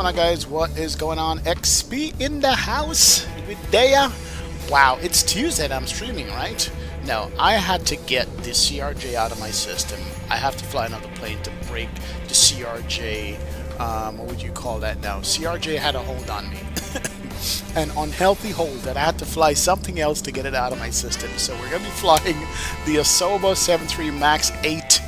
going on, guys? What is going on? XP in the house with Daya. Wow, it's Tuesday and I'm streaming, right? No, I had to get the CRJ out of my system. I have to fly another plane to break the CRJ. What would you call that now? CRJ had a hold on me. An unhealthy hold that I had to fly something else to get it out of my system. So we're going to be flying the Asoba 73 MAX8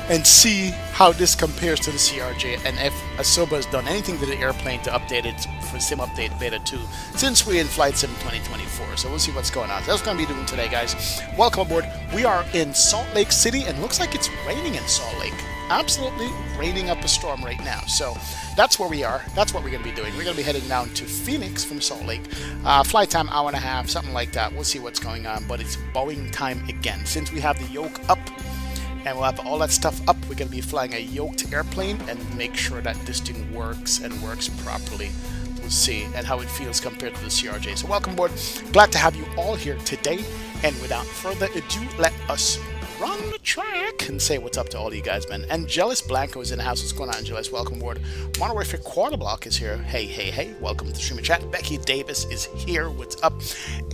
and see how this compares to the CRJ and if Asoba has done anything to the airplane to update it for Sim Update Beta 2 since we're in Flight Sim 2024. So we'll see what's going on. So that's what we're going to be doing today, guys. Welcome aboard. We are in Salt Lake City and it looks like it's raining in Salt Lake. Absolutely raining up a storm right now. So that's where we are. That's what we're going to be doing. We're going to be heading down to Phoenix from Salt Lake. Flight time, hour and a half, something like that. We'll see what's going on. But it's Boeing time again. Since we have the yoke up, and we'll have all that stuff up, we're going to be flying a yoked airplane and make sure that this thing works and works properly. We'll see and how it feels compared to the CRJ. So welcome aboard. Glad to have you all here today. And without further ado, let us run the track and say what's up to all you guys, man. Angelis Blanco is in the house. What's going on, Angelis? Welcome aboard. Monorific Quarter Block is here. Hey, hey, hey. Welcome to the streaming chat. Becky Davis is here. What's up?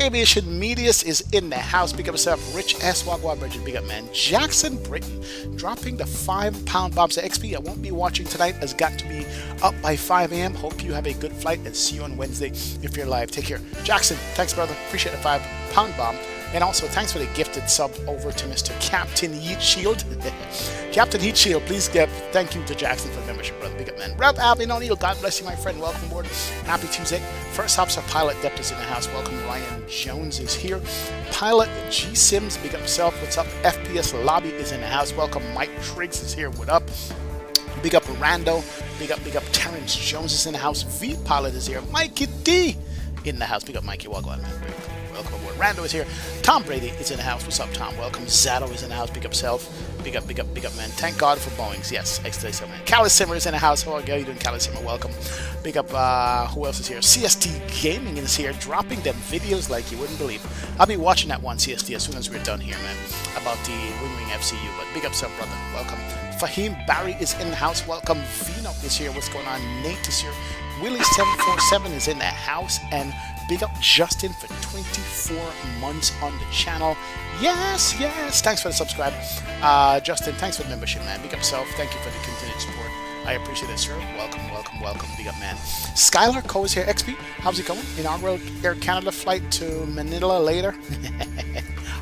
Aviation Medius is in the house. Big up yourself. Rich S. Wagwan Bridget. Big up, man. Jackson Britton dropping the 5-pound bombs. The XP I won't be watching tonight has got to be up by 5 a.m. Hope you have a good flight and see you on Wednesday if you're live. Take care. Jackson, thanks, brother. Appreciate the 5-pound bomb. And also, thanks for the gifted sub over to Mr. Captain Heat Shield. Captain Heat Shield, please give thank you to Jackson for the membership, brother. Big up, man. Rev Alvin O'Neill, God bless you, my friend. Welcome aboard. Happy Tuesday. First officer pilot Depth is in the house. Welcome. Ryan Jones is here. Pilot G Sims, big up yourself. What's up? FPS Lobby is in the house. Welcome. Mike Triggs is here. What up? Big up Rando. Big up Terrence Jones is in the house. V Pilot is here. Mikey D in the house. Big up Mikey. Welcome, man. Welcome aboard. Rando is here. Tom Brady is in the house. What's up, Tom? Welcome. Zato is in the house. Big up self. Big up, man. Thank God for Boeings. Yes, X37, man. Callis Simmer is in the house. How are you doing, Callis Simmer? Welcome. Big up, who else is here? CST Gaming is here, dropping them videos like you wouldn't believe. I'll be watching that one, CST, as soon as we're done here, man, about the Wing FCU. But big up, self, brother. Welcome. Fahim Barry is in the house. Welcome. Vino is here. What's going on? Nate is here. Willie747 is in the house. And big up Justin for 24 months on the channel. Yes. Thanks for the subscribe. Justin, thanks for the membership, man. Big up self. Thank you for the continued support. I appreciate it, sir. Welcome. Big up, man. Skylar Coe is here. XP, how's it going? Inaugural Air Canada flight to Manila later.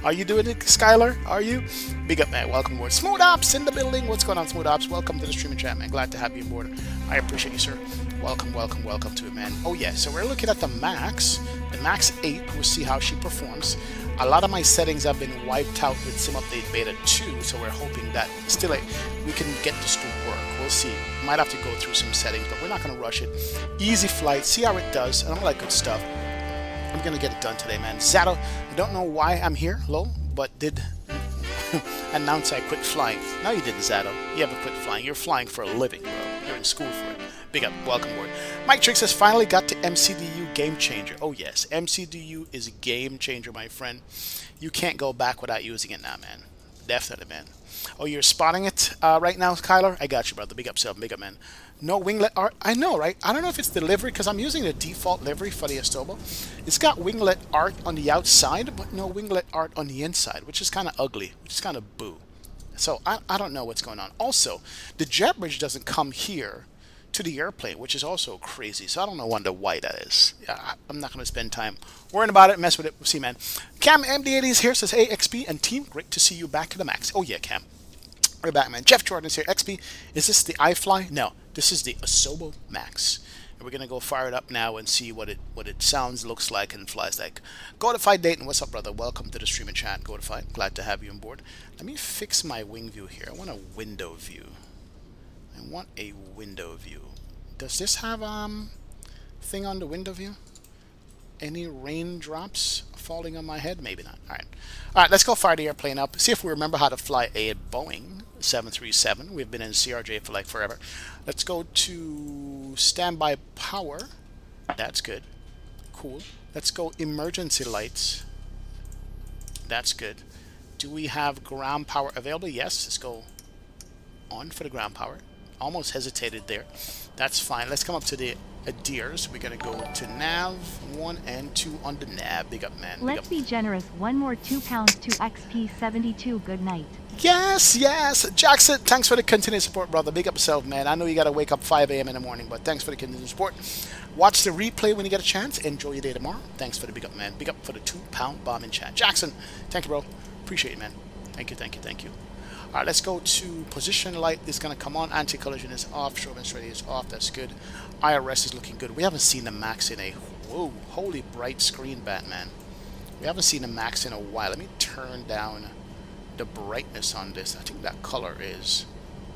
Are you doing it, Skylar? Are you? Big up, man. Welcome aboard. Smooth Ops in the building. What's going on, Smooth Ops? Welcome to the streaming chat, man. Glad to have you aboard. I appreciate you, sir. Welcome to it, man. Oh, yeah. So we're looking at the Max. The MAX8. We'll see how she performs. A lot of my settings have been wiped out with Sim Update Beta 2, so we're hoping that still we can get this to work. We'll see. Might have to go through some settings, but we're not going to rush it. Easy flight. See how it does. And all that good stuff. I'm going to get it done today, man. Zato, I don't know why I'm here, lol, but did announce I quit flying. No, you didn't, Zato. You haven't quit flying. You're flying for a living, bro. You're in school for it. Big up. Welcome aboard. Mike Trix has finally got to MCDU Game Changer. Oh, yes. MCDU is a game changer, my friend. You can't go back without using it now, man. Definitely, man. Oh, you're spotting it right now, Kyler? I got you, brother. Big up, self. Big up, man. No winglet art. I know, right? I don't know if it's the livery because I'm using the default livery for the Asoba. It's got winglet art on the outside, but no winglet art on the inside, which is kind of ugly, which is kind of boo. So I don't know what's going on. Also, the jet bridge doesn't come here to the airplane, which is also crazy. So I don't wonder why that is. I'm not going to spend time worrying about it, mess with it. We'll see, man. Cam MD80 is here, says, hey, XP and team, great to see you back to the Max. Oh, yeah, Cam. We're back, man. Jeff Jordan is here. XP, is this the iFly? No, this is the Asoba Max. And we're going to go fire it up now and see what it sounds, looks like, and flies like. Go to Fight Dayton. What's up, brother? Welcome to the streaming chat. Go to Fight. Glad to have you on board. Let me fix my wing view here. I want a window view. Does this have thing on the window view? Any raindrops falling on my head? Maybe not. All right, let's go fire the airplane up. See if we remember how to fly a Boeing 737. We've been in CRJ for like forever. Let's go to standby power. That's good. Cool. Let's go emergency lights. That's good. Do we have ground power available? Yes. Let's go on for the ground power. Almost hesitated there. That's fine. Let's come up to the adheres. We're going to go to nav 1 and 2 on the nav. Big up, man. Big Let's up. be generous. One more 2 pounds to XP72. Good night. Yes, yes. Jackson, thanks for the continued support, brother. Big up yourself, man. I know you got to wake up 5 a.m. in the morning, but thanks for the continued support. Watch the replay when you get a chance. Enjoy your day tomorrow. Thanks for the big up, man. Big up for the 2-pound bomb in chat. Jackson, thank you, bro. Appreciate it, man. Thank you, thank you, thank you. All right, let's go to position light. It's going to come on. Anti-collision is off. Strobe ready is off. That's good. IRS is looking good. We haven't seen the max in a... Whoa, holy bright screen, Batman. We haven't seen the max in a while. Let me turn down the brightness on this. I think that color is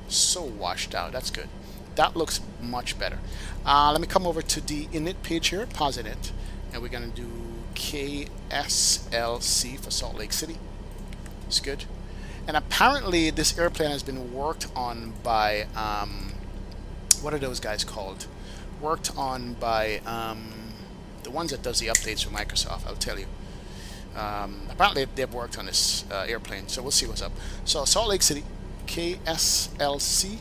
so washed out. That's good. That looks much better. Let me come over to the init page here. Pause it. And we're going to do KSLC for Salt Lake City. It's good. And apparently this airplane has been worked on by, what are those guys called? Worked on by the ones that does the updates for Microsoft, I'll tell you. Apparently they've worked on this airplane, so we'll see what's up. So Salt Lake City, KSLC,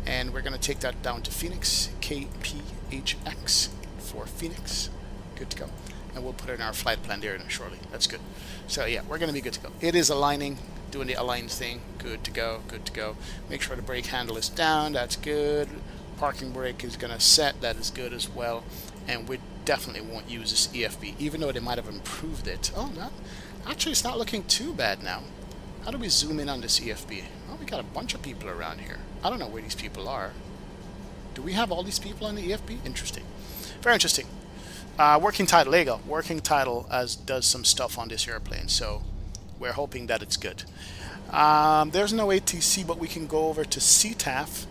and we're going to take that down to Phoenix, KPHX for Phoenix. Good to go. And we'll put it in our flight plan there shortly. That's good. So yeah, we're going to be good to go. It is aligning, doing the align thing. Good to go, good to go. Make sure the brake handle is down. That's good. Parking brake is going to set. That is good as well. And we definitely won't use this EFB, even though they might have improved it. Oh, no. Actually, it's not looking too bad now. How do we zoom in on this EFB? Oh, we got a bunch of people around here. I don't know where these people are. Do we have all these people on the EFB? Interesting. Very interesting. Working title, there you go. Working title does some stuff on this airplane, so we're hoping that it's good. There's no ATC, but we can go over to CTAF.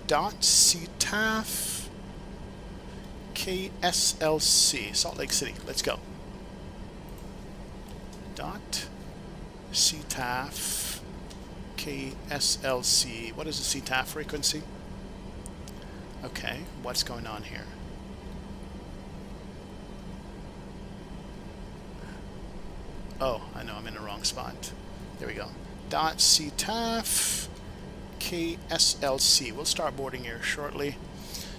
.CTAF KSLC, Salt Lake City. Let's go. .CTAF KSLC. What is the CTAF frequency? Okay, what's going on here? Oh, I know I'm in the wrong spot. There we go. .CTAF KSLC. We'll start boarding here shortly.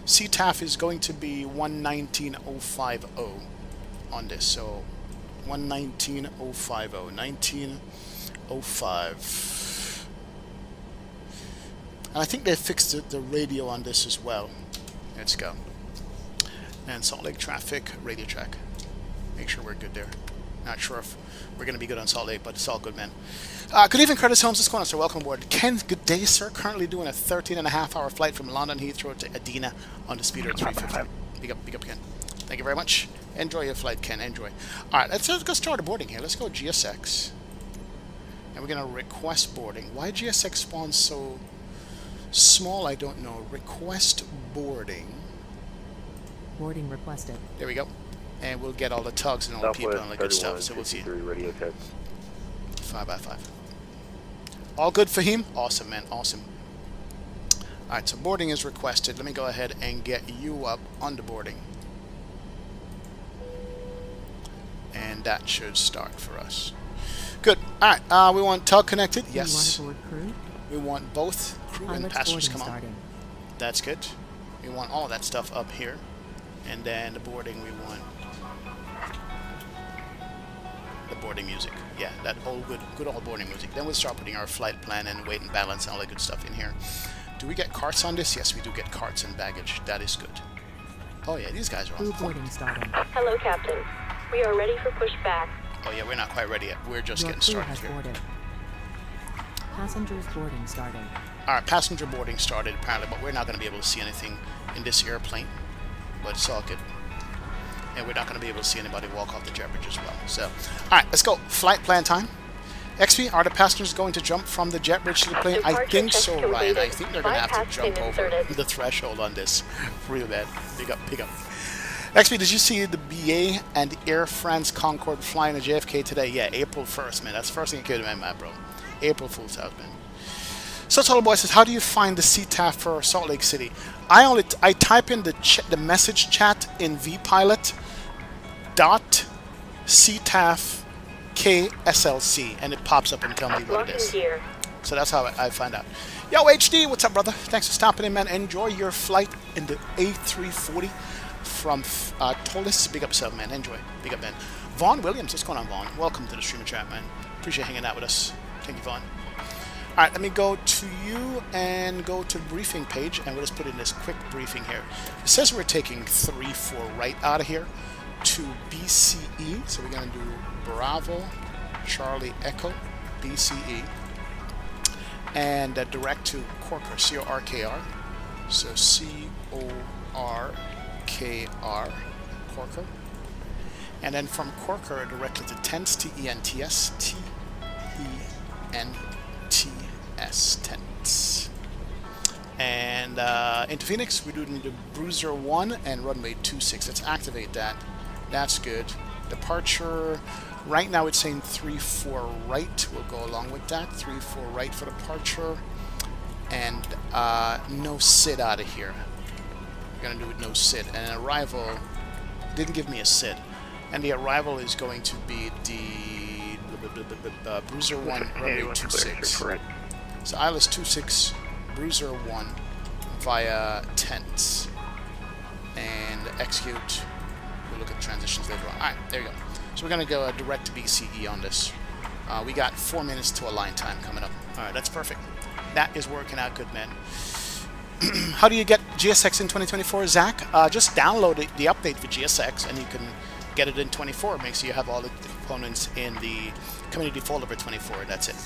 CTAF is going to be 119.050 on this. So 119.050. 1905. And I think they fixed the radio on this as well. Let's go. And Salt Lake traffic, radio track. Make sure we're good there. Not sure if we're going to be good on Salt Lake, but it's all good, man. Good evening, Curtis Holmes. What's going on, sir? Welcome aboard. Ken, good day, sir. Currently doing a 13.5-hour flight from London Heathrow to Adina on the Speeder 350. Big up, Ken. Thank you very much. Enjoy your flight, Ken. Enjoy. All right, let's go start boarding here. Let's go GSX. And we're going to request boarding. Why GSX spawns so small, I don't know. Request boarding. Boarding requested. There we go. And we'll get all the tugs and all the people and all the good stuff. So we'll see. 5x5. All good, Fahim? Awesome, man. Awesome. Alright, so boarding is requested. Let me go ahead and get you up on the boarding. And that should start for us. Good. Alright, we want tug connected. Yes. We want aboard crew? We want both crew and passengers come on. Starting. That's good. We want all of that stuff up here. And then the boarding, we want the boarding music. Yeah, that old good old boarding music. Then we'll start putting our flight plan and weight and balance and all that good stuff in here. Do we get carts on this? Yes, we do get carts and baggage. That is good. Oh yeah, these guys are on boarding starting. Hello, Captain. We are ready for pushback. Oh yeah, we're not quite ready yet. We're just getting started here. Boarded. Passengers boarding starting. Alright, passenger boarding started apparently, but we're not going to be able to see anything in this airplane. But it's all good. And we're not going to be able to see anybody walk off the jet bridge as well. So, alright, let's go. Flight plan time. XP, are the passengers going to jump from the jet bridge to the plane? I think so, Ryan. I think they're going to have to jump over the threshold on this. Real bad. Big up, big up. XP, did you see the BA and Air France Concorde flying to JFK today? Yeah, April 1st, man. That's the first thing that came to my mind, bro. April Fool's House, man. So Total Boy says, how do you find the CTAF for Salt Lake City? I type in the message chat in vpilot .ctaf KSLC and it pops up and tells me what it is. So that's how I find out. Yo, HD, what's up, brother? Thanks for stopping in, man. Enjoy your flight in the A340 from Tolis. Big up yourself, man. Enjoy. Big up, man. Vaughn Williams, what's going on, Vaughn? Welcome to the streamer chat, man. Appreciate hanging out with us. Thank you, Vaughn. All right, let me go to you and go to the briefing page, and we'll just put in this quick briefing here. It says we're taking 3-4 right out of here to BCE. So we're going to do Bravo, Charlie, Echo, BCE, and direct to Corker, C-O-R-K-R. So C-O-R-K-R, Corker. And then from Corker, directly to TENTS, T-E-N-T-S, T-E-N-T-S, TENTS. And into Phoenix, we're doing the Bruiser 1 and runway 26. Let's activate that. That's good. Departure, right now it's saying 3-4 right. We'll go along with that. 3-4 right for departure. And no SID out of here. We're going to do it no SID. And arrival didn't give me a SID. And the arrival is going to be the Bruiser 1, runway 26. So ILS 26, Bruiser 1 via TENTS. And execute. We'll look at transitions later on. Alright, there you go. So we're going to go direct to BCE on this. We got 4 minutes to align time coming up. Alright, that's perfect. That is working out good, man. How do you get GSX in 2024, Zach? Just download the update for GSX and you can get it in 24. Make sure you have all the components in the community folder for 24. That's it.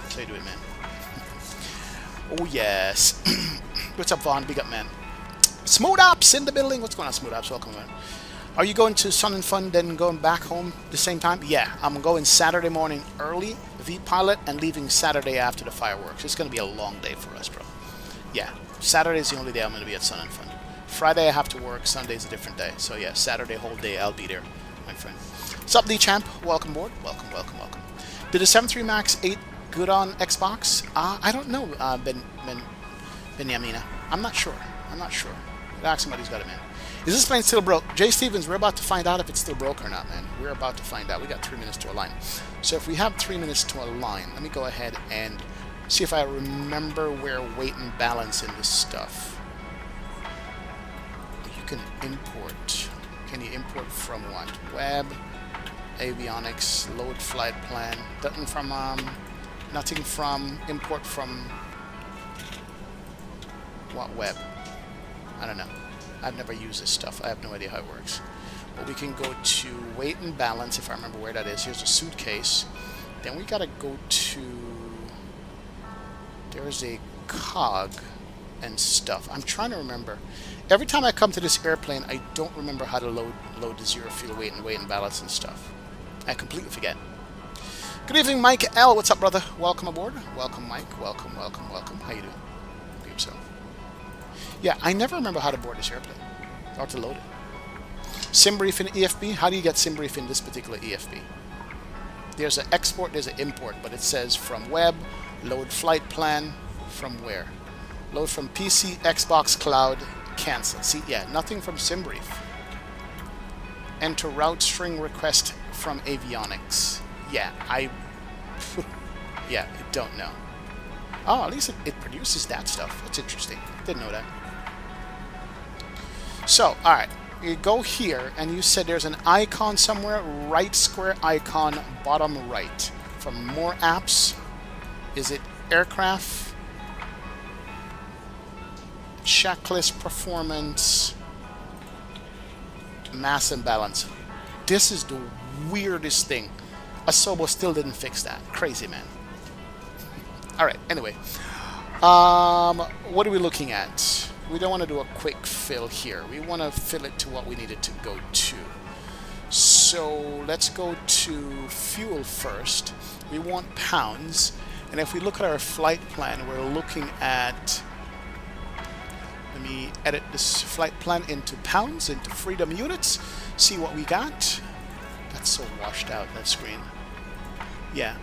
That's how you do it, man. Oh, yes. What's up, Vaughn? Big up, man. Smooth Ops in the building. What's going on, Smooth Ops? Welcome, man. Are you going to Sun and Fun, then going back home the same time? Yeah, I'm going Saturday morning early, V-Pilot, and leaving Saturday after the fireworks. It's going to be a long day for us, bro. Yeah, Saturday is the only day I'm going to be at Sun and Fun. Friday I have to work, Sunday's a different day. So yeah, Saturday whole day I'll be there, my friend. What's up, D-Champ? Welcome aboard. Welcome, welcome, welcome. Did the 7.3 MAX8 good on Xbox? I don't know, Benyamina. I'm not sure. Ask somebody who's got it, man. Is this plane still broke? Jay Stevens, we're about to find out if it's still broke or not, man. We're about to find out. We got 3 minutes to align. So if we have 3 minutes to align, let me go ahead and see if I remember where weight and balance in this stuff. You can import. Can you import from what? Web, avionics, load flight plan. Nothing from import from what web? I don't know. I've never used this stuff. I have no idea how it works. But we can go to weight and balance, if I remember where that is. Here's a suitcase. Then we gotta go to... There's a cog and stuff. I'm trying to remember. Every time I come to this airplane, I don't remember how to load the zero fuel weight and balance and stuff. I completely forget. Good evening, Mike L. What's up, brother? Welcome aboard. Welcome, Mike. Welcome, welcome, welcome. How you doing? Be yourself. Yeah, I never remember how to board this airplane or to load it. SimBrief in EFB. How do you get SimBrief in this particular EFB? There's an export, there's an import, but it says from web, load flight plan, from where? Load from PC, Xbox, cloud, cancel. See, yeah, nothing from SimBrief. Enter route string request from avionics. Yeah, I don't know. Oh, at least it produces that stuff. That's interesting. Didn't know that. So, alright, you go here, and you said there's an icon somewhere, right square icon, bottom right. From more apps, is it aircraft, checklist performance, mass imbalance? This is the weirdest thing. Asobo still didn't fix that. Crazy, man. Alright, anyway. What are we looking at? We don't want to do a quick fill here. We want to fill it to what we need it to go to. So let's go to fuel first. We want pounds. And if we look at our flight plan, we're looking at... Let me edit this flight plan into pounds, into freedom units. See what we got. That's so washed out, that screen. Yeah.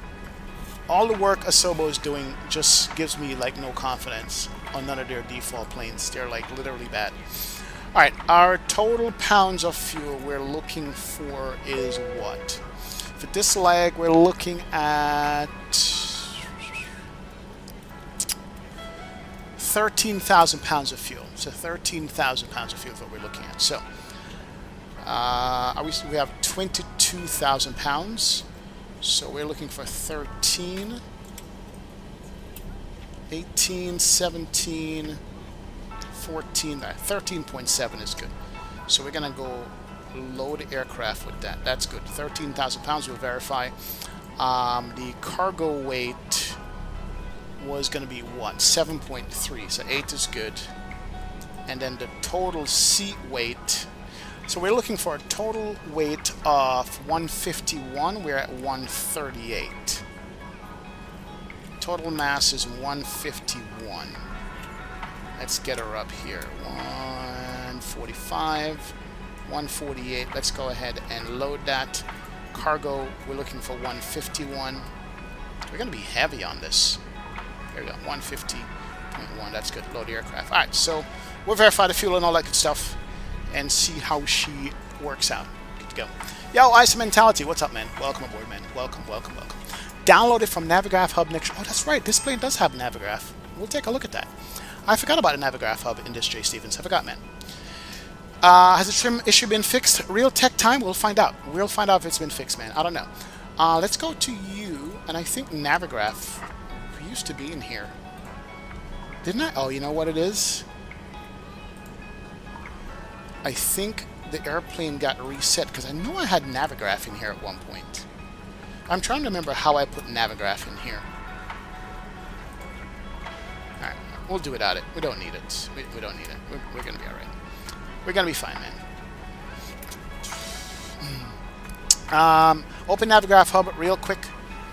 All the work Asobo is doing just gives me like no confidence on none of their default planes. They're like literally bad. Alright, our total pounds of fuel we're looking for is what? For this leg we're looking at 13,000 pounds of fuel. So 13,000 pounds of fuel is what we're looking at. So we have 22,000 pounds. So we're looking for 13, 18, 17, 14, 13.7 is good. So we're going to go load the aircraft with that. That's good. 13,000 pounds, we'll verify. The cargo weight was going to be what? 7.3, so 8 is good. And then the total seat weight, so we're looking for a total weight of 151. We're at 138. Total mass is 151. Let's get her up here. 145, 148. Let's go ahead and load that. Cargo, we're looking for 151. We're going to be heavy on this. There we go, 150.1. That's good. Load the aircraft. All right, so we'll verify the fuel and all that good stuff and see how she works out. Good to go. Yo, Ice Mentality, what's up, man? Welcome aboard, man. Welcome, welcome, welcome. Download it from Navigraph Hub next. Oh, that's right. This plane does have Navigraph. We'll take a look at that. I forgot about the Navigraph Hub in this, Jay Stevens. I forgot, man. Has the trim issue been fixed? Real tech time? We'll find out. We'll find out if it's been fixed, man. I don't know. Let's go to you, and I think Navigraph used to be in here. Didn't I? Oh, you know what it is? I think the airplane got reset, because I know I had Navigraph in here at one point. I'm trying to remember how I put Navigraph in here. Alright, we'll do without it. We don't need it. We don't need it. We're going to be alright. We're going to be fine, man. Open Navigraph Hub real quick.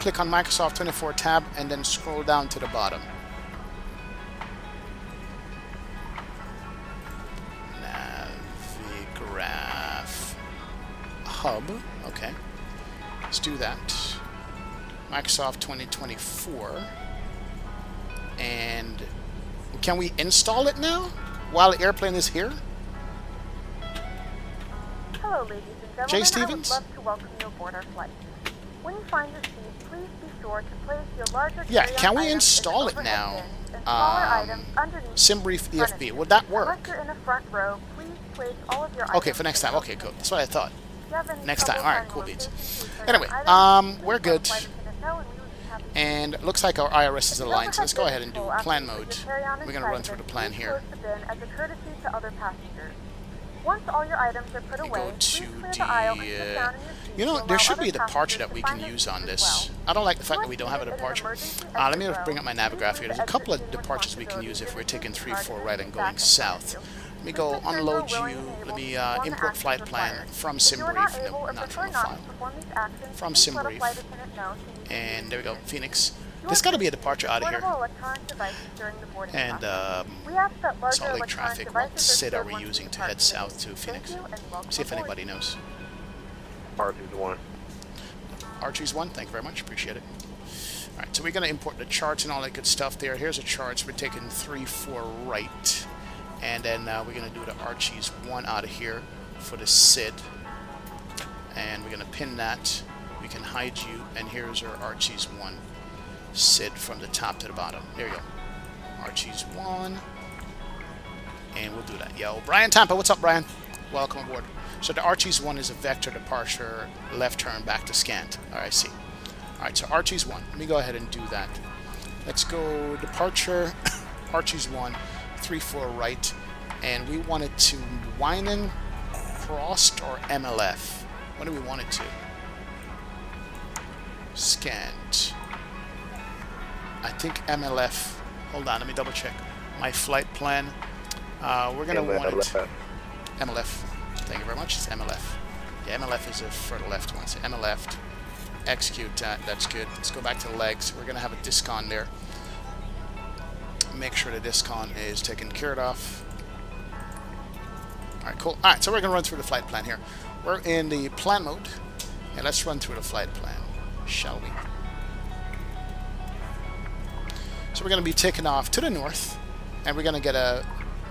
Click on Microsoft 24 tab and then scroll down to the bottom. Navigraph Hub. Okay. Let's do that. Microsoft 2024. And can we install it now while the airplane is here? Hello, ladies and gentlemen. Jay Stevens? I would love to welcome you aboard our flight. When you find your seat, please be sure to place your larger Yeah, carry-on can we items in install the it overhead now? bins and smaller items underneath SimBrief the front of EFB. you. Would that work? Unless you're in the front row, please place all of your Okay, items for next in time. the Okay, cool. That's what I thought. If you have any Next trouble time. All right, finding cool beats. locations to return Anyway, your items, please we're let good. the flight attendant know and we would be happy to And it looks like our IRS is The aligned, so let's go overhead ahead and bin do is full plan after you mode. put your carry-on We're going to inside run of through it. the plan Please here. close the bin as a courtesy to other passengers. Once all your items are put We away, go please to clear the aisle and sit the... down in your seat You to know, allow there should other be a departure that passengers we to can find their use on seats as this. well. I don't like the fact that we Once don't have a seated in an departure. emergency Let me exit bring up my row, Navigraph please here. leave There's a the couple of exit seating departures we can use if we're taking responsibilities 3-4 in right the and back going in front of south. you. Let me Please go make sure you are unload willing you. and able Let to me perform the import actions flight plan required. from If you are not SimBrief. able No, or not prefer from a not file. to perform these actions, From please let a SimBrief. flight attendant know so you can And there we go, Phoenix. You There's are got to be a free to departure use out of here. portable electronic devices during the boarding And process. We ask that larger Salt Lake electronic traffic. devices What are SID are stored we once you using to depart head from the south gate. to Phoenix? Thank you and welcome See if aboard. anybody knows. R2's Archie's one, thank you very much, appreciate it. Alright, so we're going to import the charts and all that good stuff there. Here's the charts. We're taking 3-4 right. And then we're going to do the Archie's 1 out of here for the SID. And we're going to pin that. We can hide you. And here's our Archie's 1 SID from the top to the bottom. There you go. Archie's 1. And we'll do that. Yo, Brian Tampa, what's up, Brian? Welcome aboard. So the Archie's 1 is a vector departure, left turn back to scant. Alright, I see. Alright, so Archie's 1. Let me go ahead and do that. Let's go departure, Archie's 1, 3-4 right. And we want it to Winan, crossed, or MLF. What do we want it to? Scant. I think MLF. Hold on, let me double check my flight plan. We're going to want it... MLF. Thank you very much. It's MLF. Yeah, MLF is a further left one. So MLF. Execute that. That's good. Let's go back to the legs. We're going to have a discon there. Make sure the discon is taken care of. Alright, cool. Alright, so we're going to run through the flight plan here. We're in the plan mode. And let's run through the flight plan, shall we? So we're going to be taking off to the north. And we're going to get a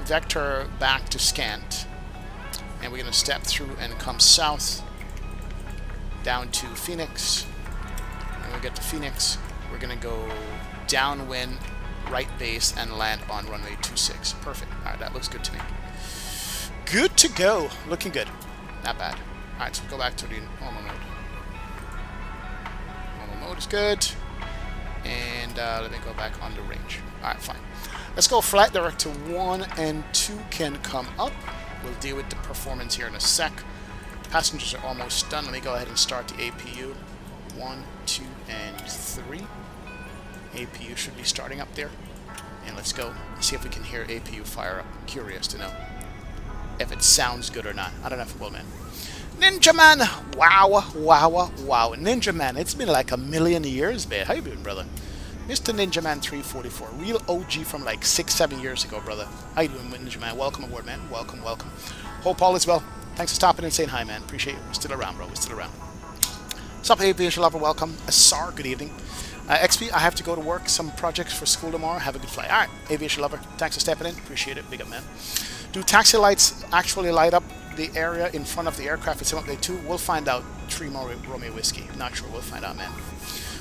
vector back to scant. And we're going to step through and come south down to Phoenix. And when we get to Phoenix, we're going to go downwind right base and land on runway 26. Perfect. All right, that looks good to me. Good to go. Looking good. Not bad. All right, so go back to the normal mode. Normal mode is good. And let me go back on the range. All right, fine. Let's go flight director 1 and 2 can come up. We'll deal with the performance here in a sec. Passengers are almost done. Let me go ahead and start the APU. 1, 2, and 3. APU should be starting up there. And let's go see if we can hear APU fire up. Curious to know if it sounds good or not. I don't know if it will, man. Ninja Man! Wow, wow, wow. Ninja Man, it's been like a million years, man. How you doing, brother? Mr. Ninja Man 344. Real OG from like 6-7 years ago, brother. How you doing, Ninja Man? Welcome aboard, man. Welcome, welcome. Hope all is well. Thanks for stopping and saying hi, man. Appreciate it. We're still around, bro. We're still around. What's up, aviation lover? Welcome. Asar, good evening. XP, I have to go to work. Some projects for school tomorrow. Have a good flight. All right, aviation lover. Thanks for stepping in. Appreciate it. Big up, man. Do taxi lights actually light up the area in front of the aircraft at Sim Update 2? We'll find out. 3 more Romeo Whiskey. Not sure. We'll find out, man.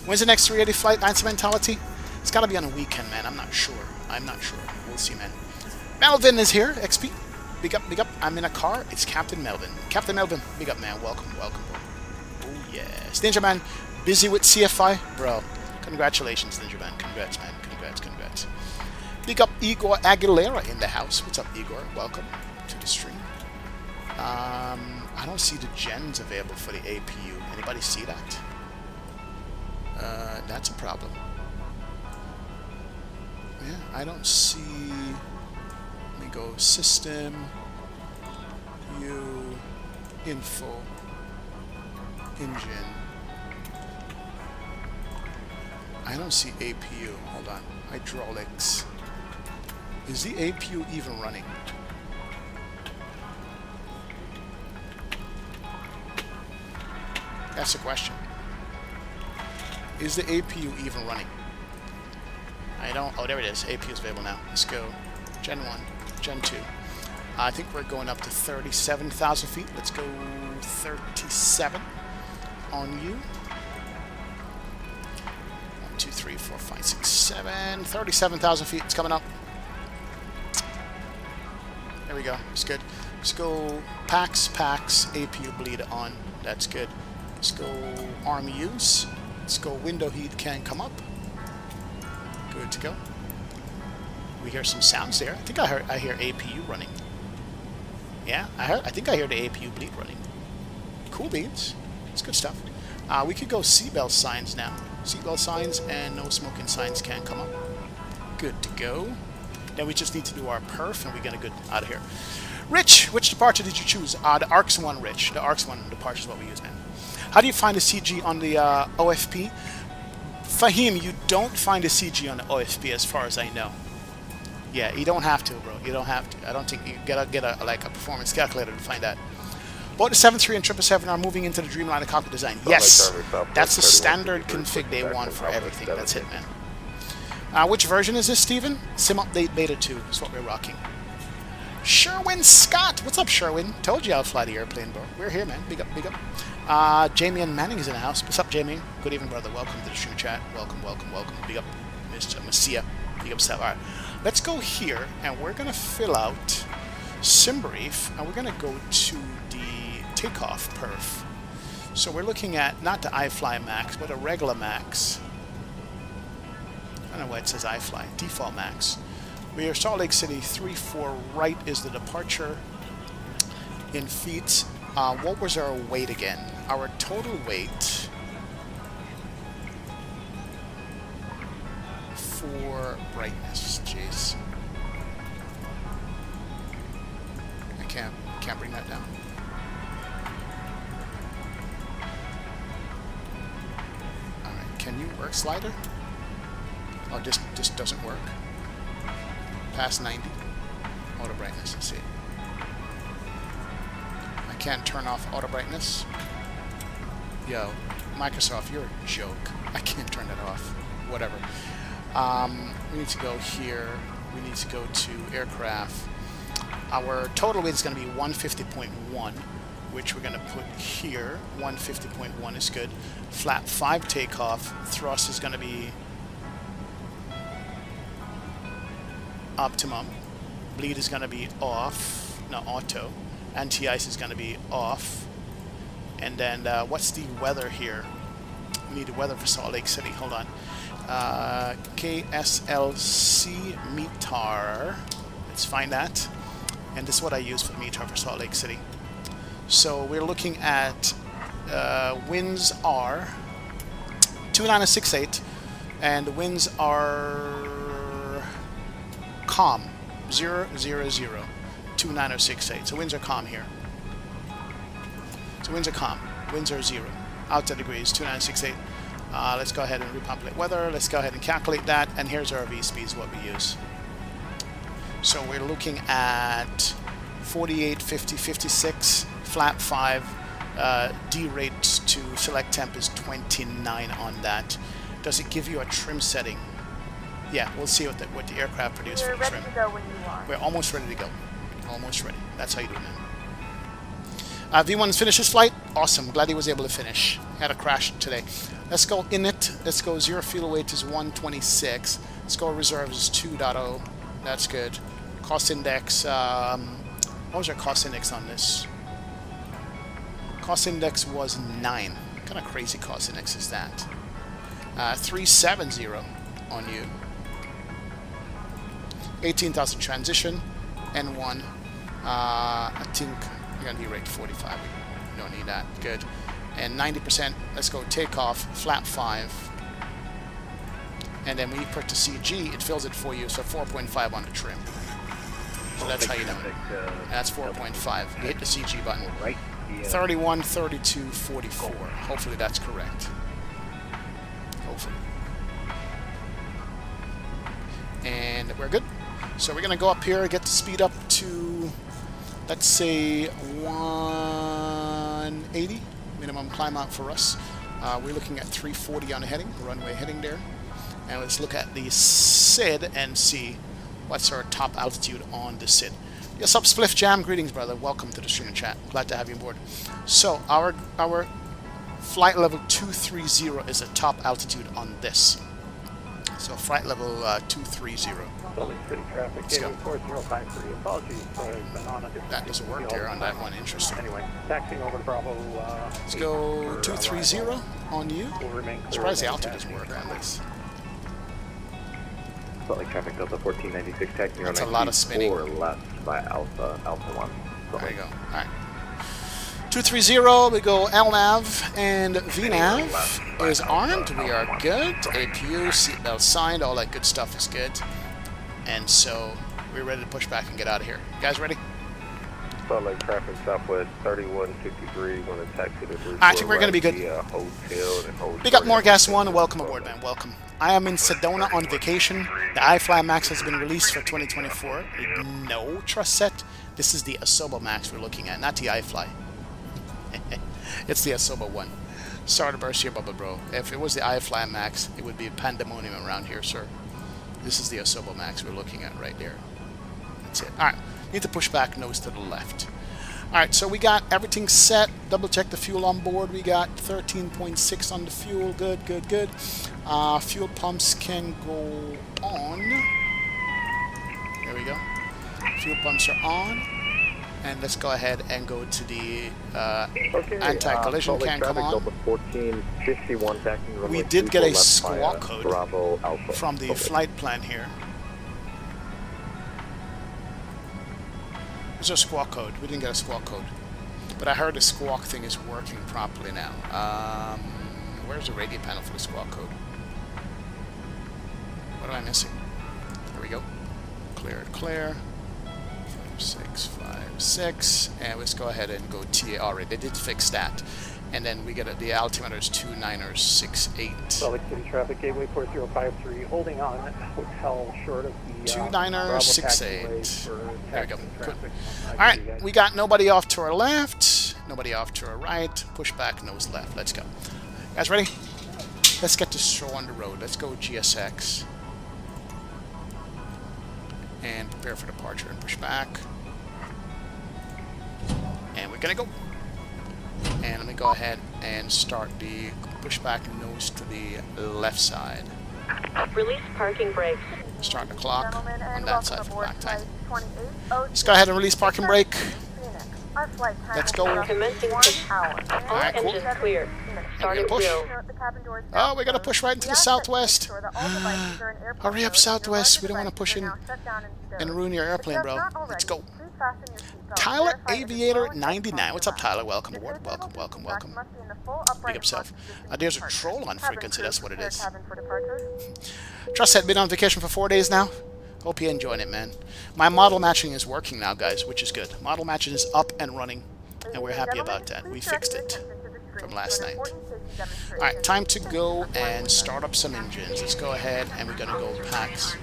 When's the next 380 flight? Answer mentality? It's got to be on a weekend, man. I'm not sure. I'm not sure. We'll see, man. Melvin is here. XP. Big up, big up. I'm in a car. It's Captain Melvin. Captain Melvin, big up, man. Welcome, welcome. Oh, yes. Ninja Man, busy with CFI? Bro, congratulations, Ninja Man. Congrats, man. Congrats, congrats. Big up Igor Aguilera in the house. What's up, Igor? Welcome to the stream. I don't see the gens available for the APU. Anybody see that? That's a problem. Yeah, I don't see... Let me go system, view, info, engine. I don't see APU. Hold on. Hydraulics. Is the APU even running? That's the question. Is the APU even running? I don't... Oh, there it is. APU is available now. Let's go. Gen 1, Gen 2. I think we're going up to 37,000 feet. Let's go 37 on you. 1, 2, 3, 4, 5, 6, 7. 37,000 feet. It's coming up. There we go. It's good. Let's go PAX, APU bleed on. That's good. Let's go RMUs. Let's go window heat can come up. Good to go. We hear some sounds there. I think I hear APU running. Yeah, I think I hear the APU bleed running. Cool beans. It's good stuff. We could go seatbelt signs now. Seatbelt signs and no smoking signs can come up. Good to go. Then we just need to do our perf and we're gonna get out of here. Rich, which departure did you choose? The ARCS 1, Rich. The ARCS 1 departure is what we use, man. How do you find the CG on the OFP? Fahim, you don't find a CG on the OFP as far as I know. Yeah, you don't have to, bro. You don't have to. I don't think you gotta get a performance calculator to find that. Both the 7.3 and 777 are moving into the Dreamliner cockpit design. Yes, that's the standard config they want for everything. That's it, man. Which version is this, Steven? Sim Update Beta 2 is what we're rocking. Sherwin Scott! What's up, Sherwin? Told you I'll fly the airplane, bro. We're here, man. Big up, big up. Jamie and Manning is in the house. What's up, Jamie? Good evening, brother. Welcome to the stream chat. Welcome, welcome, welcome. Big up, Mr. Messia. Big up, Sal. All right. Let's go here, and we're going to fill out SimBrief, and we're going to go to the takeoff perf. So we're looking at not the iFly Max, but a regular Max. I don't know why it says iFly. Default Max. We are Salt Lake City 3-4 right is the departure in feet. What was our weight again? Our total weight for brightness. Jeez. I can't bring that down. Alright, can you work slider? Oh, this doesn't work. Past 90. Auto brightness, let's see. I can't turn off auto brightness. Yo, Microsoft, you're a joke. I can't turn that off. Whatever. We need to go here. We need to go to aircraft. Our total weight is going to be 150.1, which we're going to put here. 150.1 is good. Flap 5 takeoff. Thrust is going to be optimum. Bleed is going to be off. No, auto. Anti-ice is going to be off. And then what's the weather here? We need the weather for Salt Lake City. Hold on. KSLC METAR. Let's find that. And this is what I use for METAR for Salt Lake City. So we're looking at winds are 29068, and the winds are calm 000 29068. So winds are calm here. So winds are calm. Winds are 0. Outside degrees 29068. Let's go ahead and repopulate weather. Let's go ahead and calculate that. And here's our V speeds, what we use. So we're looking at 48, 50, 56, flap 5. D rate to select temp is 29 on that. Does it give you a trim setting? Yeah, we'll see what the aircraft produces for We're the ready trim. to go when you are. We're almost ready to go. Almost ready. That's how you do it now. V1's finished his flight. Awesome. Glad he was able to finish. Had a crash today. Let's go init. Let's go 0 fuel weight is 126. Let's go reserves is 2.0. That's good. Cost index. What was our cost index on this? Cost index was 9. What kind of crazy cost index is that? 370 on you. 18,000 transition. N1. I think you're going to be rate 45. You don't need that. Good. And 90%. Let's go takeoff. Flap 5. And then when you put to CG, it fills it for you. So 4.5 on the trim. So that's how you know it. And that's 4.5. You hit the CG button. 31, 32, 44. Hopefully that's correct. Hopefully. And we're good. So we're going to go up here, get the speed up to, let's say, 180. Minimum climb out for us. We're looking at 340 on the heading, runway heading there. And let's look at the SID and see what's our top altitude on the SID. Yes, up Spliff Jam, greetings brother, welcome to the stream and chat, glad to have you on board. So our flight level 230 is a top altitude on this. So flight level 230. City traffic, Let's go. 4053. Apologies, I've been on a different That doesn't work there on that one, interesting. Anyway, taxiing over to Bravo. Let's go 230 on you. Will remain clear. Surprised the altitude doesn't work on this. Salt Lake traffic Delta 1496 taxiing That's a lot of spinning. or left by Alpha 1. There you go. Alright. 230, we go LNAV, and VNAV is armed. We are good. APU, seatbelt signed, all that good stuff is good. And so, we're ready to push back and get out of here. You guys ready? Salt Lake traffic Southwest 3153 going to taxi to I think we're going to be good. Big up more gas one. Welcome aboard, man. Welcome. I am in Sedona on vacation. The iFly Max has been released for 2024. No trust set. This is the Asobo Max we're looking at, not the iFly. It's the Asobo one. Sorry to burst your bubble, bro. If it was the iFly Max, it would be pandemonium around here, sir. This is the Asobo Max we're looking at right there. That's it. Alright. Need to push back nose to the left. Alright, so we got everything set. Double check the fuel on board. We got 13.6 on the fuel. Good, good, good. Fuel pumps can go on. There we go. Fuel pumps are on. And let's go ahead and go to the anti-collision can come on. We did get a squawk code from the flight plan here. There's a squawk code. We didn't get a squawk code. But I heard the squawk thing is working properly now. Where's the radio panel for the squawk code? What am I missing? There we go. Clear, clear. 5656. And let's go ahead and go TAR. They did fix that. And then we get the altimeter is 2968. Salt Lake City traffic gateway 4053 holding on hotel short of the 2968. There we go. Good. Alright, we got nobody off to our left, nobody off to our right. Push back, nose left. Let's go. Guys ready? Let's get this show on the road. Let's go GSX. And prepare for departure and push back. And we're gonna go. And let me go ahead and start the pushback nose to the left side. Release parking brakes. Start the clock Gentlemen, on and that welcome side for aboard back time. Flight 2806. Let's go ahead and release parking brake. Phoenix. Our flight time Let's will go. be roughly Commencing 1 push. hour. All Alright, cool. engines clear. Starting push. wheel. Note the cabin doors Oh, now we gotta closed. push right into We the ask that you southwest. make sure that all devices are in airplane Hurry up, mode and your southwest. larger We don't want to devices push are in now shut down and stowed. and ruin your If airplane, you have bro. not Let's already, go. please fasten your seatbelt. Tyler Verify it is Aviator well and 99. What's up, comfortable. Tyler? Welcome The aboard. disabled Welcome, welcome, seat welcome. backs must be in the full Big upright himself. lock position There's a departure. troll on Cabin frequency. crew, That's what it prepare is. cabin for departure. Trust had been on vacation for 4 days now. Hope you're enjoying it, man. My model matching is working now, guys, which is good. Model matching is up and running, and we're happy about that. We fixed it from last night. Alright, time to go and start up some engines. Let's go ahead and we're gonna go packs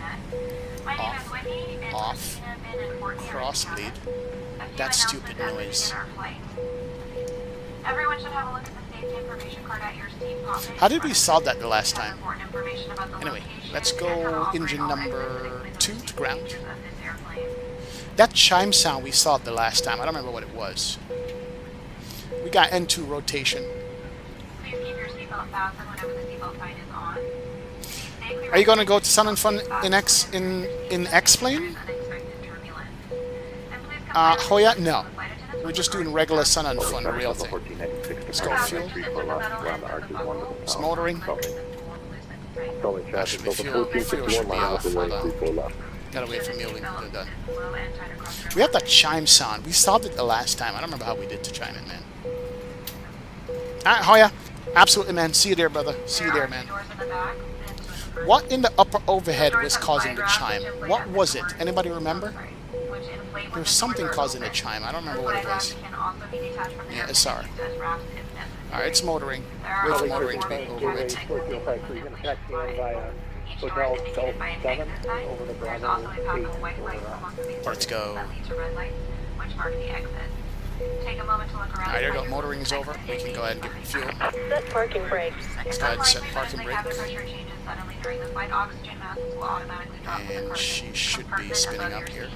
off, cross bleed. That stupid noise. Everyone should have a look at the safety information card at your seat pocket. How did we solve that the last time? Important information about the Anyway, location let's and go how to operate engine all number exits 2 to ground. features of this airplane. That chime sound we saw the last time, I don't remember what it was. We got N2 rotation. Please keep your seatbelt fastened whenever the seatbelt sign is on. Stay clear Are you of going to go to Sun the and Fun in X-Plane? Hoya? No. We're just doing regular Sun and Fun, real thing. Let's go fuel. It's motoring. Actually, fuel should be off. Hold on. Gotta wait for mueling to be done. We have that chime sound. We solved it the last time. I don't remember how we did to chime it, man. Alright, Hoya. Absolutely, man. See you there, brother. See you there, man. What in the upper overhead was causing the chime? What was it? Anybody remember? There was something causing the chime. I don't remember what it was. Yeah, SR. Alright, it's motoring. Wait for motoring to be over it. Let's go. Alright, there we go. Motoring is over. We can go ahead and get fuel. Set parking brakes. Let's go ahead and set parking brake. And she should be spinning up here.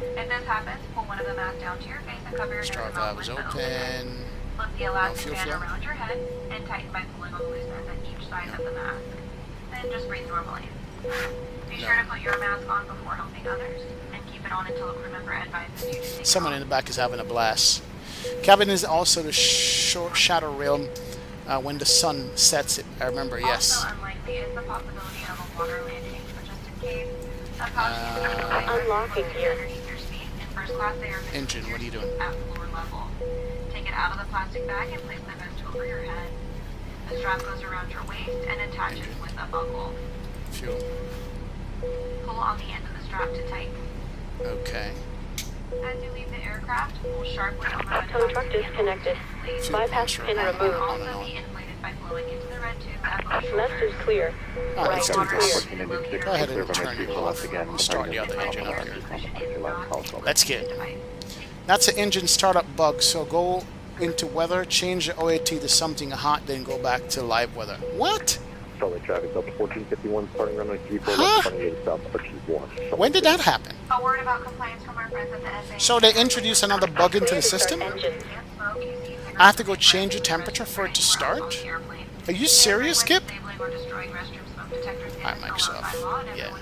If this happens, pull one of the masks down to your face and cover your Star nose and valve mouth is with a pillow. open. Flip the No elastic fuel band flow. around your head and tighten by pulling on the loose ends at each side of the mask. Then just breathe normally. Be sure to put your mask on before helping others, and keep it on until a crew member advises you to take it Someone off. in the back is having a blast. Cabin is also the short shadow realm when the sun sets it. I remember, yes. Also unlikely is the possibility of a water landing, but just in case, a pouch Unlocking gear. underneath your seat. In first class, they are Engine, what are you doing? at floor level. Take it out of the plastic bag and place the vest over your head. The strap goes around your waist and attaches with a buckle. Fuel. Pull on the end of the strap to tighten. Okay. As you leave the aircraft, pull sharply on the red Tow button truck handle. disconnected. Fuel Bypass pumps are pin on, removed. on, Also and on. be inflated by blowing into the red tube at both Left is shoulders. clear. Alright, let's do Right this. clear. Go ahead and turn it off. We'll start the other engine up here. Let's get. That's an engine startup bug, so go into weather, change the OAT to something hot, then go back to live weather. What? Charlie traffic, Delta 1451, starting runway 34, Huh? 28 south, RT1. When did that happen? A word about compliance from our friends at the FAA. So they introduced another bug into the system? Engine. I have to go change the temperature for it to start? Are you serious, Skip? Alright, Microsoft. Yeah.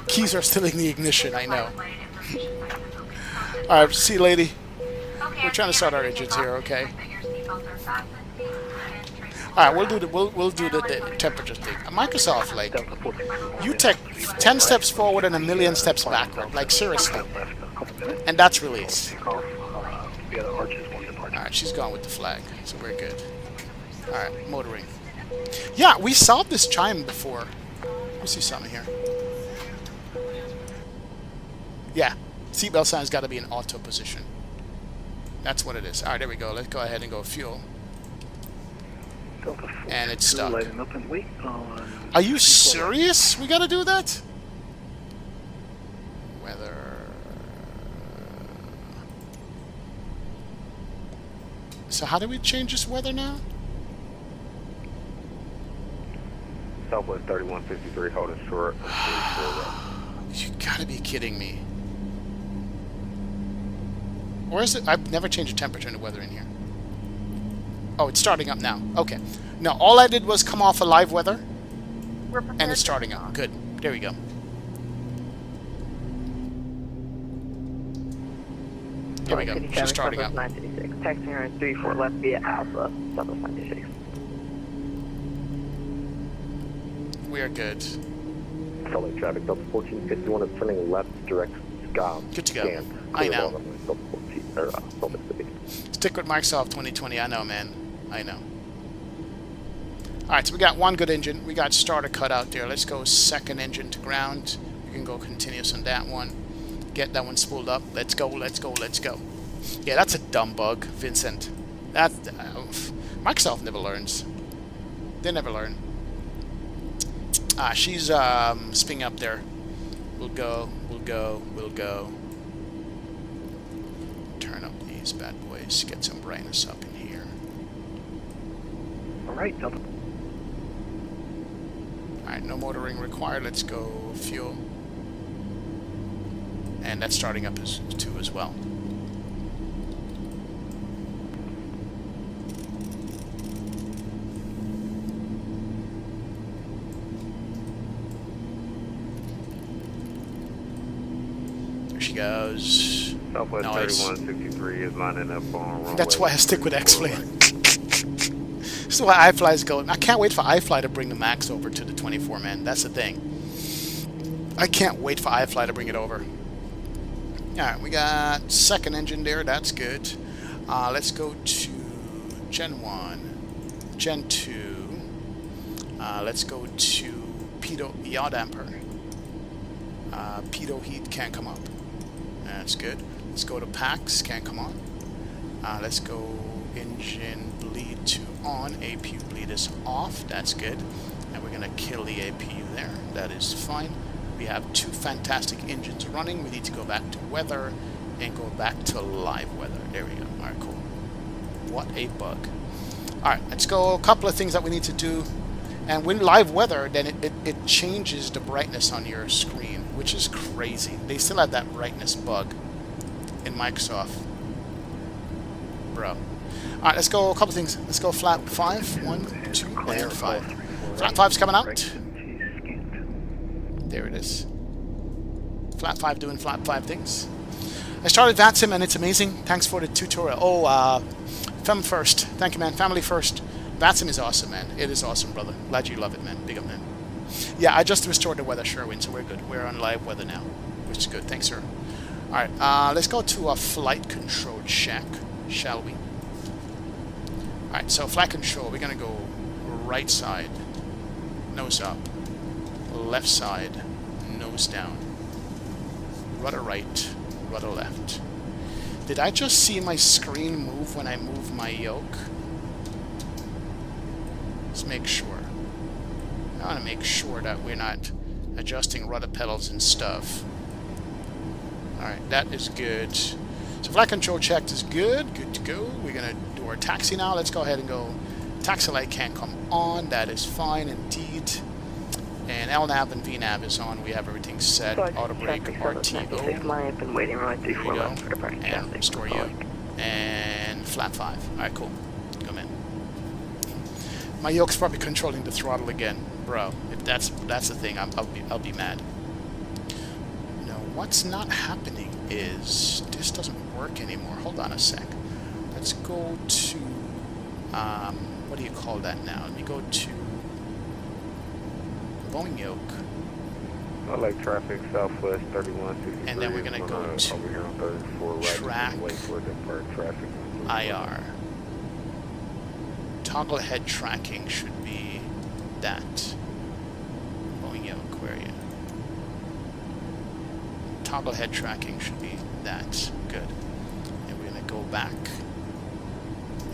Keys are still in the ignition, I know. Alright, see you, lady. We're trying to start our engines here, okay? Alright, we'll do the temperature thing. Microsoft, like, you take 10 steps forward and a million steps backward. Like, seriously. And that's release. Alright, she's gone with the flag, so we're good. Alright, motoring. Yeah, we solved this chime before. Let me see something here. Yeah, seatbelt sign's got to be in auto position. That's what it is. Alright, there we go. Let's go ahead and go fuel. And it's stuck. Are you serious? We gotta do that? Weather. So how do we change this weather now? Southwest 3153, holding short. You gotta be kidding me. Or is it? I've never changed the temperature and the weather in here. Oh, it's starting up now. Okay. No, all I did was come off of live weather. We're prepared And it's for starting takeoff. up. Good. There we go. There we go. She's starting up. 956. Taxi runway 34 left via Alpha, Southwest 96. We are good. Salt Lake traffic, Delta 1451 is turning left direct SCOM. Good to go. Scan. I Clear know. all runways, Delta 14, or Salt Lake City. Stick with Microsoft 2020. I know, man. I know. Alright, so we got one good engine. We got starter cut out there. Let's go second engine to ground. You can go continuous on that one. Get that one spooled up. Let's go, let's go, let's go. Yeah, that's a dumb bug, Vincent. That Microsoft never learns. They never learn. She's spinning up there. We'll go, we'll go, we'll go. Turn up these bad boys. Get some brightness up in here. Alright, Delta. Alright, no motoring required. Let's go fuel. And that's starting up as too as well. There she goes. Southwest Nice. 3163 is lining up on runway. That's why I stick with 34 X-Plane. right. This is why iFly's going. I can't wait for iFly to bring the Max over to the 24, man. That's the thing. I can't wait for iFly to bring it over. Alright, we got second engine there. That's good. Let's go to Gen 1. Gen 2. Let's go to pitot yaw damper. Pitot heat can't come up. That's good. Let's go to PAX. Can't come on. Let's go engine bleed to on. APU bleed is off. That's good. And we're going to kill the APU there. That is fine. We have two fantastic engines running. We need to go back to weather and go back to live weather. There we go. Alright, cool. What a bug. Alright, let's go. A couple of things that we need to do. And when live weather, then it changes the brightness on your screen, which is crazy. They still have that brightness bug in Microsoft. Bro. Alright, let's go. A couple of things. Let's go flap 5. 1, 2, and 5. Flap 5's coming out. There it is. Flat 5 doing flat 5 things. I started VATSIM and it's amazing. Thanks for the tutorial. Oh, Fam first. Thank you, man. Family first. VATSIM is awesome, man. It is awesome, brother. Glad you love it, man. Big up, man. Yeah, I just restored the weather, Sherwin, so we're good. We're on live weather now, which is good. Thanks, sir. Alright, let's go to a flight control check, shall we? Alright, so flight control, we're going to go right side, nose up. Left side, nose down. Rudder right, rudder left. Did I just see my screen move when I move my yoke? Let's make sure. I want to make sure that we're not adjusting rudder pedals and stuff. Alright, that is good. So flight control checked is good. Good to go. We're going to do our taxi now. Let's go ahead and go. Taxi light can't come on. That is fine indeed. And LNAV and VNAV is on. We have everything set. Auto brake, RTO. Line up and waiting runway There you 34 go. left for departure. And restore you. And flap 5. Alright, cool. Come in. My yoke's probably controlling the throttle again. Bro, if that's the thing, I'll be mad. No, what's not happening is this doesn't work anymore. Hold on a sec. Let's go to what do you call that now? Let me go to Boeing yoke. I like traffic Southwest 3163. And then we're gonna go to over here on 34 right. track Wait for depart traffic. IR. Toggle head tracking should be that. Boeing yoke, where are you? Toggle head tracking should be that. Good. And we're gonna go back.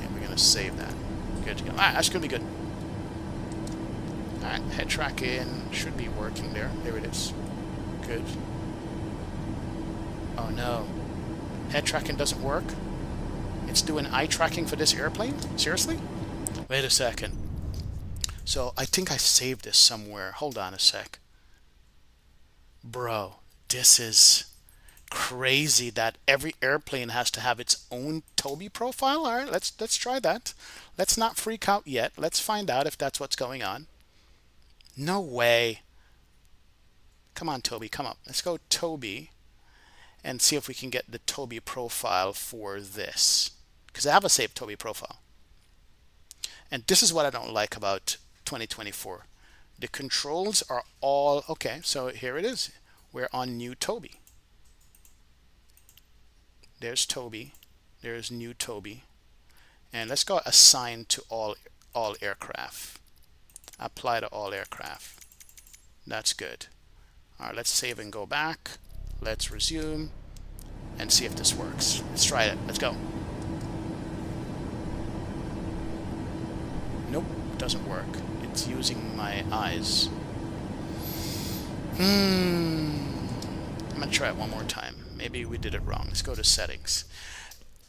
And we're gonna save that. Good to go. Alright, that's gonna be good. Alright, head tracking should be working there. There it is. Good. Oh no. Head tracking doesn't work? It's doing eye tracking for this airplane? Seriously? Wait a second. So, I think I saved this somewhere. Hold on a sec. Bro, this is crazy that every airplane has to have its own TB profile. Alright, let's try that. Let's not freak out yet. Let's find out if that's what's going on. No way. Come on, Toby, come up. Let's go Toby and see if we can get the Toby profile for this. Because I have a saved Toby profile. And this is what I don't like about 2024. The controls are all, okay, so here it is. We're on new Toby. There's Toby. There's new Toby. And let's go assign to all aircraft. Apply to all aircraft. That's good. All right, let's save and go back. Let's resume and see if this works. Let's try it. Let's go. Nope, doesn't work. It's using my eyes. I'm gonna try it one more time. Maybe we did it wrong. Let's go to settings.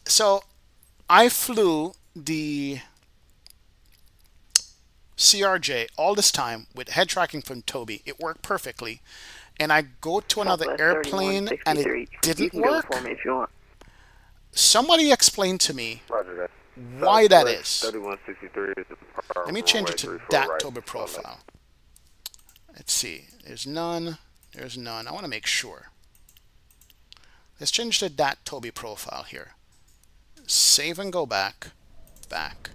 So I flew the CRJ all this time with head tracking from Toby. It worked perfectly. And I go to another Southwest airplane and it 3163. didn't You can go work. for me if you want. Somebody explain to me Roger that. why that Southwest is. 3163 is the power Let me change runway it to 34 that right, Toby profile. Let's see. There's none. There's none. I want to make sure. Let's change to that Toby profile here. Save and go back. Back.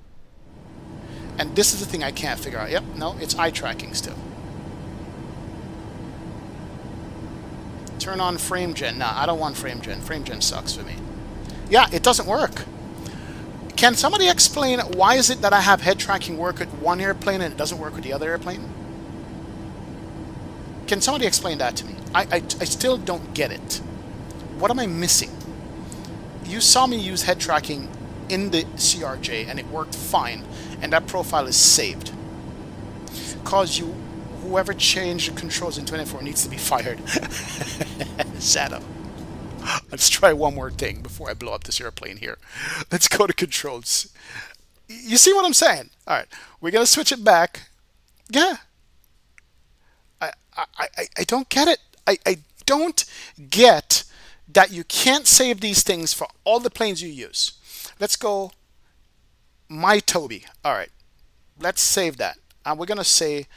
And this is the thing I can't figure out. Yep, no, it's eye tracking still. Turn on frame gen. Nah, I don't want frame gen. Frame gen sucks for me. Yeah, it doesn't work. Can somebody explain why is it that I have head tracking work at one airplane and it doesn't work with the other airplane? Can somebody explain that to me? I still don't get it. What am I missing? You saw me use head tracking in the CRJ and it worked fine, and that profile is saved. Cause whoever changed the controls in 24 needs to be fired. Shadow. Let's try one more thing before I blow up this airplane here. Let's go to controls. You see what I'm saying? All right, we're gonna switch it back. Yeah. I don't get it. I don't get that you can't save these things for all the planes you use. Let's go my Toby. All right, let's save that. And we're gonna say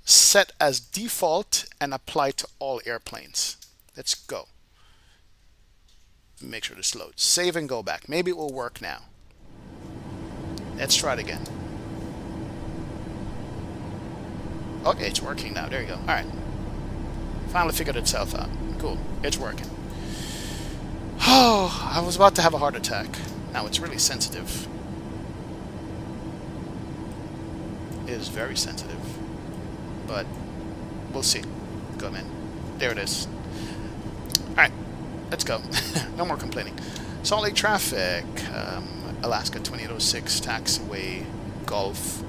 set as default and apply to all airplanes. Let's go. Make sure this loads. Save and go back. Maybe it will work now. Let's try it again. Okay, it's working now. There you go. All right. Finally figured itself out. Cool. It's working. Oh, I was about to have a heart attack. Now it's really sensitive. It is very sensitive. But we'll see. Come in. There it is. Alright. Let's go. No more complaining. Salt Lake traffic. Alaska 2806 taxiway Gulf.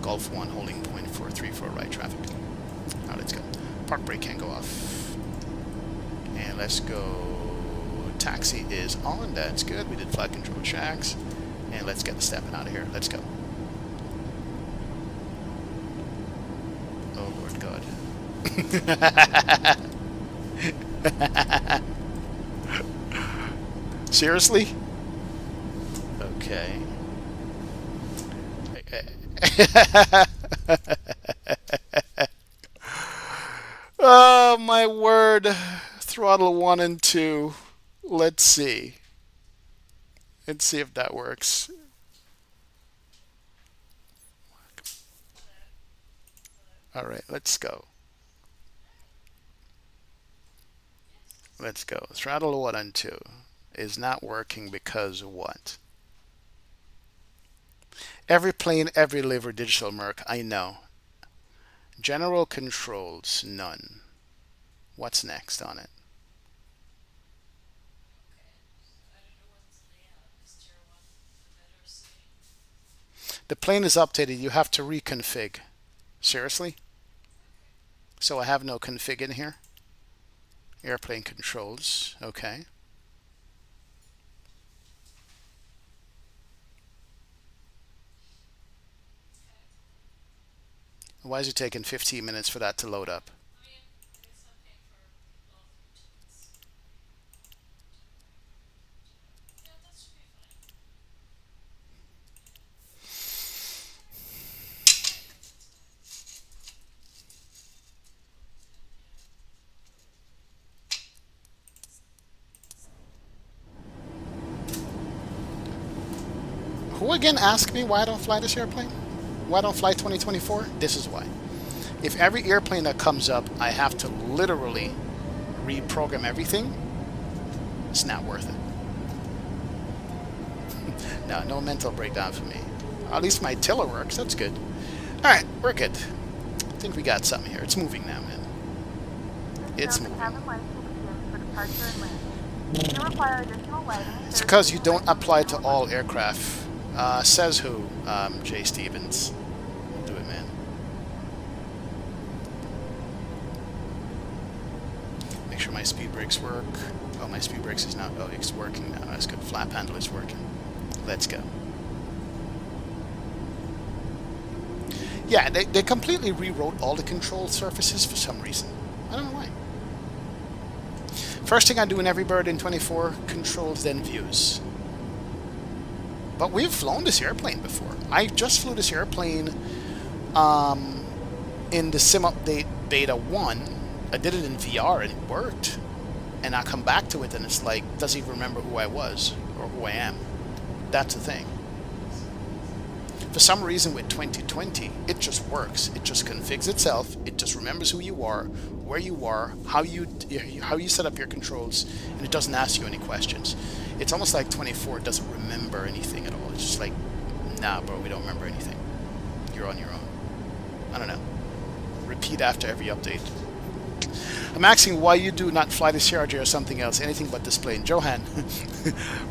Gulf 1 holding point for 34 right traffic. Alright, let's go. Park brake can go off. And let's go. Taxi is on. That's good. We did flight control checks. And let's get the stepping out of here. Let's go. Oh, Lord God. Seriously? Okay. Oh, my word. Throttle 1 and 2. Let's see. Let's see if that works. All right, let's go. Let's go. Throttle 1 and 2 is not working because of what? Every plane, every liver, digital Merc. I know. General controls, none. What's next on it? The plane is updated. You have to reconfig. Seriously? So I have no config in here? Airplane controls. Okay. Why is it taking 15 minutes for that to load up? Go again, ask me why I don't fly this airplane. Why I don't fly 2024? This is why. If every airplane that comes up, I have to literally reprogram everything, it's not worth it. No, no mental breakdown for me. At least my tiller works, that's good. Alright, we're good. I think we got something here. It's moving now, man. It's moving. Cabin lights will begin for departure and landing. If you require additional lighting, It's because you don't apply to all aircraft. Says who? Jay Stevens. Do it, man. Make sure my speed brakes work. Oh, my speed brakes is now. Oh, it's working now. That's good. Flap handle is working. Let's go. Yeah, they completely rewrote all the control surfaces for some reason. I don't know why. First thing I do in every bird in 24, controls, then views. But we've flown this airplane before. I just flew this airplane in the Sim Update Beta 1. I did it in VR and it worked. And I come back to it and it's like, doesn't even remember who I was or who I am. That's the thing. For some reason with 2020, it just works. It just configs itself. It just remembers who you are, where you are, how you set up your controls, and it doesn't ask you any questions. It's almost like 24 doesn't remember anything at all. It's just like, nah, bro, we don't remember anything. You're on your own. I don't know. Repeat after every update. I'm asking why you do not fly the CRJ or something else, anything but this plane. Johan,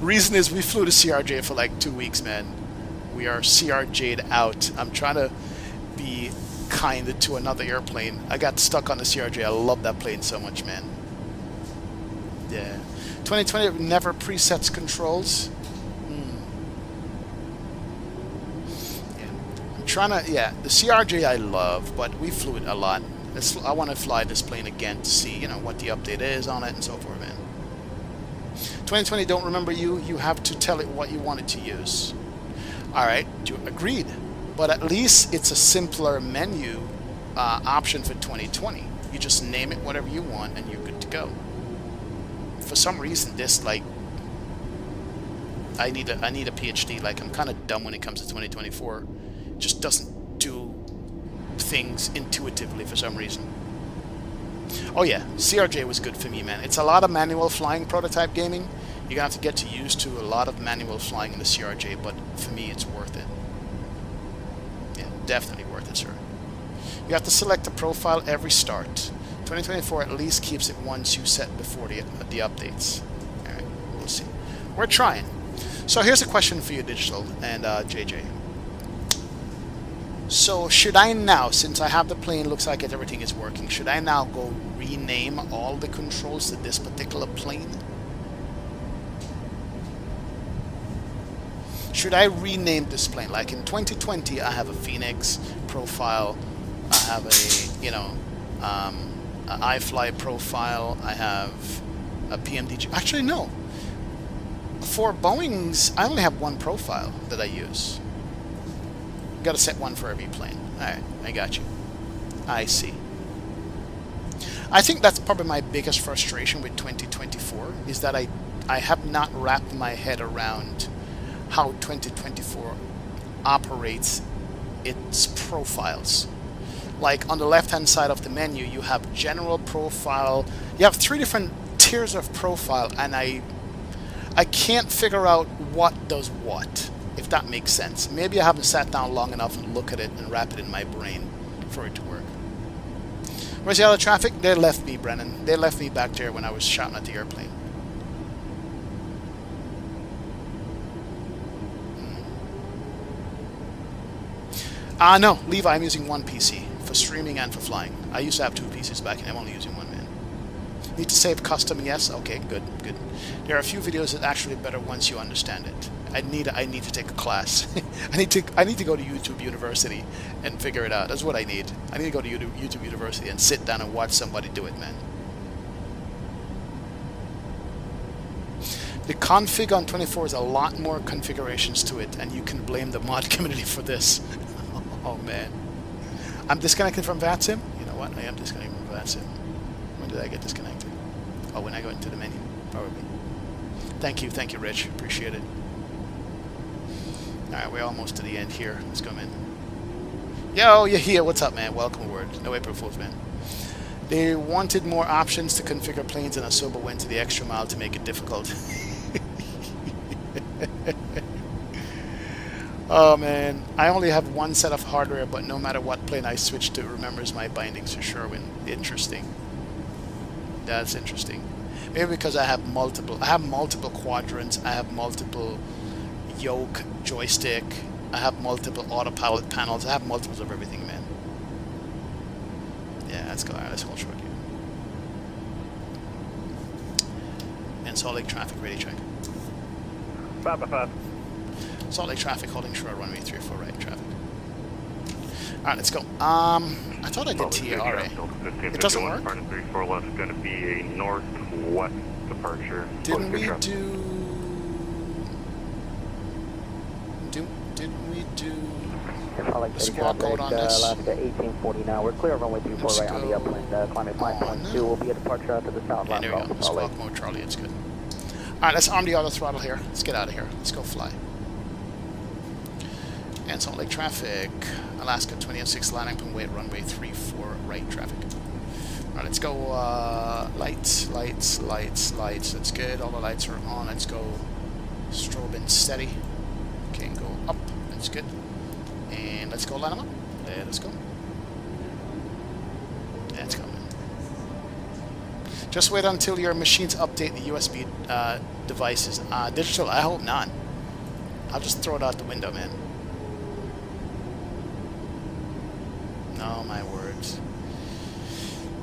reason is we flew the CRJ for like 2 weeks, man. We are CRJ'd out. I'm trying to be kind to another airplane. I got stuck on the CRJ. I love that plane so much, man. Yeah. 2020 never presets controls. Yeah. I'm trying to, yeah, the CRJ I love, but we flew it a lot. I want to fly this plane again to see, you know, what the update is on it and so forth, man. 2020 don't remember you. You have to tell it what you wanted to use. Alright, agreed. But at least it's a simpler menu option for 2020. You just name it whatever you want and you're good to go. For some reason, this, like, I need a PhD. Like, I'm kind of dumb when it comes to 2024. It just doesn't do things intuitively for some reason. Oh yeah, CRJ was good for me, man. It's a lot of manual flying prototype gaming. You're going to have to get used to a lot of manual flying in the CRJ, but for me, it's worth it. Yeah, definitely worth it, sir. You have to select a profile every start. 2024 at least keeps it once you set before the updates. Alright, we'll see. We're trying. So here's a question for you, Digital, and JJ. So should I now, since I have the plane, looks like everything is working, should I now go rename all the controls to this particular plane? Should I rename this plane? Like in 2020, I have a Phoenix profile. I have a, you know, an iFly profile. I have a PMDG. Actually, no. For Boeing's, I only have one profile that I use. Got to set one for every plane. Alright, I got you. I see. I think that's probably my biggest frustration with 2024, is that I have not wrapped my head around how 2024 operates its profiles. Like on the left hand side of the menu, you have general profile. You have 3 different tiers of profile, and I can't figure out what does what, if that makes sense. Maybe I haven't sat down long enough and look at it and wrap it in my brain for it to work. Where's the other traffic? They left me, Brennan. They left me back there when I was shouting at the airplane. No, Levi, I'm using one PC for streaming and for flying. I used to have 2 PCs back, and I'm only using one, man. Need to save custom? Yes. Okay, good, good. There are a few videos that actually better once you understand it. I need to take a class. I need to go to YouTube University and figure it out. That's what I need. I need to go to YouTube University and sit down and watch somebody do it, man. The config on 24 is a lot more configurations to it, and you can blame the mod community for this. Oh man. I'm disconnected from VATSIM? You know what? I am disconnected from VATSIM. When did I get disconnected? Oh, when I go into the menu, probably. Thank you, Rich. Appreciate it. Alright, we're almost to the end here. Let's go, man. Yo, you're here. What's up, man? Welcome aboard. No April Fools, man. They wanted more options to configure planes, and Asoba went to the extra mile to make it difficult. Oh, man. I only have one set of hardware, but no matter what plane I switch to, it remembers my bindings for sure. Interesting. That's interesting. Maybe because I have multiple quadrants, I have multiple yoke, joystick, I have multiple autopilot panels, I have multiples of everything, man. Yeah, let's go. Alright, let's hold short here. And Salt Lake traffic, ready check. 5 by 5. Salt Lake traffic, holding short, runway 34 right traffic. Alright, let's go. I thought I did TARA. It doesn't work? 34 left is going to be a northwest departure. Didn't we do... Didn't we do... the squawk code on this? Alaska 1849. We're clear of runway 34 right on the upland. Climbing 5.2 will be a departure out to the south. And there we go. Squawk mode, Charlie. It's good. Alright, let's arm the auto throttle here. Let's get out of here. Let's go fly. And Salt Lake traffic. Alaska 2006 landing point weight runway 34 right traffic. Alright, let's go lights. That's good. All the lights are on. Let's go strobe and steady. Okay, and go up. That's good. And let's go line them up. Let's go. Let's go, man. Just wait until your machines update the USB devices. Digital, I hope not. I'll just throw it out the window, man. No, my words.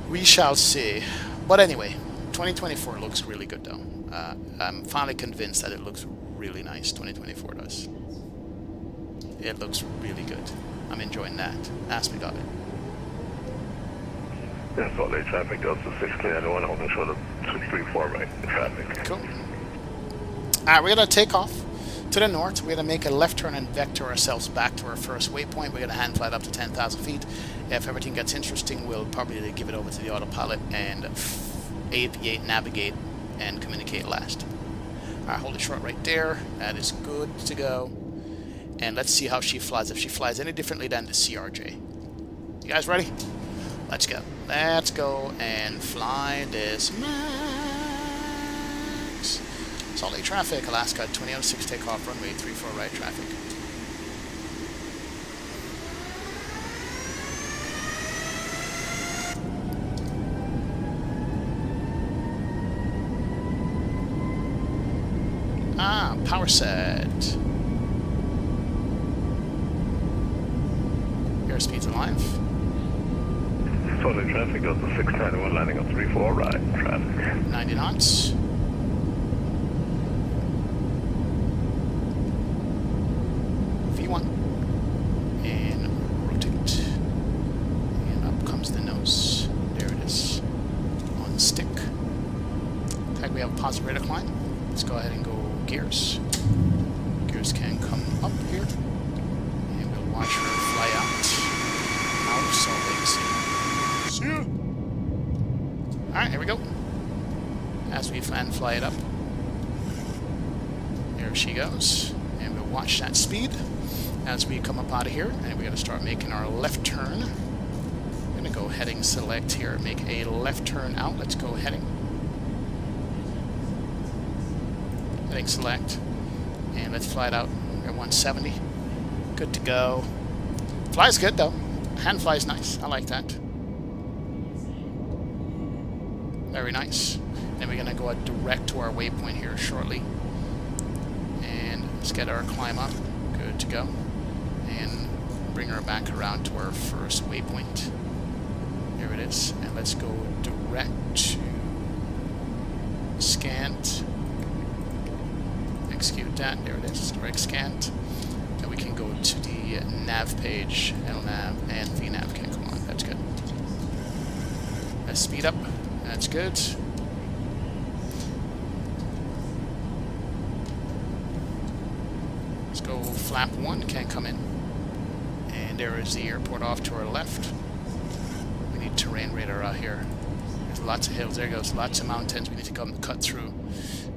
We shall see. But anyway, 2024 looks really good, though. I'm finally convinced that it looks really nice. 2024 does. It looks really good. I'm enjoying that. Aspect of it. Yeah, Salt Lake traffic goes to 6 clear. I don't want to hold short of 234 right traffic. Cool. Alright, we're going to take off to the north. We're going to make a left turn and vector ourselves back to our first waypoint. We're going to hand flight up to 10,000 feet. If everything gets interesting, we'll probably give it over to the autopilot and aviate, navigate, and communicate last. Alright, hold it short right there. That is good to go. And let's see how she flies. If she flies any differently than the CRJ. You guys ready? Let's go. Let's go and fly this MAX. Salt Lake traffic, Alaska 2006 takeoff, runway 34 right traffic. Power set. Airspeed's alive. Salt Lake traffic goes to 691, landing on 34 right traffic. 90 knots. V1. And rotate. And up comes the nose. There it is. On stick. Okay, we have a positive rate of climb. Let's go ahead and go gears. Gears can come up here. And we'll watch her fly out of Salt Lake City. See ya! Alright, here we go. As we fly it up. There she goes. And we'll watch that speed as we come up out of here. And we're going to start making our left turn. I'm going to go heading select here. Make a left turn out. Let's go heading. Heading select. And let's fly it out at 170. Good to go. Flies good though. Hand flies nice. I like that. Very nice. Then we're going to go direct to our waypoint here shortly. And let's get our climb up. Good to go. And bring her back around to our first waypoint. There it is. And let's go direct to scant. Execute that. There it is. Direct scant. Then we can go to the nav page. LNav and VNav can come on. That's good. Let's speed up. That's good. Let's go flap 1. Can't come in. And there is the airport off to our left. We need terrain radar out here. There's lots of hills. There goes. Lots of mountains we need to come cut through.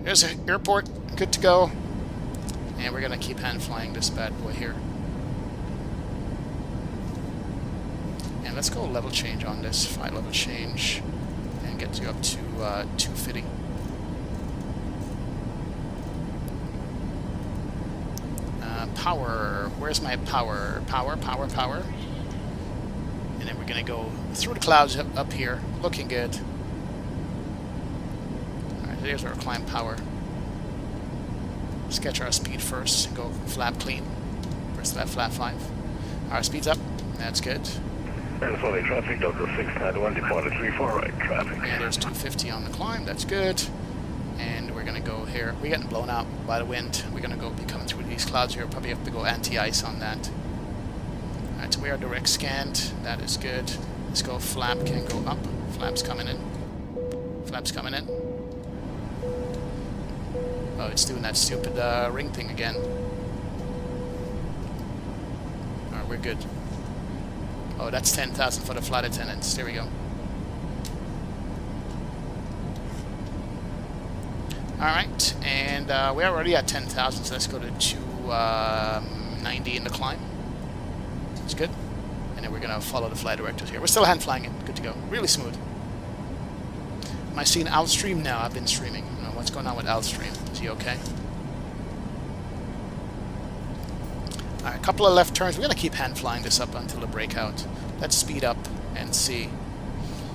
There's an airport. Good to go. And we're gonna keep hand flying this bad boy here. And let's go level change on this. Fly level change and get you up to 250. Power. Where's my power? Power. And then we're gonna go through the clouds up here. Looking good. Alright, there's our climb power. Sketch our speed first and go flap clean. Press that flap 5. Our speed's up. That's good. And fully traffic, Delta 691, departed 34 right, traffic. And there's 250 on the climb. That's good. And we're gonna go here. We're getting blown out by the wind. We're gonna be coming through these clouds here. Probably have to go anti-ice on that. Alright, so we are direct scanned. That is good. Let's go. Flap can go up. Flap's coming in. Flap's coming in. Oh, it's doing that stupid ring thing again. Alright, we're good. Oh, that's 10,000 for the flight attendants. There we go. Alright, and we're already at 10,000, so let's go to 290 in the climb. That's good. And then we're going to follow the flight directors here. We're still hand flying it. Good to go. Really smooth. Am I seeing Outstream now? I've been streaming. I don't know what's going on with Outstream. Is he okay? Alright, a couple of left turns. We're going to keep hand flying this up until the breakout. Let's speed up and see.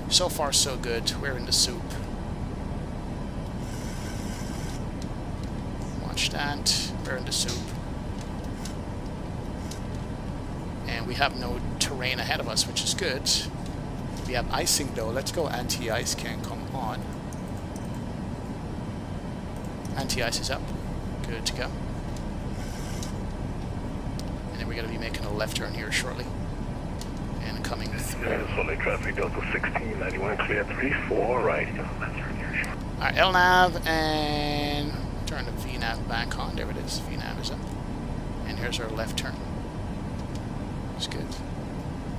So far, so good. We're in the soup. Watch that. We're in the soup. And we have no terrain ahead of us, which is good. We have icing though. Let's go anti-ice can come on. Anti-ice is up. Good to go. And then we're going to be making a left turn here shortly. And coming through. And fully traffic, Delta 1691, clear 34 right. Alright, LNAV and turn the VNAV back on. There it is. VNAV is up. And here's our left turn. It's good.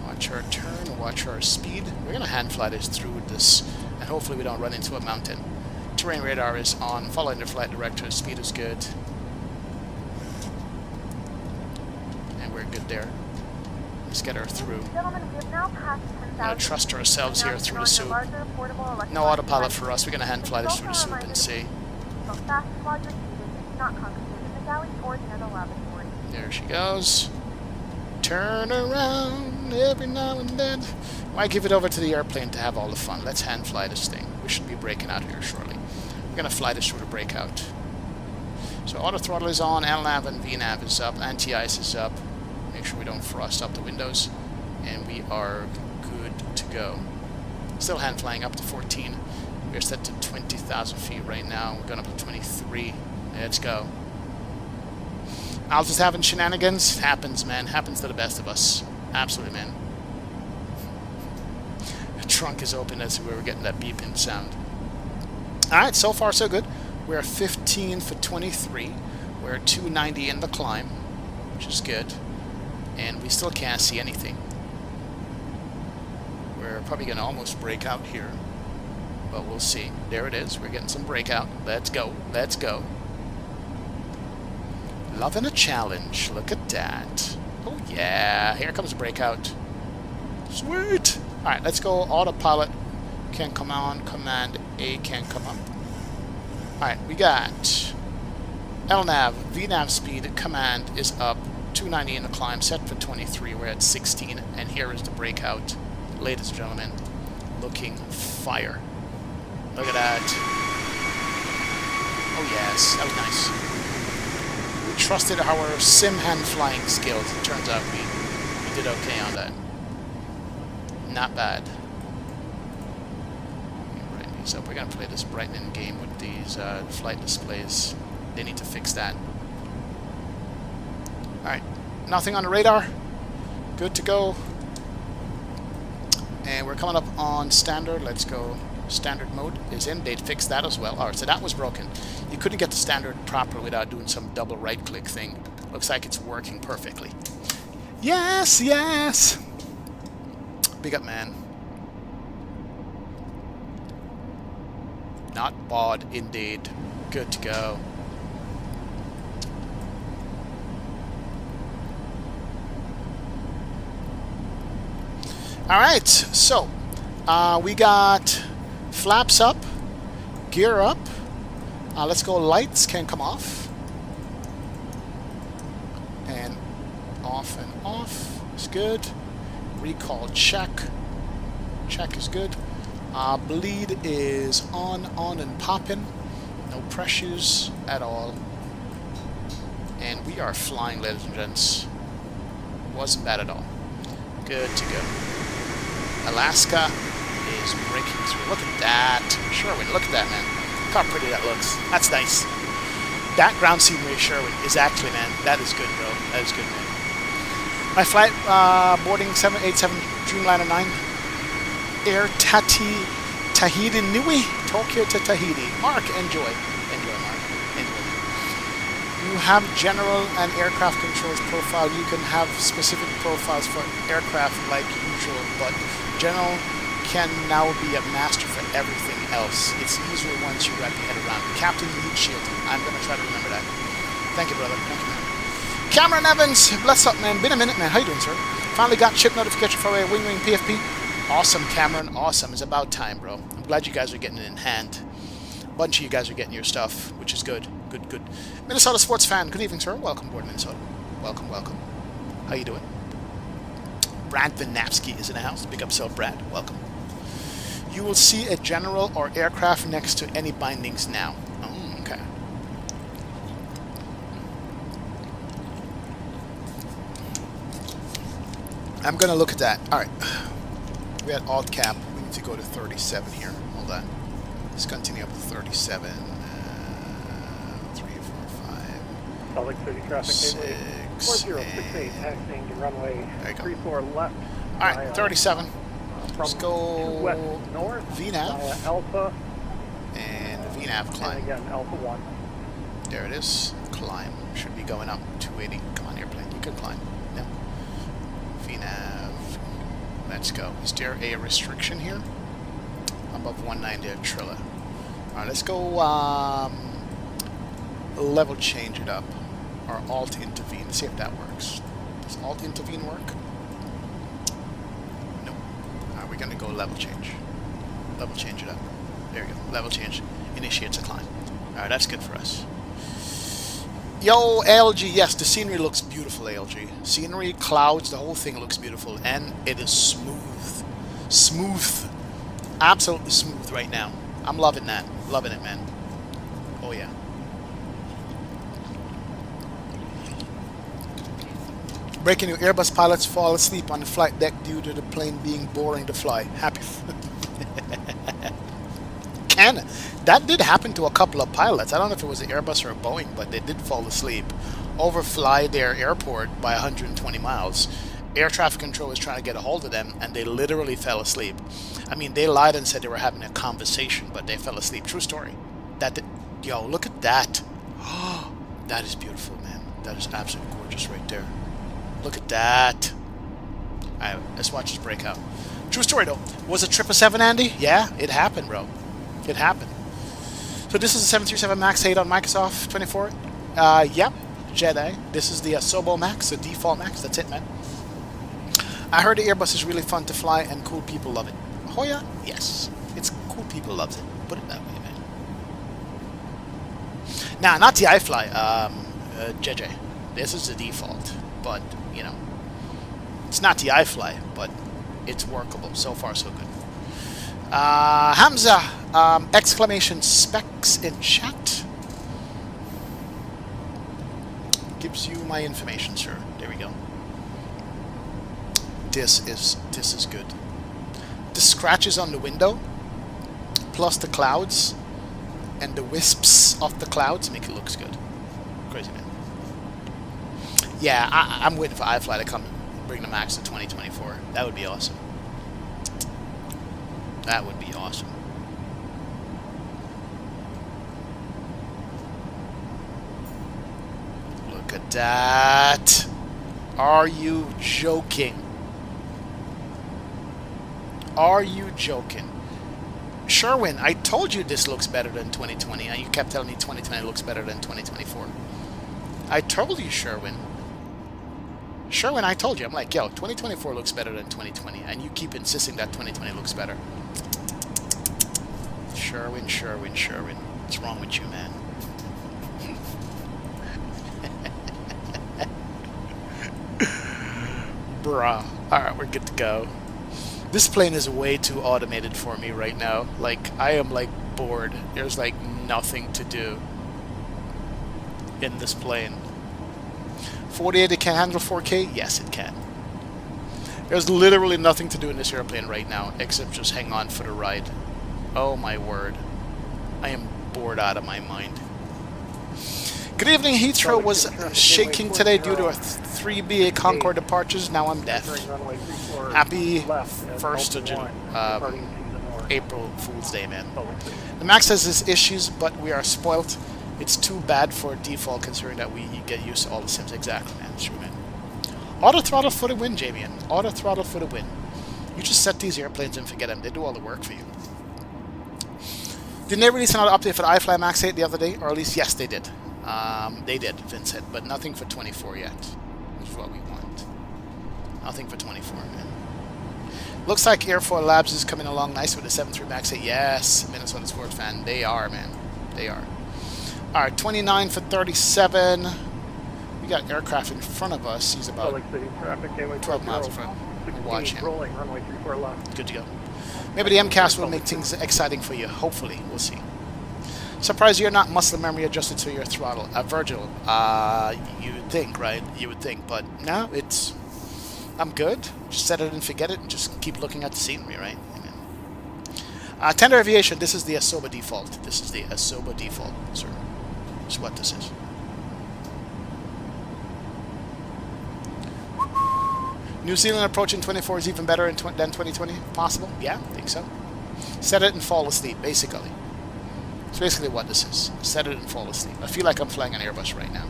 Watch our turn, watch our speed. We're going to hand fly this through this, and hopefully we don't run into a mountain. Terrain radar is on, following the flight director, speed is good. And we're good there. Let's get her through. Gentlemen, we have now passed 10,000. We're going to trust ourselves here through the soup. No autopilot for us, we're going to hand fly this through the soup and see. There she goes. Turn around every now and then. Why give it over to the airplane to have all the fun? Let's hand fly this thing. We should be breaking out here shortly. We're going to fly this through the breakout. So auto throttle is on, LNAV and VNAV is up, anti-ice is up. Make sure we don't frost up the windows. And we are good to go. Still hand flying up to 14. We're set to 20,000 feet right now. We're going up to 23. Let's go. Alpha's having shenanigans. It happens, man. Happens to the best of us. Absolutely, man. The trunk is open as we were getting that beeping sound. Alright, so far so good. We're 15 for 23. We're 290 in the climb, which is good. And we still can't see anything. We're probably going to almost break out here. But we'll see. There it is. We're getting some breakout. Let's go. Let's go. Loving a challenge. Look at that. Oh yeah, here comes a breakout. Sweet. Alright, let's go. Autopilot can come on. Command A can come up. Alright, we got LNAV, VNAV speed, command is up. 290 in the climb, set for 23. We're at 16, and here is the breakout. Ladies and gentlemen, looking fire. Look at that. Oh yes, that was nice. Trusted our sim hand flying skills. It turns out we did okay on that. Not bad. Brighten these up. We're gonna play this brightening game with these flight displays. They need to fix that. Alright, nothing on the radar. Good to go. And we're coming up on standard. Let's go. Standard mode is in. They'd fix that as well. Alright, so that was broken. You couldn't get the standard proper without doing some double right click thing. Looks like it's working perfectly. Yes, yes! Big up, man. Not bad indeed. Good to go. Alright, so we got flaps up, gear up. Let's go. Lights can come off. And off and off is good. Recall check. Check is good. Bleed is on and popping. No pressures at all. And we are flying, ladies and gents. Wasn't bad at all. Good to go. Alaska is breaking through. Look at that. Sherwin, look at that, man. Look how pretty that looks. That's nice. That ground scenery, Sherwin, is actually, man, that is good, bro. That is good, man. My flight, boarding 787 Dreamliner 9. Air Tahiti Nui, Tokyo to Tahiti. Mark, enjoy. Enjoy, Mark. Enjoy. You have general and aircraft controls profile. You can have specific profiles for aircraft like usual, but general can now be a master for everything else. It's easier once you wrap your head around. Captain Lead Shield. I'm going to try to remember that. Thank you, brother. Thank you, man. Cameron Evans, bless up, man. Been a minute, man. How you doing, sir? Finally got chip notification for a Wing PFP. Awesome, Cameron. Awesome. It's about time, bro. I'm glad you guys are getting it in hand. A bunch of you guys are getting your stuff, which is good. Good, good. Minnesota sports fan. Good evening, sir. Welcome aboard, Minnesota. Welcome, welcome. How you doing? Brad Vinapsky is in the house. Big up self, Brad. Welcome. You will see a general or aircraft next to any bindings now. Oh, okay. I'm going to look at that. All right. We had alt cap. We need to go to 37 here. Hold on. Let's continue up to 37. 3, 4, 5. Salt Lake City traffic, 6, 4068, taxiing to runway 34 left. All right, 37. Let's go west north VNAV Alpha and VNAV climb. And again Alpha 1. There it is. Climb should be going up 280. Come on, airplane. You can climb. No. VNAV. Let's go. Is there a restriction here? Above 190 at Trilla. All right, let's go. Level change it up, or alt intervene. Let's see if that works. Does alt intervene work? No. We're going to go level change. Level change it up. There you go. Level change initiates a climb. Alright, that's good for us. Yo, ALG, yes, the scenery looks beautiful, ALG. Scenery, clouds, the whole thing looks beautiful. And it is smooth. Smooth. Absolutely smooth right now. I'm loving that. Loving it, man. Oh, yeah. Breaking news, Airbus pilots fall asleep on the flight deck due to the plane being boring to fly. Happy. That did happen to a couple of pilots. I don't know if it was an Airbus or a Boeing, but they did fall asleep. Overfly their airport by 120 miles. Air traffic control was trying to get a hold of them, and they literally fell asleep. I mean, they lied and said they were having a conversation, but they fell asleep. True story. Yo, look at that. Oh, that is beautiful, man. That is absolutely gorgeous right there. Look at that. Alright, let's watch this breakout. True story, though. Was it 777, Andy? Yeah, it happened, bro. It happened. So this is a 737 MAX8 on Microsoft 24. Yep, Jedi. This is the Sobo Max, the default Max. That's it, man. I heard the Airbus is really fun to fly and cool people love it. Oh yeah? Yes. It's cool people loves it. Put it that way, man. Nah, not the iFly. JJ. This is the default. But, you know, it's not the iFly, but it's workable. So far, so good. Hamza, exclamation specs in chat. Gives you my information, sir. There we go. This is good. The scratches on the window, plus the clouds, and the wisps of the clouds make it look good. Crazy, man. Yeah, I'm waiting for iFly to come and bring the Max to 2024. That would be awesome. That would be awesome. Look at that. Are you joking? Are you joking? Sherwin, I told you this looks better than 2020, and you kept telling me 2020 looks better than 2024. I told you, Sherwin. Sherwin, I told you, I'm like, yo, 2024 looks better than 2020, and you keep insisting that 2020 looks better. Sherwin. What's wrong with you, man? Bruh. Alright, we're good to go. This plane is way too automated for me right now. Like, I am, like, bored. There's, like, nothing to do in this plane. 48, it can handle 4K? Yes, it can. There's literally nothing to do in this airplane right now, except just hang on for the ride. Oh my word. I am bored out of my mind. Good evening, Heathrow was shaking today due to a 3BA Concorde departures. Now I'm deaf. Happy 1st of April Fool's Day, man. The MAX has its issues, but we are spoilt. It's too bad for default considering that we get used to all the sims. Exactly, man. It's true, man. Auto throttle for the win, Jamian. Auto throttle for the win. You just set these airplanes and forget them. They do all the work for you. Didn't they release another update for the iFly MAX8 the other day? Or at least, yes, they did. They did, Vincent. But nothing for 24 yet. Which is what we want. Nothing for 24, man. Looks like Airfoil Labs is coming along nice with the 7.3 MAX8. Yes, Minnesota Sports fan. They are, man. They are. Alright, 29 for 37. We got aircraft in front of us. He's about 12 miles in front. We'll watch him. Rolling, runway 34 left. Good to go. Maybe the MCAS will make things exciting for you. Hopefully. We'll see. Surprised you're not muscle memory adjusted to your throttle. Virgil, you would think, right? You would think. But no, it's... I'm good. Just set it and forget it and just keep looking at the scenery, right? Tender Aviation, this is the Asoba default. This is the Asoba default, sir. That's what this is. New Zealand approaching 24 is even better than 2020? Possible? Yeah, I think so. Set it and fall asleep, basically. It's basically what this is. Set it and fall asleep. I feel like I'm flying an Airbus right now.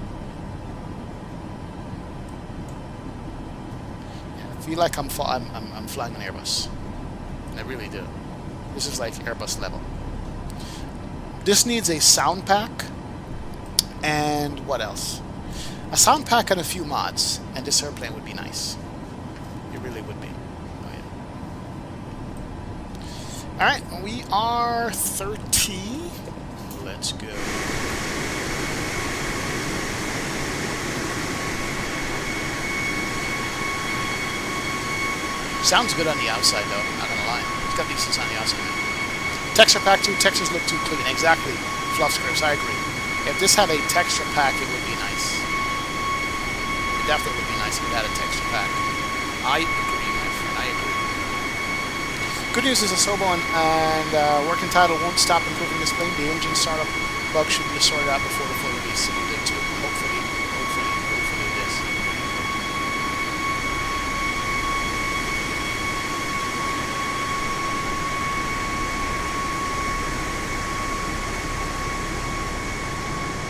Yeah, I feel like I'm flying an Airbus. I really do. This is like Airbus level. This needs a sound pack. And what else? A sound pack and a few mods. And this airplane would be nice. It really would be. Oh, yeah. Alright, we are 30. Let's go. Sounds good on the outside, though. Not gonna lie. It's got decent on the outside. Texture pack too. Textures look too clean. Exactly. Fluff scripts. I agree. If this had a texture pack, it would be nice. It definitely would be nice if it had a texture pack. I agree, my friend. I agree. Good news is Asoba and working title won't stop improving this plane. The engine startup bug should be sorted out before the full release. It will too. Hopefully it is.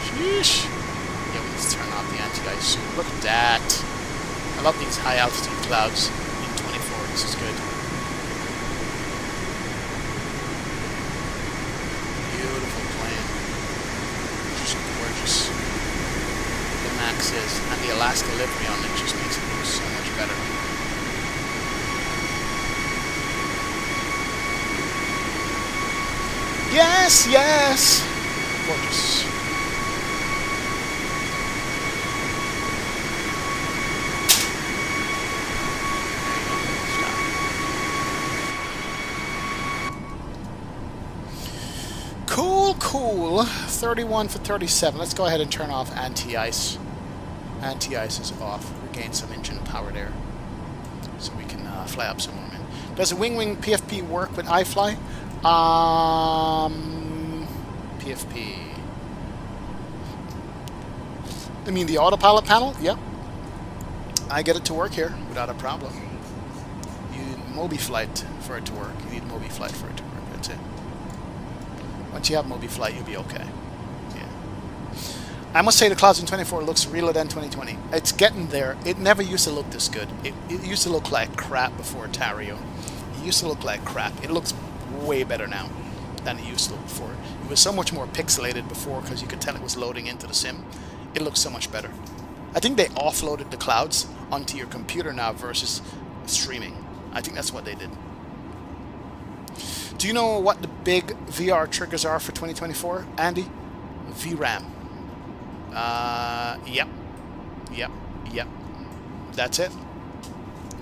Sheesh. Yeah, we need to turn off the anti-ice soon. Look at that. I love these high altitude clouds in 24. This is good. Beautiful plane. Just gorgeous. The MAX is. And the Alaska livery on it just makes it look so much better. Yes, yes! Gorgeous. Cool. 31 for 37. Let's go ahead and turn off anti-ice. Anti-ice is off. Regain some engine power there. So we can fly up some more, man. Does the Wing PFP work with iFly? PFP. I mean the autopilot panel? Yep. I get it to work here without a problem. You need MobiFlight for it to work. You need MobiFlight for it to work. That's it. Once you have MobiFlight, you'll be okay. Yeah. I must say the clouds in 24 looks realer than 2020. It's getting there. It never used to look this good. It used to look like crap before Tario. It used to look like crap. It looks way better now than it used to look before. It was so much more pixelated before because you could tell it was loading into the sim. It looks so much better. I think they offloaded the clouds onto your computer now versus streaming. I think that's what they did. Do you know what the big VR triggers are for 2024, Andy? VRAM. Yep. That's it.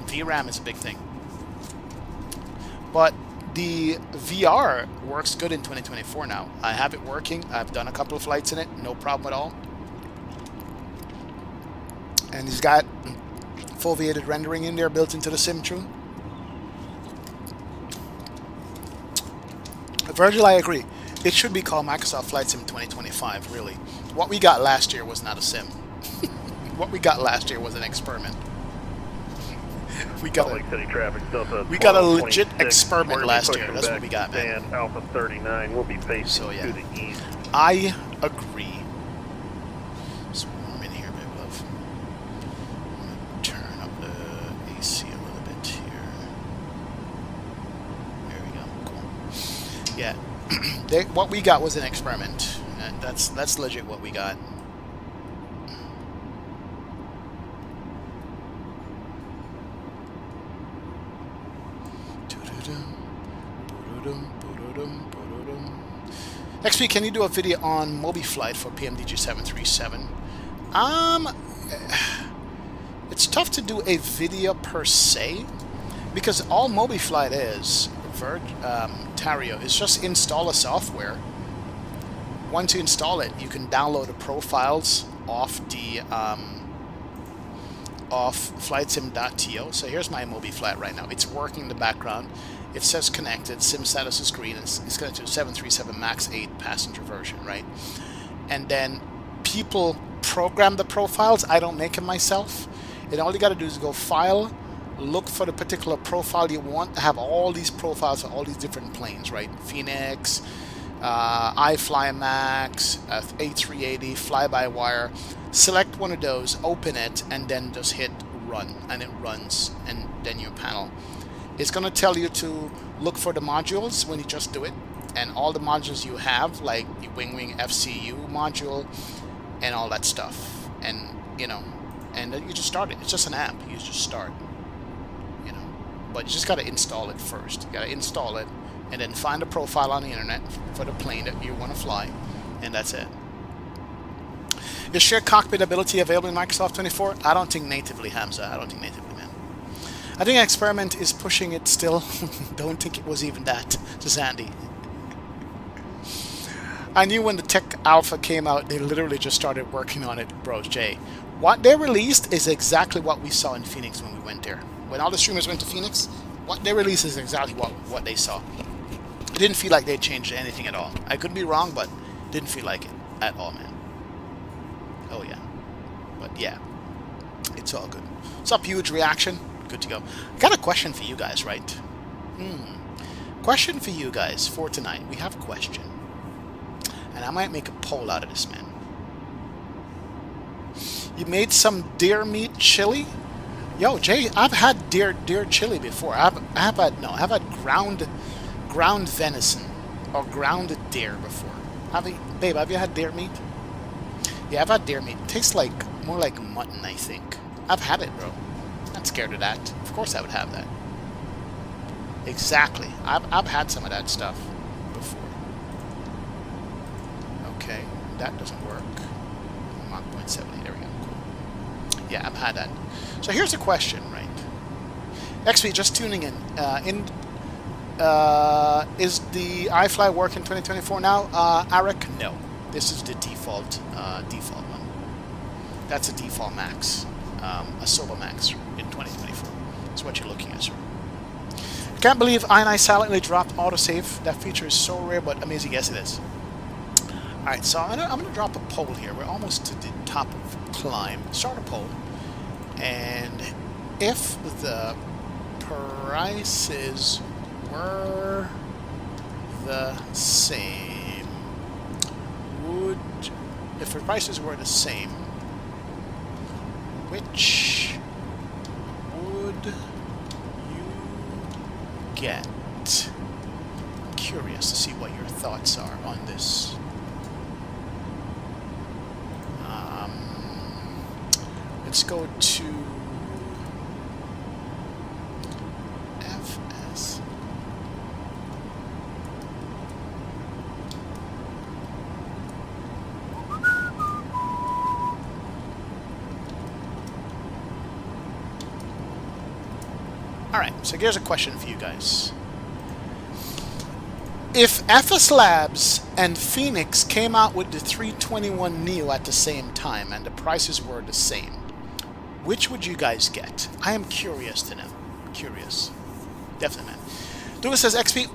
VRAM is a big thing. But the VR works good in 2024 now. I have it working. I've done a couple of flights in it. No problem at all. And he's got foveated rendering in there built into the sim too. Virgil, I agree. It should be called Microsoft Flight Sim 2025, really. What we got last year was not a sim. What we got last year was an experiment. We got a legit experiment last year. That's what we got, man. Alpha 39 will be facing to the east. I agree. It's warm in here, baby love. I'm gonna turn up the AC a little bit here. There we go. Cool. Yeah. What we got was an experiment. And that's legit what we got. Next week, can you do a video on MobiFlight for PMDG 737? It's tough to do a video per se, because all MobiFlight is, Tario, is just install a software. Once you install it, you can download the profiles off the off flightsim.to. So here's my MobiFlight right now. It's working in the background. It says connected, sim status is green, it's connected to 737 MAX8 passenger version, right? And then people program the profiles. I don't make them myself. And all you got to do is go File, look for the particular profile you want to have all these profiles for all these different planes, right? Phoenix, iFlyMax, A380, fly-by-wire. Select one of those, open it, and then just hit run, and it runs, and then your panel. It's going to tell you to look for the modules when you just do it, and all the modules you have, like the Wing FCU module and all that stuff, and you know, and then you just start it. It's just an app. You just start, you know, but you just got to install it first. You got to install it, and then find a profile on the internet for the plane that you want to fly, and that's it. Is shared cockpit ability available in Microsoft 24? I don't think natively, Hamza. I don't think natively, man. I think Experiment is pushing it still. Don't think it was even that. Just Andy. I knew when the Tech Alpha came out, they literally just started working on it, bro, Jay. What they released is exactly what we saw in Phoenix when we went there. When all the streamers went to Phoenix, what they released is exactly what they saw. It didn't feel like they changed anything at all. I could be wrong, but didn't feel like it at all, man. Oh, yeah. But, yeah. It's all good. What's up, huge reaction? Good to go. I got a question for you guys, right? Question for you guys for tonight. We have a question. And I might make a poll out of this, man. You made some deer meat chili? Yo, Jay, I've had deer chili before. I've had ground venison or ground deer before. Babe, have you had deer meat? Yeah, I've had deer meat. It tastes more like mutton, I think. I've had it, bro. Not scared of that. Of course I would have that. Exactly. I've had some of that stuff before. Okay, that doesn't work. Mach 0.70, there we go. Cool. Yeah, I've had that. So here's a question, right? XP, just tuning in. Is the iFly work in 2024 now? Eric, no. This is the default one. That's a default Max. A Soba Max in 2024. That's what you're looking at, sir. I can't believe I silently dropped autosave. That feature is so rare, but amazing. Yes, it is. Alright, so I'm going to drop a poll here. We're almost to the top of climb. Start a poll. And if the prices were the same, if the prices were the same, which would you get? I'm curious to see what your thoughts are on this. let's go to FS. Alright, so here's a question for you guys. If FS Labs and Phoenix came out with the 321 Neo at the same time and the prices were the same, which would you guys get? I am curious to know. Curious. Definitely, man. Douglas says, XP,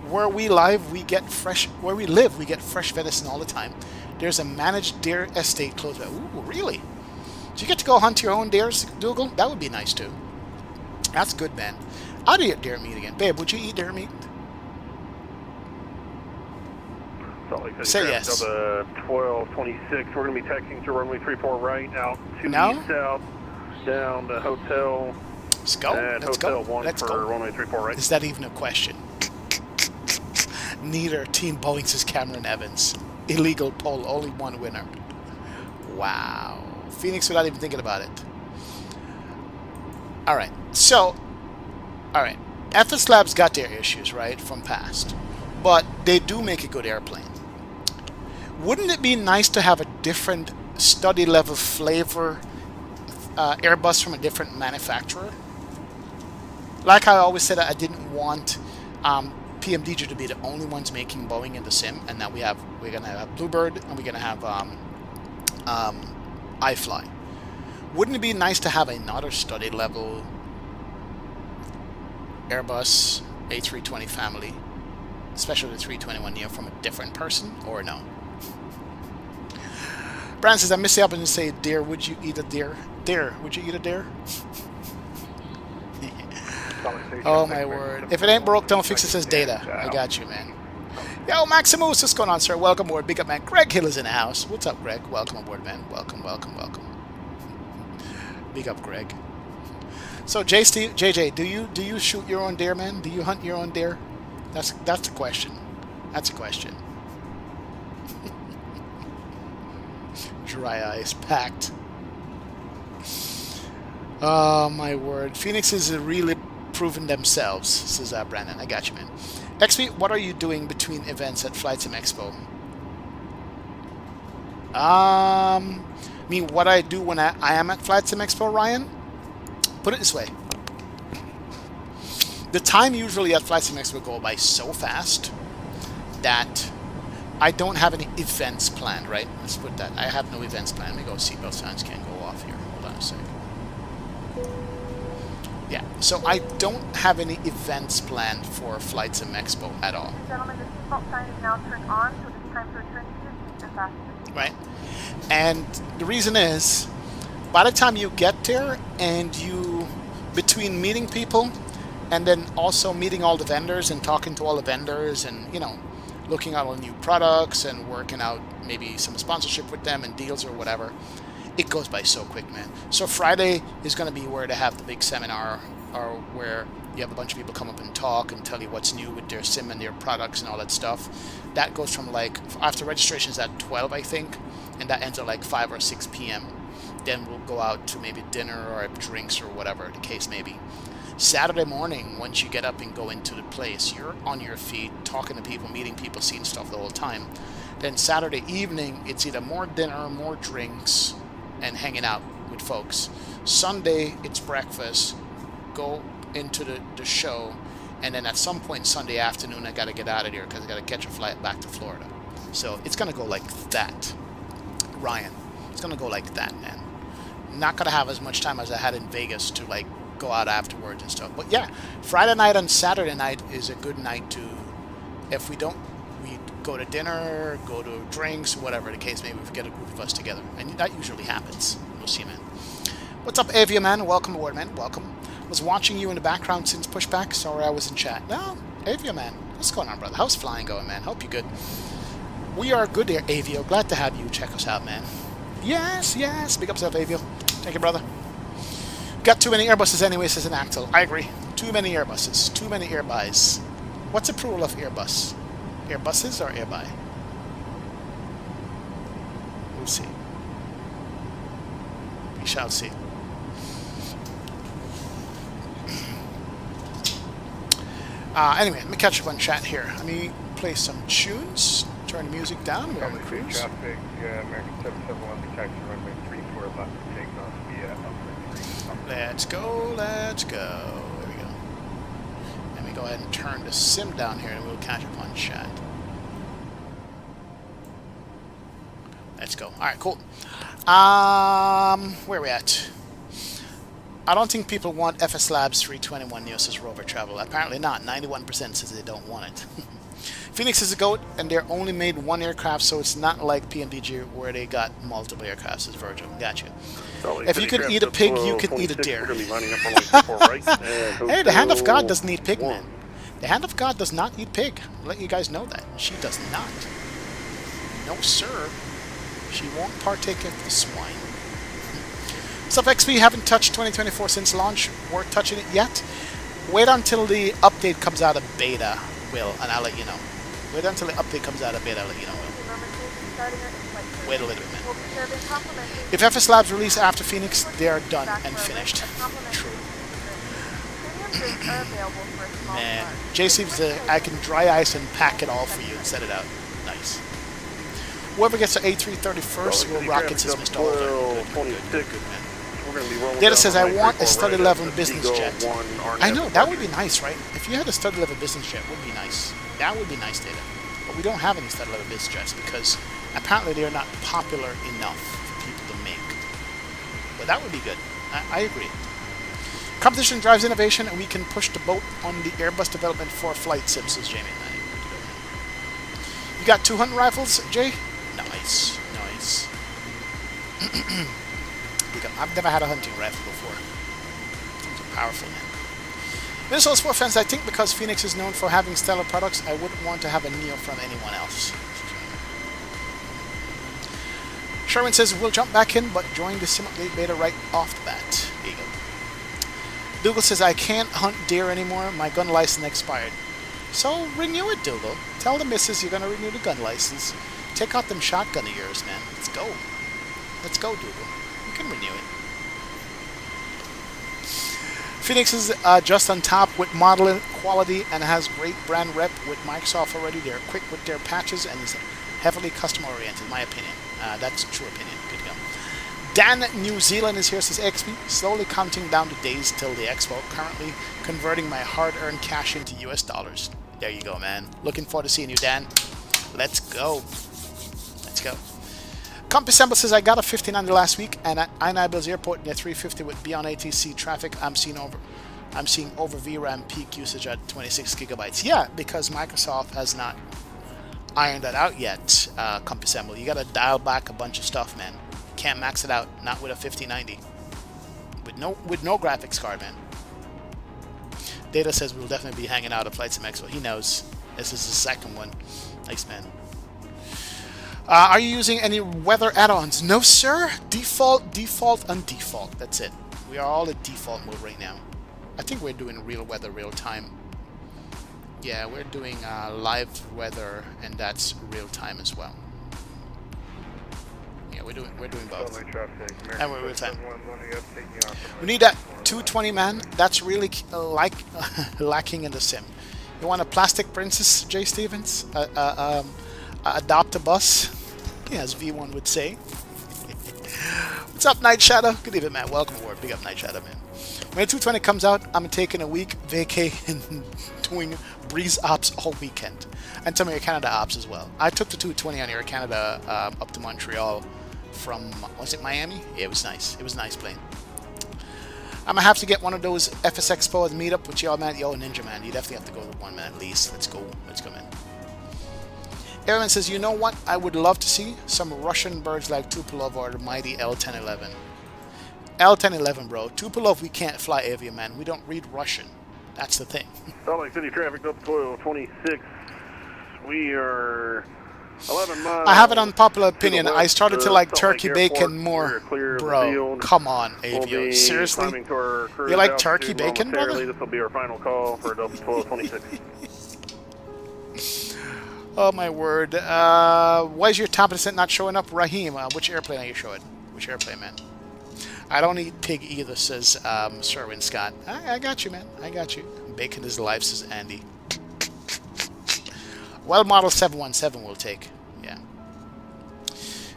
where we live, we get fresh venison all the time. There's a managed deer estate close by. Ooh, really? Do you get to go hunt your own deers, Dougal? That would be nice too. That's good, man. I'd eat deer meat again. Babe, would you eat deer meat? Say yes. Delta 1226. We're going to be taxiing to runway 34 right, out to east south, down to hotel. Let's go. And Let's hotel go. 1 Let's for go. runway 34 right. Is that even a question? Neither team Boeing says Cameron Evans. Illegal poll, only one winner. Wow. Phoenix without even thinking about it. Alright, so, alright. FS Labs got their issues, right, from past. But they do make a good airplane. Wouldn't it be nice to have a different study level flavor Airbus from a different manufacturer? Like I always said, I didn't want PMDG to be the only ones making Boeing in the sim, and now we're gonna have Bluebird and we're gonna have iFly. Wouldn't it be nice to have another study level Airbus A320 family, especially the 321 Neo, from a different person, or no? Brandon says, I miss the opportunity to say, deer, would you eat a deer? Deer, would you eat a deer? Oh my word. If it ain't broke, don't fix it, says Data. I got you, man. Yo, Maximus, what's going on, sir? Welcome aboard. Big up, man. Greg Hill is in the house. What's up, Greg? Welcome aboard, man. Welcome, welcome, welcome. Big up, Greg. So, JJ, do you shoot your own deer, man? Do you hunt your own deer? That's a question. That's a question. Dry ice packed. Oh my word. Phoenix is really proven themselves, says Brandon. I got you, man. XP, what are you doing between events at Flightsim EXPO? I mean, what I do when I am at Flightsim EXPO, Ryan? Put it this way. The time usually at Flightsim EXPO go by so fast that I don't have any events planned, right? Let's put that. I have no events planned. Let me go. Seatbelt signs can't go off here. Hold on a second. Yeah, so I don't have any events planned for Flightsim EXPO at all. Gentlemen, the seatbelt sign is now turned on, so it's time to return to your seats and fasten your seatbelt. Right. And the reason is, by the time you get there and you, between meeting people and then also meeting all the vendors and talking to all the vendors and, you know, looking at all new products and working out maybe some sponsorship with them and deals or whatever, it goes by so quick, man. So Friday is going to be where they have the big seminar, or where you have a bunch of people come up and talk and tell you what's new with their sim and their products and all that stuff. That goes from like, after registration's at 12, I think, and that ends at like 5 or 6 p.m. Then we'll go out to maybe dinner or drinks or whatever the case may be. Saturday morning, once you get up and go into the place, you're on your feet, talking to people, meeting people, seeing stuff the whole time. Then Saturday evening, it's either more dinner, more drinks, and hanging out with folks. Sunday, it's breakfast, go into the show, and then at some point Sunday afternoon, I got to get out of here because I got to catch a flight back to Florida. So it's going to go like that, Ryan. It's going to go like that, man. Not going to have as much time as I had in Vegas to like go out afterwards and stuff. But yeah, Friday night and Saturday night is a good night to, if we don't, we go to dinner, go to drinks, whatever the case may be, we get a group of us together. And that usually happens. We'll see, man. What's up, Avia, man? Welcome aboard, man. Welcome. Was watching you in the background since pushback. Sorry I was in chat. No, Avia, man. What's going on, brother? How's flying going, man? Hope you're good. We are good there, Avio. Glad to have you. Check us out, man. Yes, yes. Big up yourself, Avio. Thank you, brother. Got too many Airbuses anyway, says an Axel. I agree. Too many Airbuses. Too many Airbuys. What's the plural of Airbus? Airbuses or Airbuy? We'll see. shall see. Anyway, let me catch up on chat here. Let me play some tunes. Turn the music down. We're on the cruise. Traffic, American 771, taxi runway 34 left to takeoff via upland 3. Let's go, let's go. There we go. Let me go ahead and turn the sim down here and we'll catch up on chat. Let's go. Alright, cool. Where are we at? I don't think people want FS Labs 321 Neosis rover travel. Apparently not. 91% says they don't want it. Phoenix is a GOAT, and they're only made one aircraft, so it's not like PMDG where they got multiple aircrafts, says Virgil. Gotcha. If you could eat a pig, you could eat a deer. Hey, the Hand of God doesn't eat pig, man. The Hand of God does not eat pig. I'll let you guys know that. She does not. No, sir. She won't partake of the swine. Sup XP, haven't touched 2024 since launch. We're touching it yet. Wait until the update comes out of beta, Will, and I'll let you know. Wait until the update comes out of beta, I'll let you know, Will. Wait a little bit, man. If FS Labs release after Phoenix, they are done and finished. True. Man, JC says I can dry ice and pack it all for you and set it out. Nice. Whoever gets to A330 first will rocket his Mr. Holder. Good, man. Data says, I want a Study Level business jet. I know, that would be nice, right? If you had a Study Level business jet, would be nice. That would be nice, Data. But we don't have any Study Level business jets because apparently they are not popular enough for people to make. But that would be good. I agree. Competition drives innovation, and we can push the boat on the Airbus development for flight sim, says Jamie. You got 200 rifles, Jay? Nice. Nice. I've never had a hunting rifle before. Things are powerful, man. Minnesota Sport fans, I think because Phoenix is known for having stellar products, I wouldn't want to have a Neo from anyone else. Sherwin says, we'll jump back in, but join the sim update beta right off the bat. There you go. Dougal says, I can't hunt deer anymore. My gun license expired. So renew it, Dougal. Tell the missus you're going to renew the gun license. Take out them shotgun of yours, man. Let's go. Let's go, Dougal. You can renew it. Phoenix is just on top with modeling quality and has great brand rep with Microsoft already. They're quick with their patches and is heavily customer oriented, in my opinion. That's a true opinion. Good to go. Dan New Zealand is here, says XP. Slowly counting down the days till the expo. Currently converting my hard-earned cash into US dollars. There you go, man. Looking forward to seeing you, Dan. Let's go. Let's go. Comp says, I got a 1500 last week, and at Inabil's airport near 350 with beyond ATC traffic, I'm seeing over VRAM peak usage at 26 gigabytes. Yeah, because Microsoft has not ironed that out yet, Comp. You got to dial back a bunch of stuff, man. Can't max it out, not with a 5090. With no graphics card, man. Data says we'll definitely be hanging out at Flightsim EXPO. He knows. This is the second one. Nice, man. Are you using any weather add-ons? No, sir. Default, and default. That's it. We are all at default mode right now. I think we're doing real weather, real time. Yeah, we're doing live weather, and that's real time as well. Yeah, we're doing both. And we're real time. We need that 220, man. That's really lacking in the sim. You want a plastic princess, Jay Stevens? Adopt a bus, as V1 would say. What's up, Night Shadow? Good evening, man. Welcome aboard. Big up, Night Shadow, man. When the 220 comes out, I'm taking a week vacay and doing breeze ops all weekend. And some Air Canada ops as well. I took the 220 on Air Canada up to Montreal from, was it Miami? Yeah, it was nice. It was a nice plane. I'm gonna have to get one of those FS Expo and meet up with y'all, man. Yo, Ninja, man. You definitely have to go to one, man, at least. Let's go. Let's go, man. Aaron says, you know what I would love to see? Some Russian birds like Tupolev or the mighty L-1011. L-1011, bro. Tupolev, we can't fly Avia, man. We don't read Russian. That's the thing. Salt Lake City traffic up to 26. We are 11 miles. I have an unpopular opinion. I started to like turkey bacon more. Bro, come on, Avio. Seriously? You like turkey bacon, brother? This will be our final call for Delta 1226. Oh my word. Why is your top percent not showing up, Raheem? Which airplane are you showing? Which airplane, man? I don't eat pig either, says Sherwin Scott. I got you, man. I got you. Bacon is life, says Andy. Well, model 717 will take. Yeah.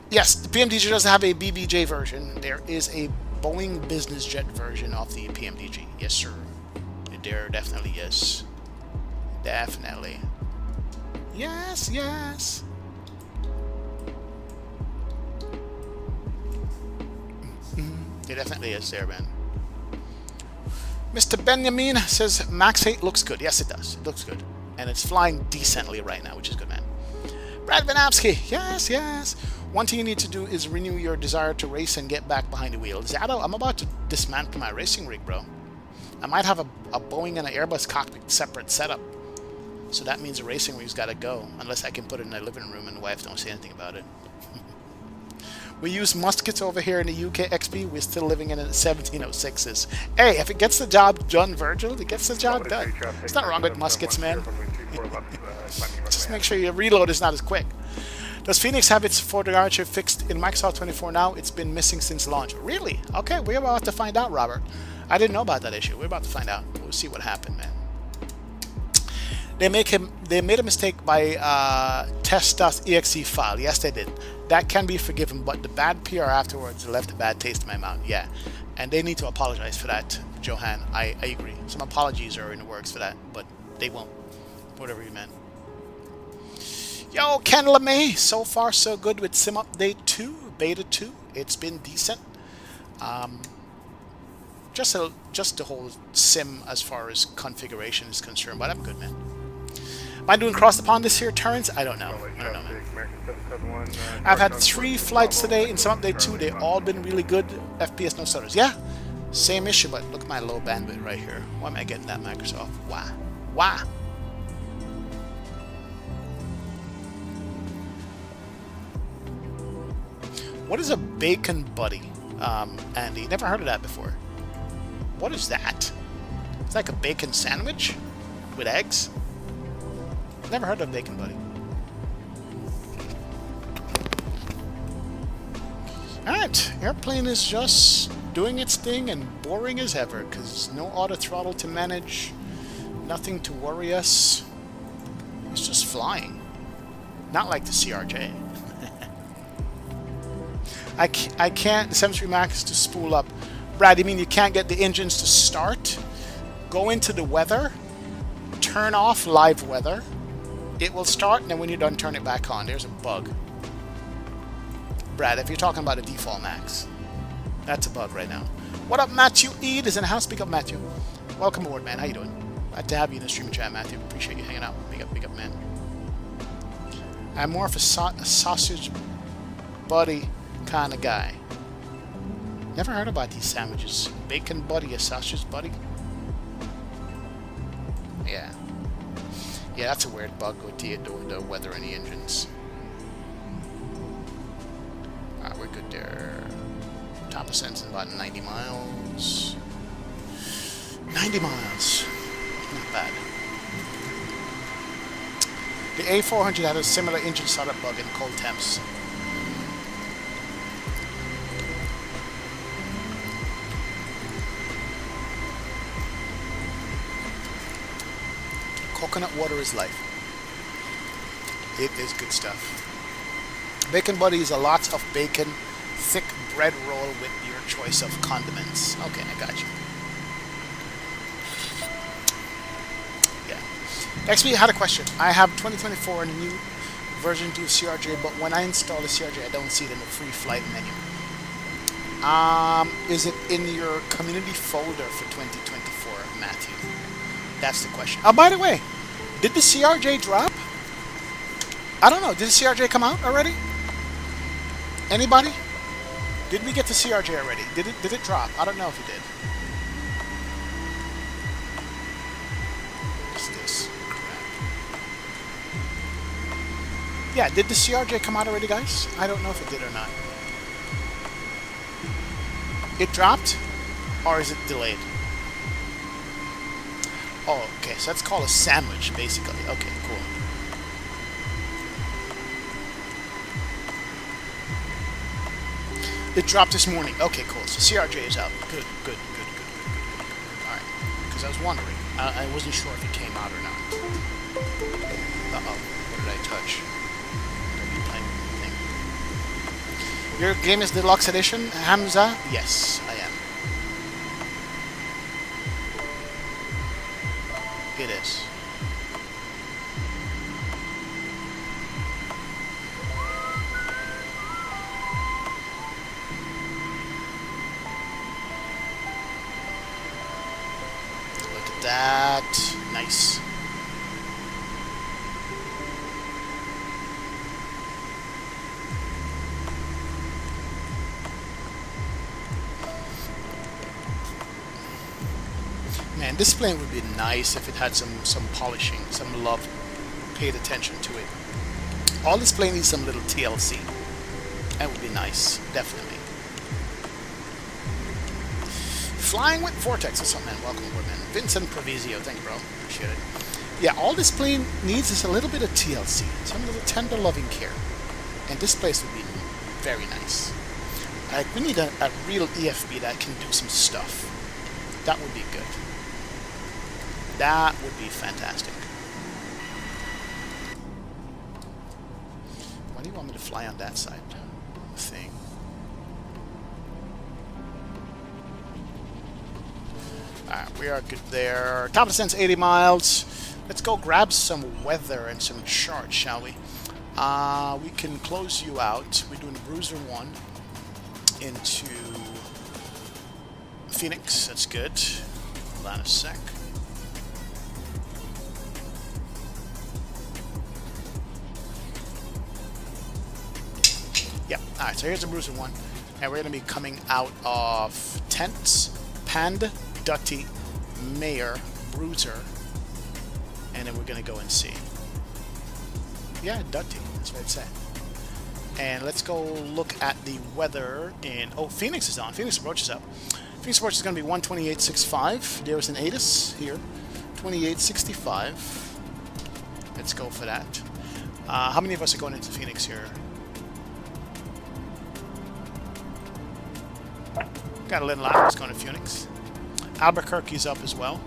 Yes, the PMDG does have a BBJ version. There is a Boeing business jet version of the PMDG. Yes, sir. There definitely is. Definitely. Yes, yes. It definitely is there, man. Mr. Benjamin says MAX8 looks good. Yes, it does. It looks good. And it's flying decently right now, which is good, man. Brad Vanapsky. Yes, yes. One thing you need to do is renew your desire to race and get back behind the wheel. Zado, I'm about to dismantle my racing rig, bro. I might have a Boeing and an Airbus cockpit separate setup. So that means the racing rig's got to go. Unless I can put it in the living room and the wife don't say anything about it. We use muskets over here in the UK XP. We're still living in the 1706s. Hey, if it gets the job done, Virgil, it gets the job done. There's nothing wrong with muskets, man. Just make sure your reload is not as quick. Does Phoenix have its photogrammetry fixed in Microsoft 24 now? It's been missing since launch. Really? Okay, we're about to find out, Robert. I didn't know about that issue. We're about to find out. We'll see what happened, man. They made a mistake by test.exe file. Yes, they did. That can be forgiven, but the bad PR afterwards left a bad taste in my mouth. Yeah, and they need to apologize for that, Johan. I agree. Some apologies are in the works for that, but they won't. Whatever you meant. Yo, Ken LeMay. So far, so good with Sim Update 2, Beta 2. It's been decent. Just the whole sim as far as configuration is concerned, but I'm good, man. Am I doing cross the pond this year, Terrence? I don't know. I don't know, man. I've had 3 flights today in Sim Update 2. They've all been really good. FPS, no stutters. Yeah, same issue, but look at my low bandwidth right here. Why am I getting that, Microsoft? Why? Why? What is a bacon buddy, Andy? Never heard of that before. What is that? It's like a bacon sandwich with eggs? Never heard of bacon buddy. Alright, airplane is just doing its thing and boring as ever because no auto throttle to manage, nothing to worry us. It's just flying. Not like the CRJ. I can't, the 73 Max to spool up. Brad, you mean you can't get the engines to start? Go into the weather, turn off live weather. It will start, and then when you're done, turn it back on. There's a bug. Brad, if you're talking about a default Max, that's a bug right now. What up, Matthew Eid is in the house. Big up, Matthew. Welcome aboard, man. How you doing? Glad to have you in the streaming chat, Matthew. Appreciate you hanging out. Big up, man. I'm more of a sausage buddy kind of guy. Never heard about these sandwiches. Bacon buddy, a sausage buddy? Yeah. Yeah, that's a weird bug with the weather and the engines. Alright, we're good there. Top of sense is about 90 miles. 90 miles. Not bad. The A400 had a similar engine startup bug in cold temps. Coconut water is life. It is good stuff. Bacon buddy is a lot of bacon, thick bread roll with your choice of condiments. Okay, I got you. Yeah. XP had a question. I have 2024 and a new version 2 of CRJ, but when I install the CRJ, I don't see it in the free flight menu. Is it in your community folder for 2024, Matthew? That's the question. Oh, by the way, did the CRJ drop? I don't know. Did the CRJ come out already? Anybody? Did we get the CRJ already? Did it drop? I don't know if it did. What's this? Yeah, did the CRJ come out already, guys? I don't know if it did or not. It dropped? Or is it delayed? Oh, okay, so that's called a sandwich, basically. Okay, cool. It dropped this morning. Okay, cool. So CRJ is out. Good, good, good, good, good, good. Alright. Because I was wondering. I wasn't sure if it came out or not. Uh-oh. What did I touch? I'll be playing with the thing. Your game is Deluxe Edition, Hamza? Yes, I am. It is. Look at that. Nice. Man, this plane would be nice if it had some polishing, some love paid attention to it. All this plane needs some little TLC. That would be nice, definitely. Flying with Vortex or something, man. Welcome aboard, man. Vincent Provisio, thank you, bro. Appreciate it. Yeah, all this plane needs is a little bit of TLC, some little tender loving care. And this place would be very nice. Like, we need a real EFB that can do some stuff. That would be good. That would be fantastic. Why do you want me to fly on that side thing? Alright, we are good there. Top of the sense, 80 miles. Let's go grab some weather and some charts, shall we? We can close you out. We're doing Bruiser 1 into Phoenix. That's good. Hold on a sec. Yep. Alright, so here's the Bruiser 1. And we're going to be coming out of Tents, Pand, Dutty, Mayor, Bruiser. And then we're going to go and see. Yeah, Dutty. That's what it said. And let's go look at the weather in... Oh, Phoenix is on. Phoenix approach is up. Phoenix approach is going to be 128.65. There's an ATIS here. 28.65. Let's go for that. How many of us are going into Phoenix here? Got a little lot of us going to Phoenix. Albuquerque's up as well.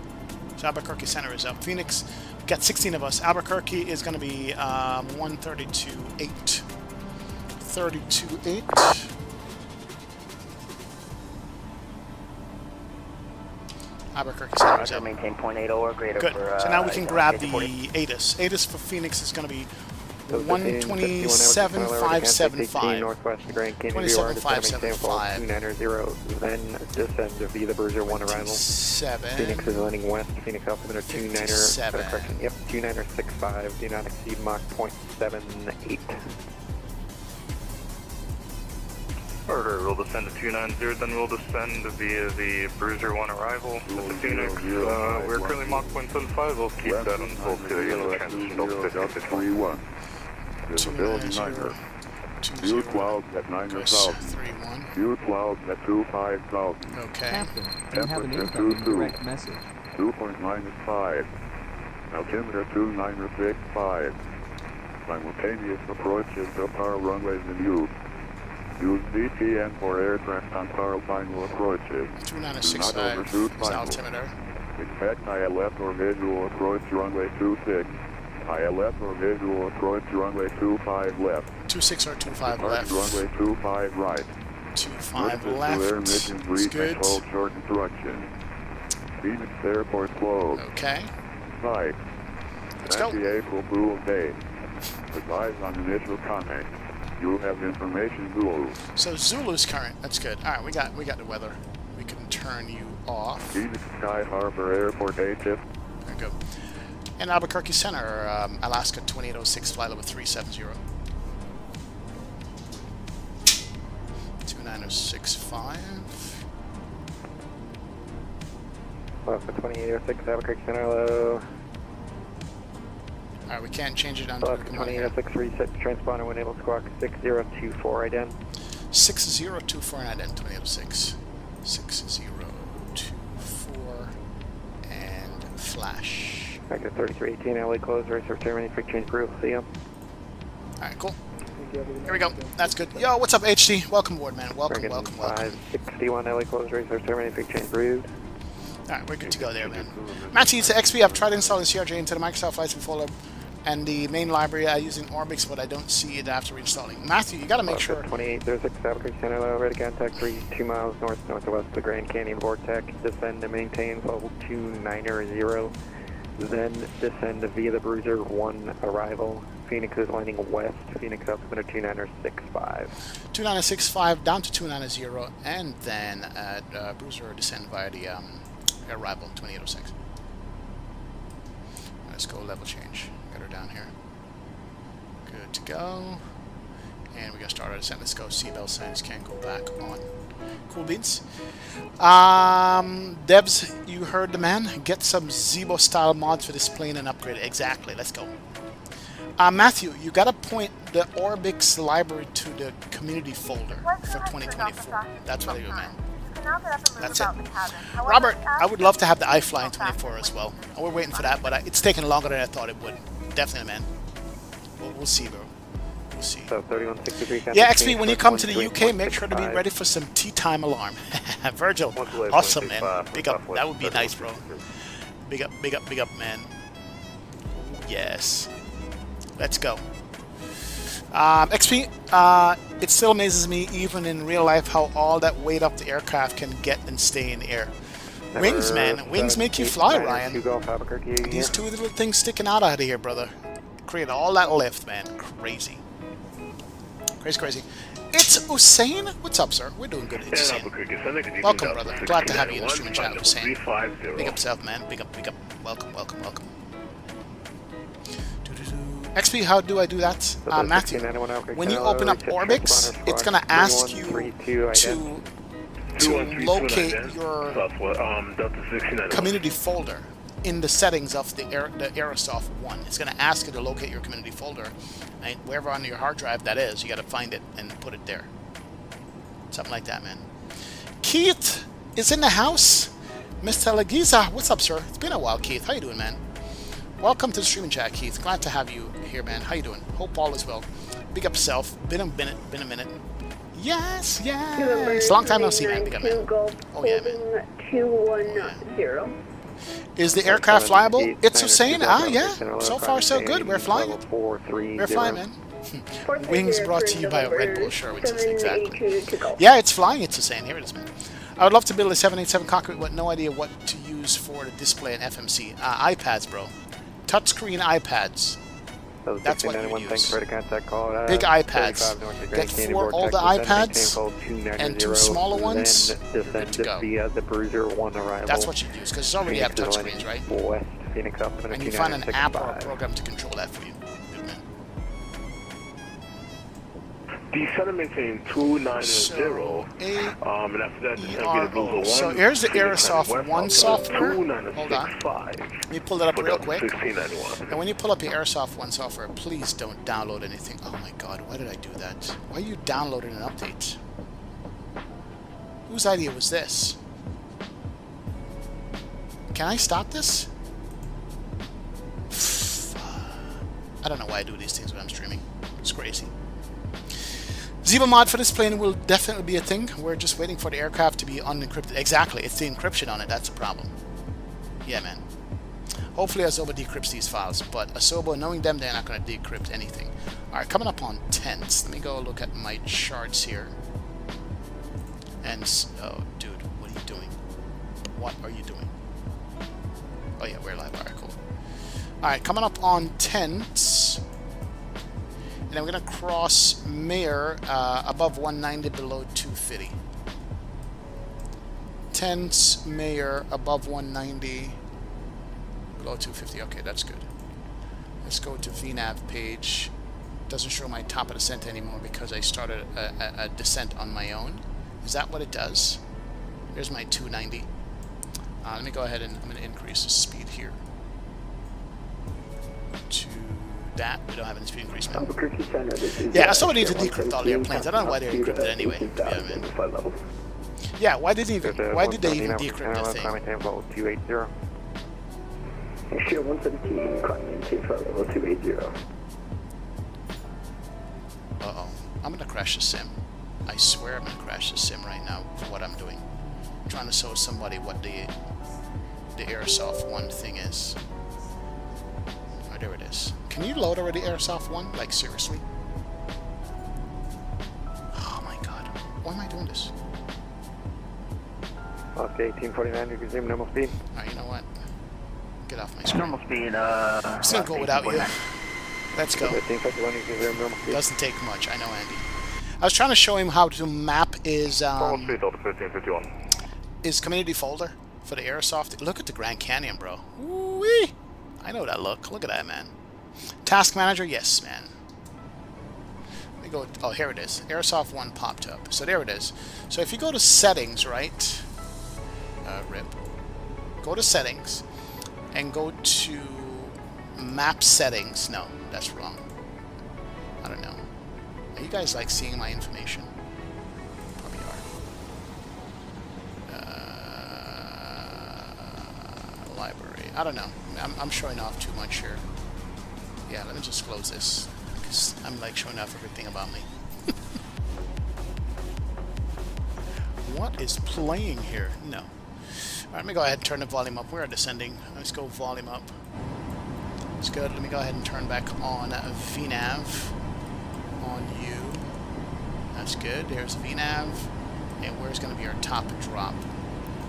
So Albuquerque Center is up. Phoenix, we've got 16 of us. Albuquerque is going to be 132.8. 32.8. Albuquerque Center is up. Maintain 0.80 or greater. Good. For, so now we can grab the 40. ATIS. ATIS for Phoenix is going to be 127.575. Northwest Grand Canyon 27.575. 290, then descend to be the Bruiser 1 arrival. 7. Phoenix is landing west. Phoenix altimeter 29er. Correction. Yep, 29er65. Do not exceed Mach 0.78. Order, we'll descend to 290, then we'll descend via the Bruiser 1 arrival at the Phoenix. We're currently Mach 0.75, we'll keep that on hold to the transition to 50. Visibility 9er. View clouds at 9,000. View clouds at 25,000. Okay. Captain, you have an Temperature incoming 22. direct message. 2.95. Altimeter 2.965. Simultaneous approaches to power runways in use. Use VPN for aircraft on power final approaches. 2965 is altimeter. Expect ILS or visual approach runway 26. ILS or visual approach runway 25 left. 26 or 25 left. Runway 25 right. 25 Air left. mission That's brief good. and hold short instructions. Phoenix Airport closed. Okay. Site. Let's go. Happy April Fool's Day. Advise on initial comment. You have information Zulu. So Zulu's current. That's good. All right, we got the weather. We can turn you off. Phoenix Sky Harbor Airport ATIS. There we go. And Albuquerque Center, Alaska 2806, flight level 370. 29065. Alaska 2806, Albuquerque Center, hello. Alright, we can't change it on Alaska 2806, reset transponder when able, squawk 6024 ident. 6024 and ident 2806. 6024 and flash. Vector 3318, LA closed, race for terminating, quick change crew, see ya. Alright, cool. Here we go. That's good. Yo, what's up, HD? Welcome aboard, man. Welcome, Dragon welcome, welcome. 561 LA close race, terminate, big change approved. Alright, we're good to go there, man. Matthew, it's XP. I've tried installing CRJ into the Microsoft Flightsim folder and the main library using Orbix, but I don't see it after reinstalling. Matthew, you gotta make sure. 2806 Albuquerque Center Low, ready to contact 2 miles northwest of the Grand Canyon Vortex. Descend to maintain level 290. Then descend via the Bruiser 1 arrival. Phoenix is landing west. Phoenix altimeter 2965. 2965 down to 290, and then at Bruiser descend via the arrival 2806. Let's go level change. Got her down here. Good to go. And we're gonna start our descent. Let's go. Seatbelt signs can go back on. Cool beans. Debs, you heard the man. Get some Zebo style mods for this plane and upgrade it. Exactly. Let's go. Matthew, you gotta point the Orbix library to the community folder for 2024. That's what I do, man. That's it. Robert, I would love to have the iFly in 24 as well. We're waiting for that, but it's taking longer than I thought it would. Definitely, man. We'll see, bro. We'll see. So 3163. Yeah, XP, when you come to the UK, make sure to be ready for some tea time alarm. Virgil, awesome, man. Big up. That would be nice, bro. Big up, big up, big up, man. Yes. Let's go. XP, it still amazes me, even in real life, how all that weight up the aircraft can get and stay in the air. Wings, man. Wings make you fly, Ryan. These two little things sticking out of here, brother. Create all that lift, man. Crazy. Crazy, crazy. It's Hussein. What's up, sir? We're doing good. It's Hussein. Welcome, brother. Glad to have you in the stream and chat, Hussein. Big up self, man. Big up, big up. Welcome, welcome, welcome. XP, how do I do that? Matthew, when you open up Orbix, it's going to ask you to locate your community folder in the settings of the Aerosoft 1. It's going to ask you to locate your community folder, and wherever on your hard drive that is, you got to find it and put it there. Something like that, man. Keith is in the house. Mr. Lagiza, what's up, sir? It's been a while, Keith. How you doing, man? Welcome to the streaming chat, Keith. Glad to have you here, man. How you doing? Hope all is well. Big up self. Been a minute. Yes, yes. Long time no see, man. Big up, man. Oh yeah, man. 210. Is the aircraft flyable? It's Hussein. Yeah. So far, so good. We're flying. We're flying, man. Wings brought to you by Red Bull. Sure, exactly. Yeah, it's flying. It's Hussein. Here it is, man. I would love to build a 787 cockpit with no idea what to use for the display and FMC. iPads, bro. Touchscreen iPads. That's what you use. Big iPads. Get 4 older iPads and 2 smaller ones. Good to go. That's what you use, because it's already have touchscreens, right? And you find an app or a program to control that for you. Good, man. Descend and maintain 290, and after that, descend via the Bruiser 1. So here's the Aerosoft 1 software. Hold on. Let me pull that up real quick. And when you pull up your Aerosoft 1 software, please don't download anything. Oh my god, why did I do that? Why are you downloading an update? Whose idea was this? Can I stop this? I don't know why I do these things when I'm streaming. It's crazy. Zebo mod for this plane will definitely be a thing. We're just waiting for the aircraft to be unencrypted. Exactly, it's the encryption on it that's a problem. Yeah, man. Hopefully Asobo decrypts these files, but Asobo, knowing them, they're not going to decrypt anything. Alright, coming up on tenths. Let me go look at my charts here. And, oh, dude, what are you doing? What are you doing? Oh yeah, we're live. Alright, cool. Alright, coming up on tenths. And I'm going to cross Mayor above 190, below 250. Tenths, Mayor above 190, below 250. Okay, that's good. Let's go to VNAV page. Doesn't show my top of descent anymore because I started a descent on my own. Is that what it does? Here's my 290. Let me go ahead and I'm going to increase the speed here to that. We don't have any speed increase, man. Yeah, somebody need to decrypt all the airplanes. I don't know why they're encrypted anyway. Yeah, man. Yeah, why did they even decrypt the thing? Share 117, climbing to level 280. Uh-oh. I'm gonna crash the sim. I swear I'm gonna crash the sim right now for what I'm doing. I'm trying to show somebody what the Airsoft 1 thing is. Oh, there it is. Can you load already Airsoft 1? Like, seriously? Oh my god. Why am I doing this? Oscar 1849, you can zoom normal speed. Alright, you know what? Get off my screen. Normal speed, I'm just gonna go without you. Let's go. 1551, you can zoom normal speed. Doesn't take much, I know, Andy. I was trying to show him how to map his Normal speed, Delta 1551. his community folder for the Airsoft. Look at the Grand Canyon, bro. Woo-wee! I know that look. Look at that, man. Task Manager, yes, man. Let me go. Oh, here it is. Airsoft 1 popped up. So there it is. So if you go to Settings, right? RIP. Go to Settings and go to Map Settings. No, that's wrong. I don't know. Are you guys like seeing my information? Probably are. Library. I don't know. I'm showing off too much here. Yeah, let me just close this, because I'm like showing off everything about me. What is playing here? No. Alright, let me go ahead and turn the volume up. We're descending. Let's go volume up. It's good. Let me go ahead and turn back on VNAV. On you. That's good. There's VNAV. And where's going to be our top drop?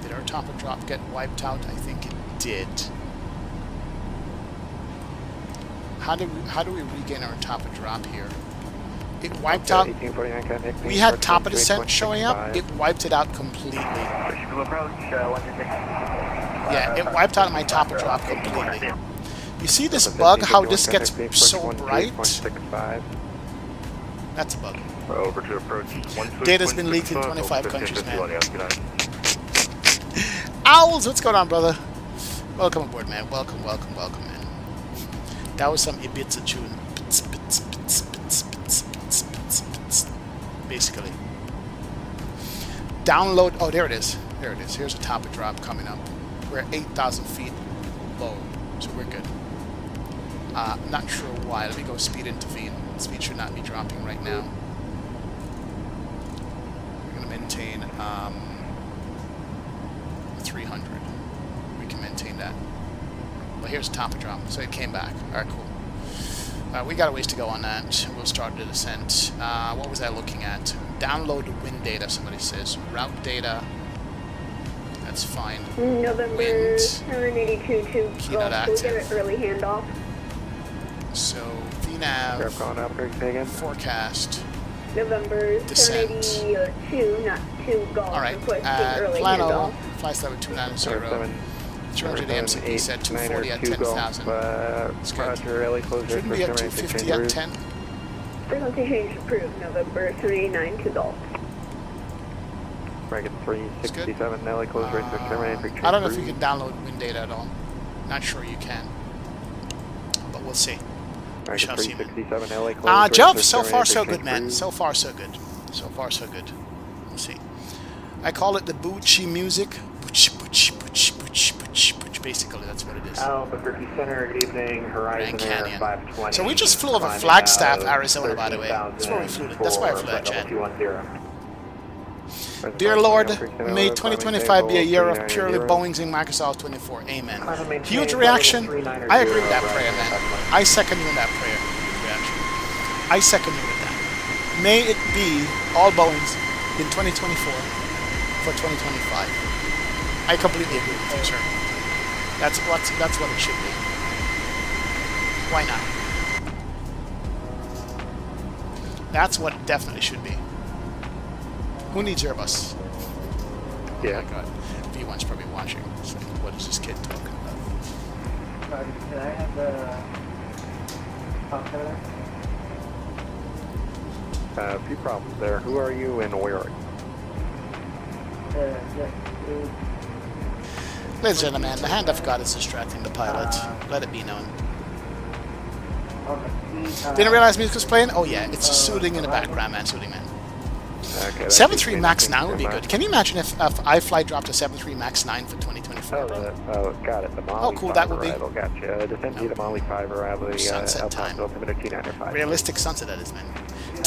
Did our top drop get wiped out? I think it did. How do we regain our top drop here? It wiped out. We had top of descent showing up. It wiped it out completely. Yeah, it wiped out my top drop completely. You see this bug? How this gets so bright? That's a bug. Over to approach. Data's been leaked in 25 countries, man. Owls, what's going on, brother? Welcome aboard, man. Welcome, welcome, welcome, man. That was some Ibiza tune. Basically. Download. Oh, there it is. There it is. Here's a top of drop coming up. We're at 8,000 feet low, so we're good. Not sure why. Let me go speed intervene. Speed should not be dropping right now. We're going to maintain 300. We can maintain that. Well, here's top of drop, so it came back. All right, cool. We got a ways to go on that. We'll start the descent. What was I looking at? Download wind data, somebody says. Route data. That's fine. November Wind. 782 to Keynote Gulf. We'll get active. an early handoff. So, VNAV. Forecast. November Descent. 782, not to Gulf. Alright, Requesting early Plano, handoff. flight level 290. 200 AMCP set 240 at 10,000. It's good. Shouldn't be at 250 at 10. Frequency change approved. November 789 to Gulf. Dragon 367, Nelly, close range, terminate. I don't know if you can download wind data at all. Not sure you can. But we'll see. We shall see, man. Jeff, so far so good, man. So far so good. So far so good. We'll see. I call it the Bucci music. Bucci, Bucci, Bucci, Bucci, Bucci, Bucci. Basically, that's what it is. Albuquerque Center, good evening. Horizon Grand Air Canyon. 520. So we just flew over Flagstaff, Arizona, by the way. That's where we flew. That's why I flew that jet. Dear Lord, may 2025 be a year of purely Boeings and Microsoft 24. Amen. Huge reaction. I agree with that prayer, man. I second you in that prayer. Huge reaction. I second you with that. May it be all Boeings in 2024 for 2025. I completely agree with you, sir. That's what it should be. Why not? That's what it definitely should be. Who needs Airbus? Yeah. Oh my god. V1's probably watching. It's like, what is this kid talking about? Can I have the A few problems there. Who are you and where are you? Ladies and gentlemen, the hand of God is distracting the pilot. Let it be known. Didn't realize music was playing? Oh yeah, it's soothing in the background, man. Soothing, man. Okay, 7.3 Max 9 would be good. Can you imagine if iFly dropped to 7.3 Max 9 for 2024? Oh, got it. The Molly cool, 5 that would be. arrival. Gotcha. Descend to the Molly 5 arrival. Sunset El time. Paso, altimeter 295. Realistic sunset, that is, man.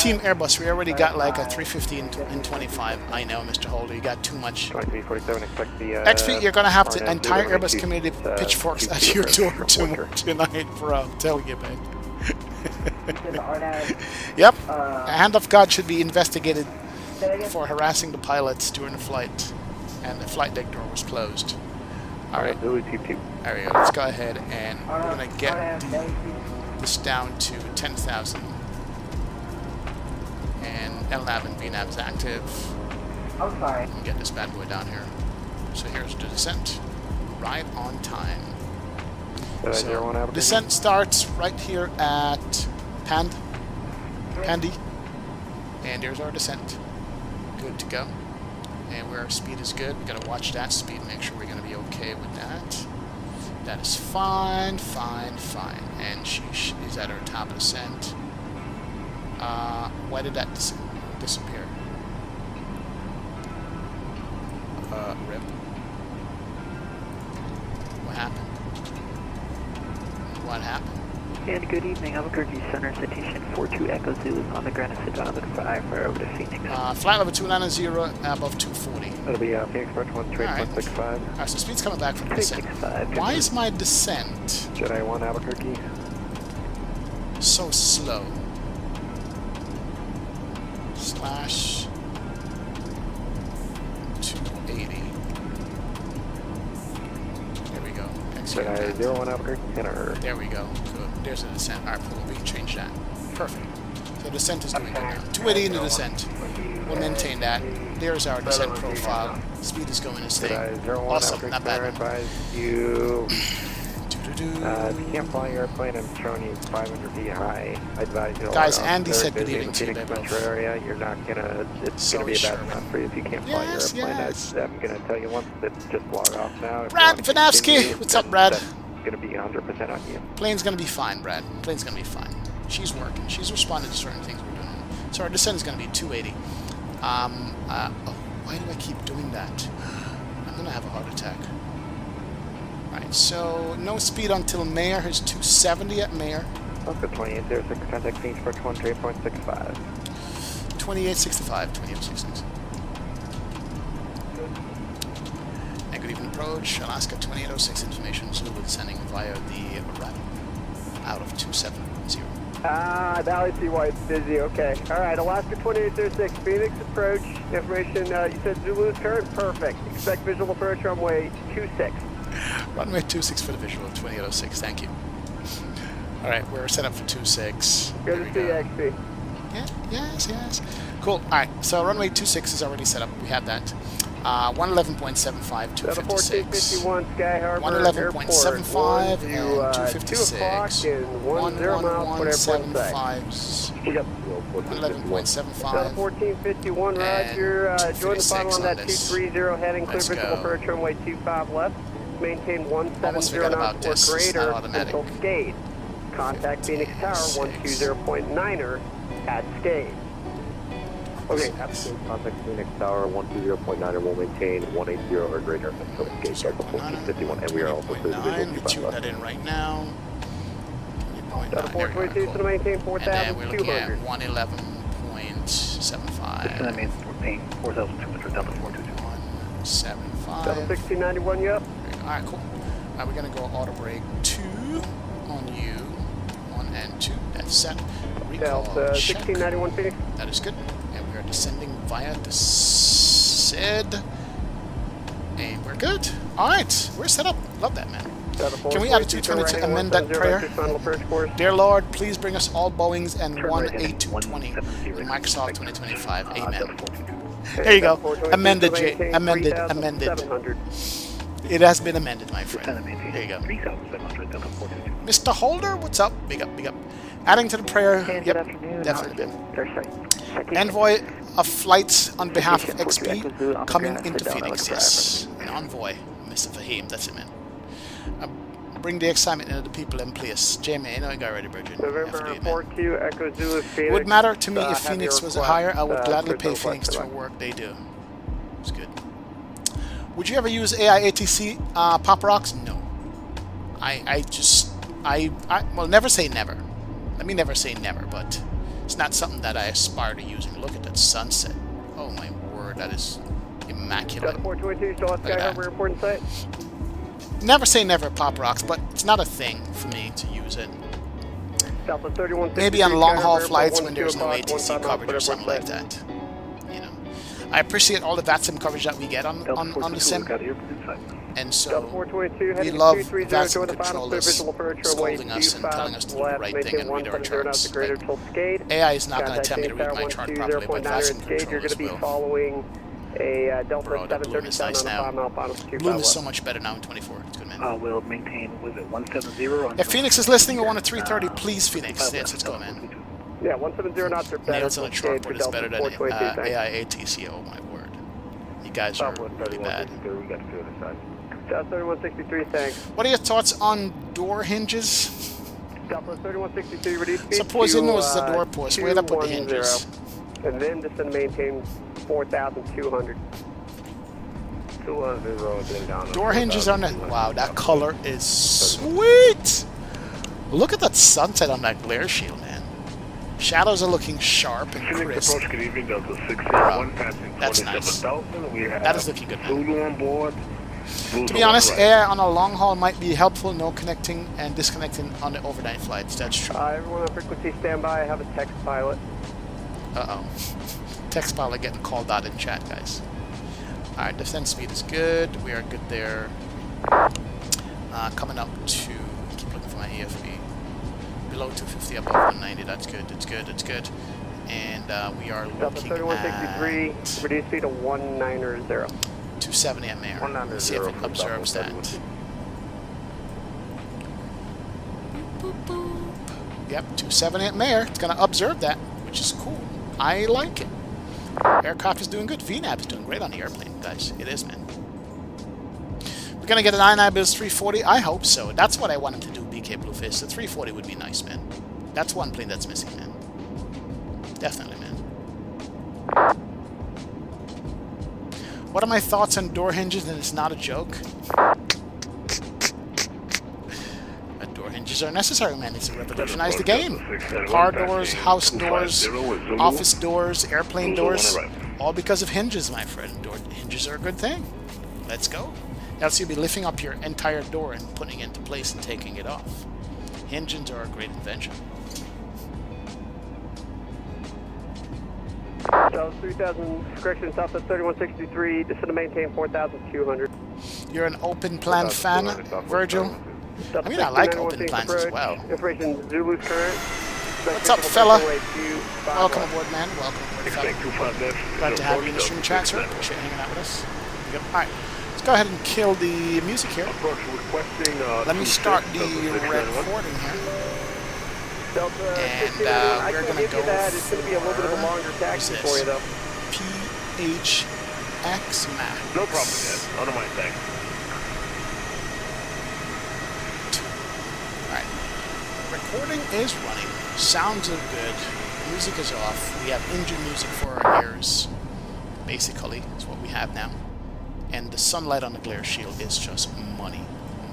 Team Airbus, we already got like a 350 and 25. I know, Mr. Holder, you got too much. 2347, expect the... XP, you're going to have to RNN entire 022, Airbus community pitchforks at your door tonight, bro. I'm telling you, man. Yep. A hand of God should be investigated for harassing the pilots during the flight. And the flight deck door was closed. Alright. There we go. Let's go ahead and we're going to get this down to 10,000. And LNAV and VNAV is active. I'm sorry. And get this bad boy down here. So here's the descent. Right on time. So descent starts right here at Pandy. And there's our descent. Good to go. And where our speed is good, we gotta watch that speed, make sure we're gonna be okay with that. That is fine, fine, fine. And she is at her top of descent. Why did that disappear? Rip. What happened? What happened? And good evening, Albuquerque Center, citation 42 Echo Zulu on the ground, sit down with 5 for over to Phoenix. Flight level 290 above 240. That'll be Phoenix approach 13.65. Alright, so speed's coming back from the descent. Why is my descent Jedi 1 Albuquerque so slow? Slash 280. There we go. Jedi 01 Albuquerque Center. There we go. Good. There's the descent. Alright, cool. We can change that. Perfect. So the descent is doing good now. 280 in the descent. We'll maintain that. There's our descent profile. Speed is going to stay. Awesome. Not bad. You if you can't fly your airplane, I'm showing you 500 feet high. I advise you to guys, Andy said good evening to you, metro area. You're not gonna, it's gonna be a bad enough for you if you can't fly your airplane. I'm gonna tell you once that just log off now. Brad Vanavsky, what's up, Brad? It's gonna be 100% on you. Plane's gonna be fine, Brad. Plane's gonna be fine. She's working. She's responding to certain things we're doing. So our descent is gonna be 280. Oh, why do I keep doing that? I'm gonna have a heart attack. Alright, so no speed until Mayor. Here's 270 at Mayor. Okay, 2806, contact Phoenix for 28.65. 2865, 2866. And good evening approach, Alaska 2806 information, Zulu descending via the radar out of 270. Valley CY, it's busy, okay. Alright, Alaska 2806, Phoenix approach, information, you said Zulu is current, perfect. Expect visual approach runway 26. Runway 26 for the visual, 2806, thank you. Alright, we're set up for 26. Good to see you, XP. Yeah, yes. Cool, alright, so runway 26 is already set up, we have that. 111.75, 256. 1451 Sky Harbor 111.75 and 256. 2 o'clock and 10 miles, whatever 11.75. 1451, Roger. Join the final on that 230, heading clear visual approach runway 25 left. Maintain 170 knots or greater until Skade. Contact Phoenix Tower 120.9er at Skade. Okay, absolute contact Phoenix Tower 120.9er will maintain 180 or greater until Skade starts at 1451, and we are also clear to visual 25 left. That in right now. 422 to maintain 4,200. And then we're looking at 111.75. That means we're paying 4,200 down to 422. 175. 76091, yep. Alright, cool. Alright, we're gonna go auto brake 2 on you. 1 and 2. That's set. Recall check. 1691 Phoenix. That is good. And we are descending via the SID. And we're good. Alright, we're set up. Love that, man. Can we add a 222 amend that prayer? Dear Lord, please bring us all Boeings and one A220 in Microsoft 2025. Amen. There you go. Amended, Jay. Amended. It has been amended, my friend. There you go. Mr. Holder, what's up? Big up. Adding to the prayer. Yep, definitely. Envoy of flights on behalf of XP coming into Phoenix. Yes, an envoy, Mr. Fahim. That's it, man. Bring the excitement into the people in place. Jamie, I know you got ready, Bridget. November 4Q, Echo Zulu, Phoenix. Would matter to me if Phoenix was a higher. I would gladly pay Phoenix to work they do. It's good. Would you ever use AIATC Pop Rocks? No. Well, never say never. Let me never say never, but It's not something that I aspire to using. Look at that sunset. Oh my word, that is immaculate. Delta 422, still at Sky Harbor Airport in sight. Never say never, Pop Rocks, but it's not a thing for me to use it. Delta 3163, Maybe on long haul flights when 12 there's no o'clock, ATC 15 coverage or miles, something like that. You know, I appreciate all the VATSIM coverage that we get on the sim, and so we love VATSIM controllers scolding us and telling us to do the right thing and read our charts. Like, AI is not going to tell me to read my chart properly, but VATSIM controllers will. Bro, that balloon is nice now. Balloon is so much better now in 24. It's good, man. We'll maintain, was it 170? If Phoenix is listening, I want a 330, please, Phoenix. Yes, let's go, man. Yeah, 170 knots are better. Nails on the chalkboard is better than AI ATC. Oh my word. You guys are really bad. Delta 3163, thanks. What are your thoughts on door hinges? Delta 3163, reduce speed. Suppose it was the door post. Where'd I put the hinges? And then descend maintain 4,200. 210 door hinges on it. Wow, that color is sweet. Look at that sunset on that glare shield, man. Shadows are looking sharp and crisp. Bro, that's nice. That is looking good, man. To be honest, AI on a long haul might be helpful, no connecting and disconnecting on the overnight flights. That's true. Everyone on frequency standby. I have a text pilot. Uh-oh. Text pilot getting called out in chat, guys. Alright, descent speed is good. We are good there. Coming up to... keep looking for my EFB. Below 250, above 190. That's good, that's good, that's good. And we are looking at... 3163, reduce speed to 190. 270 at Mayor. Let's see if it observes that. Boop, boop, boop. Yep, 270 at Mayor. It's going to observe that, which is cool. I like it. Aircraft is doing good. VNAV is doing great on the airplane, guys. It is, man. We're going to get an INIBIS 340? I hope so. That's what I want him to do, BK Blueface. The 340 would be nice, man. That's one plane that's missing, man. Definitely, man. What are my thoughts on door hinges? And it's not a joke. Door hinges are necessary, man. It's to revolutionize the game. Car doors, house doors, office doors, airplane doors, all because of hinges, my friend. Door hinges are a good thing. Let's go. Else you'll be lifting up your entire door and putting it into place and taking it off. Hinges are a great invention. So 3,000, correction, south of 3163, descend to maintain 4,200. You're an open plan fan, Virgil? I mean, I like open plans as well. Information Zulu's current. What's up, fella? Welcome aboard, man. Welcome aboard, fella. Glad to have you in the stream chat, sir. Appreciate you hanging out with us. Yep. Alright, let's go ahead and kill the music here. Let me start the recording here. And we're going to go it's going to be a little bit of a longer taxi for you, though. KPHX MAX. No problem, man. I don't mind, thanks. Alright. Recording is running. Sounds are good. Music is off. We have engine music for our ears. Basically, is what we have now. And the sunlight on the glare shield is just money.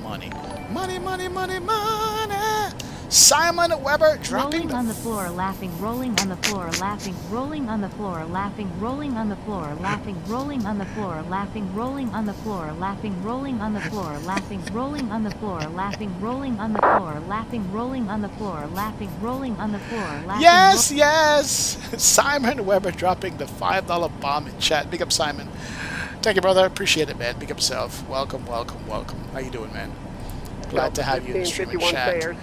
Money. Money, money, money, money! Simon Weber dropping rolling on the floor, laughing, rolling on the floor, laughing, rolling on the floor, laughing, rolling on the floor, laughing, rolling on the floor, laughing, rolling on the floor, laughing, rolling on the floor, laughing, rolling on the floor, laughing, rolling on the floor, laughing, rolling on the floor, laughing, rolling on the floor, laughing. Yes, yes! Simon Weber dropping the $5 bomb in chat. Big up, Simon. Thank you, brother. Appreciate it, man. Big up yourself. Welcome, welcome, welcome. How you doing, man? Glad to have you in the streaming chat.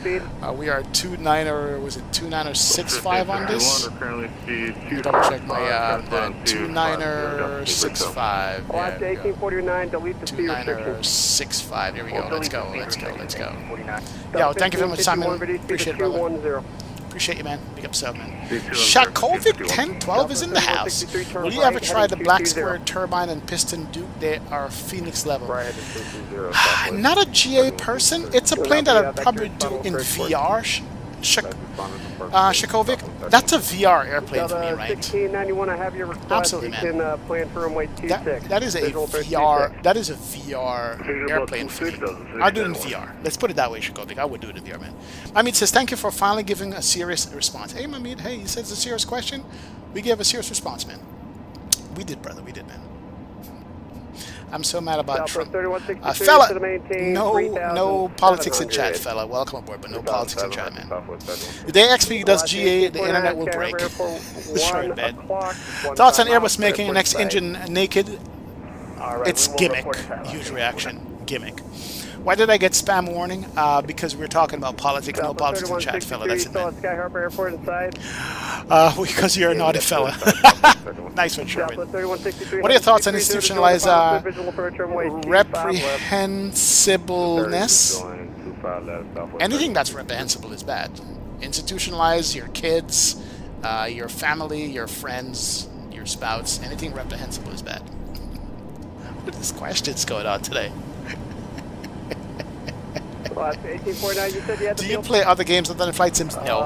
We are 2965 on this? Double check my 2965. Yeah, 1849, delete the speed restriction. 2965. Here we go. Let's go. Let's go. Let's go. Yo, thank you very much, Simon. Appreciate it, brother. Appreciate you, man. Big up, man. Shakovic 1012 is in the house. Will you ever try the black square turbine and piston Duke? They are Phoenix level. Not a GA person. It's a plane that I'd probably do in VR Shakovic, that's a VR airplane for me, right? 1691, I have your request. Absolutely, You man. can plan for runway 26. That is a VR. That is a VR airplane for me. I'll do it in VR. Let's put it that way, Shakovic. I would do it in VR, man. Mamid says, thank you for finally giving a serious response. Hey, Mamid. Hey, he says a serious question. We gave a serious response, man. We did, brother. We did, man. I'm so mad about Trump. Fella, no politics in chat, fella. Welcome aboard, but no politics in chat, man. The day XP does GA, the internet will break. That's right, man. Thoughts on Airbus making the next engine naked? It's gimmick. Huge reaction. Gimmick. Why did I get spam warning? Because we were talking about politics. No politics in chat, fella. That's it, man. Because you're a naughty fella. Nice one, Sherman. What are your thoughts on institutionalized reprehensibleness? Anything that's reprehensible is bad. Institutionalize your kids, your family, your friends, your spouse. Anything reprehensible is bad. What are these questions going on today? Do you play other games other than Flight Sims? No.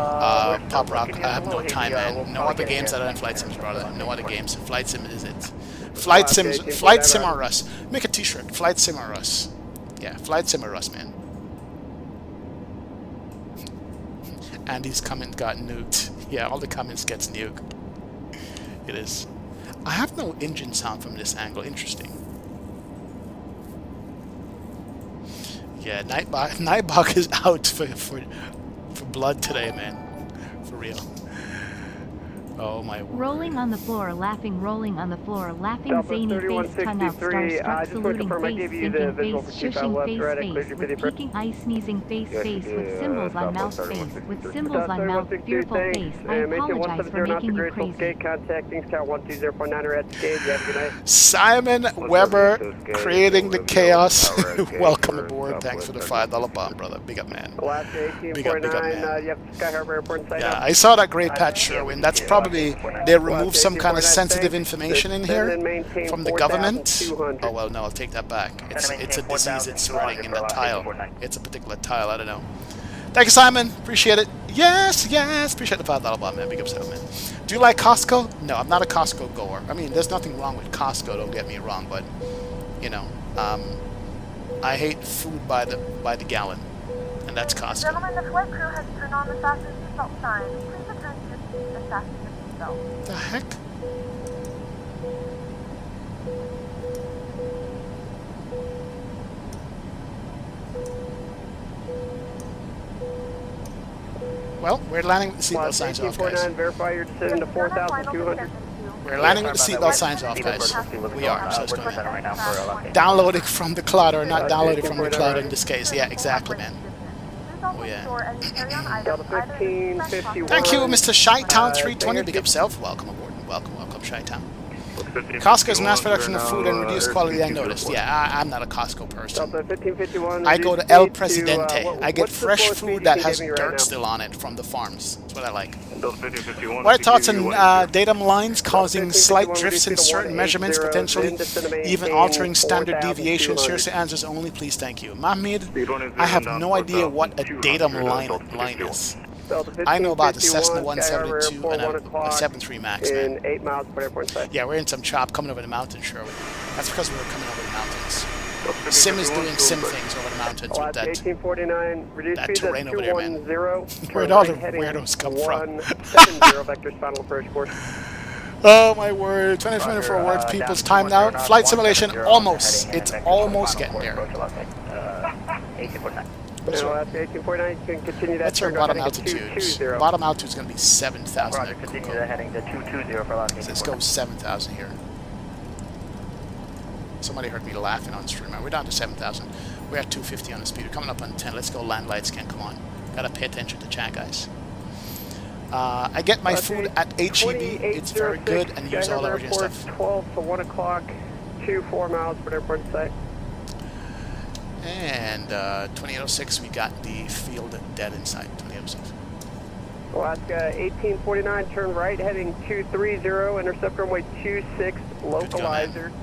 Pop Rock, I have no time, man. No other games other than Flight Sims, brother. No other games. Flight Sim is it. Flight Sim or Us. Make a t-shirt. Flight Sim or Us. Yeah, Flight Sim or Us, man. Andy's comment got nuked. Yeah, all the comments gets nuked. It is. I have no engine sound from this angle. Interesting. Yeah, Nightbot is out for blood today, man. For real. Oh my word. Rolling on the floor, laughing, rolling on the floor, laughing, zany face, tongue out, starstruck, saluting face, thinking face, shushing face, with peeking eye, sneezing face, with symbols on mouth face, with symbols on mouth, fearful face. I apologize for making you crazy. Simon Weber creating the chaos. Welcome aboard. Thanks for the $5 bomb, brother. Big up, man. Big up, man. Yeah, I saw that great Pat Sherwin. That's probably they removed some kind of sensitive information in here from the government. Oh well, no, I'll take that back. It's a disease it's spreading in the tile. It's a particular tile. I don't know. Thank you, Simon. Appreciate it. Yes. Appreciate the $5 bomb, man. Big up, man. Do you like Costco? No, I'm not a Costco goer. I mean, there's nothing wrong with Costco. Don't get me wrong, but you know, I hate food by the gallon, and that's Costco. Gentlemen, the flight crew has turned on the fasten seatbelt sign. Please return to your seats and fasten your seatbelt. The heck? Well, we're landing with the seatbelt signs off, guys. Verify your decision to 4,200. We're landing with the seatbelt signs off, guys. We are, so it's going on. Downloading from the cloud, or not downloading from the cloud in this case. Yeah, exactly, man. Oh, yeah. Thank you, Mr. Shytown320. Big up self. Welcome aboard. Welcome, Shytown. Costco's mass production of food and reduced quality, I noticed. Yeah, I'm not a Costco person. I go to El Presidente. I get fresh food that has dirt still on it from the farms. That's what I like. What are your thoughts on datum lines causing slight drifts in certain measurements, potentially even altering standard deviations? Seriously, answers only, please, thank you. Mahmoud, I have no idea what a datum line is. I know about the Cessna 172 and a 73 Max, man. 8 miles per airport side. Yeah, we're in some chop coming over the mountains, Sherwood. That's because we were coming over the mountains. Sim is doing sim things over the mountains with that terrain over there, man. Where'd all the weirdos come from? Oh my word, 2024 words, people's time now. Flight simulation, almost. It's almost getting there. That's our bottom altitude. Bottom altitude is going to be 7,000. Let's go 7,000 here. Somebody heard me laughing on stream. We're down to 7,000. We're at 250 on the speed. We're coming up on 10. Let's go land light scan. Come on. Gotta pay attention to chat, guys. I get my food at HEB. It's very good and use all original stuff. 12 to 1 o'clock, 4 miles per airport site. And 2806, we got the field dead inside. 2806. Alaska 1849, turn right, heading 230, intercept runway 26, localizer.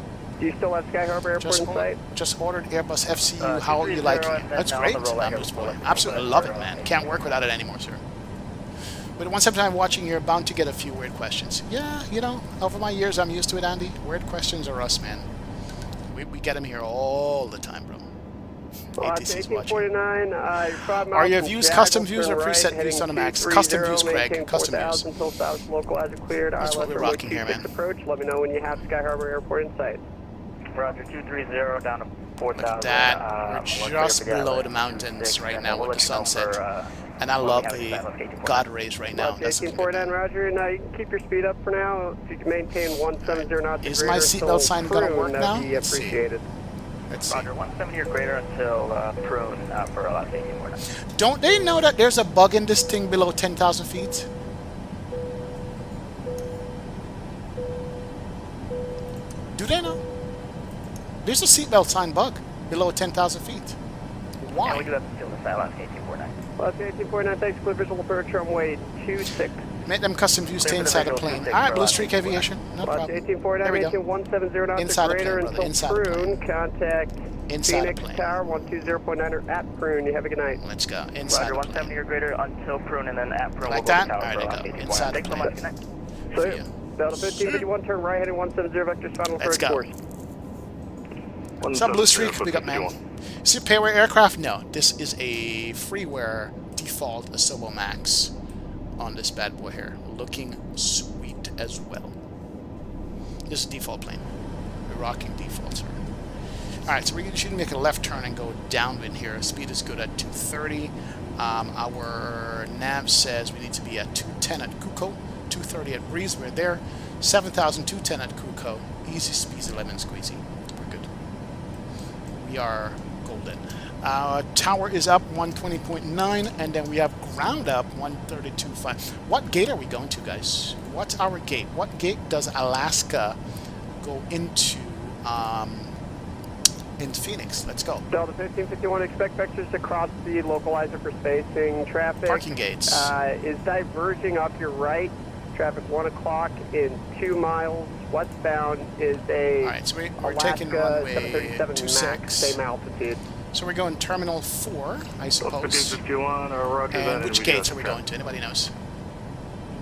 Do you still have Sky Harbor Airport in sight? Just ordered Airbus FCU. How are you liking it? That's great. Absolutely love it, man. Can't work without it anymore, sir. But once I'm watching, you're bound to get a few weird questions. Yeah, you know, over my years, I'm used to it, Andy. Weird questions are us, man. We get them here all the time, bro. ATC's watching. Are your views custom views or preset views on the Max? Custom views, Craig. Custom views. That's what we're rocking here, man. Approach. Let me know when you have Sky Harbor Airport in sight. Roger, 230 down to 4,000. Look at that. We're just below the mountains right now with the sunset. And I love the God rays right now. That's 1849, Roger. Now you can keep your speed up for now. If you can maintain 170 knots. Is my seatbelt sign going to work now? Let's see. Let's see. Roger, 170 or greater until prune for 1849. Don't they know that there's a bug in this thing below 10,000 feet? Do they know? There's a seatbelt sign bug below 10,000 feet. Why? And we do have to steal the silence 1849. Well, 1849, thanks. Clear visual approach runway 26. Make them custom views stay inside the plane. Alright, Blue Streak Aviation. No problem. 1849, There we go. 170 knots Inside or the greater plane, brother. until Inside the prune. plane. Contact Inside Phoenix the plane. Tower 120.9 at prune. You have a good night. Let's go. Inside Roger, the 170 plane. or greater until prune, and then at prune Like we'll that? go to tower Alright, for there you go. Inside the Thanks so much. plane. Good night. For you. Delta 1551, turn right heading 170 vectors, final Let's approach go. course. What's up, Blue Streak? Big up, man. Is it a payware aircraft? No. This is a freeware default Asobo Max on this bad boy here. Looking sweet as well. This is a default plane. We're rocking defaults here. Alright, so we should make a left turn and go downwind here. Speed is good at 230. Our nav says we need to be at 210 at Kuko, 230 at Breeze. We're there. 7,210 at Kuko. Easy speeds, 11 squeezy. We're good. We are golden. Tower is up 120.9, and then we have ground up 132.5. What gate are we going to, guys? What's our gate? What gate does Alaska go into in Phoenix? Let's go. Delta 1551, expect vectors to cross the localizer for spacing. Traffic Parking gates. Is diverging off your right. Traffic 1 o'clock in 2 miles. Westbound is a Alright, so we're Alaska taking runway 737 26. Max, same altitude. So we're going Terminal 4, I suppose. 1551 or Roger that. And which gates are we going to? Anybody knows?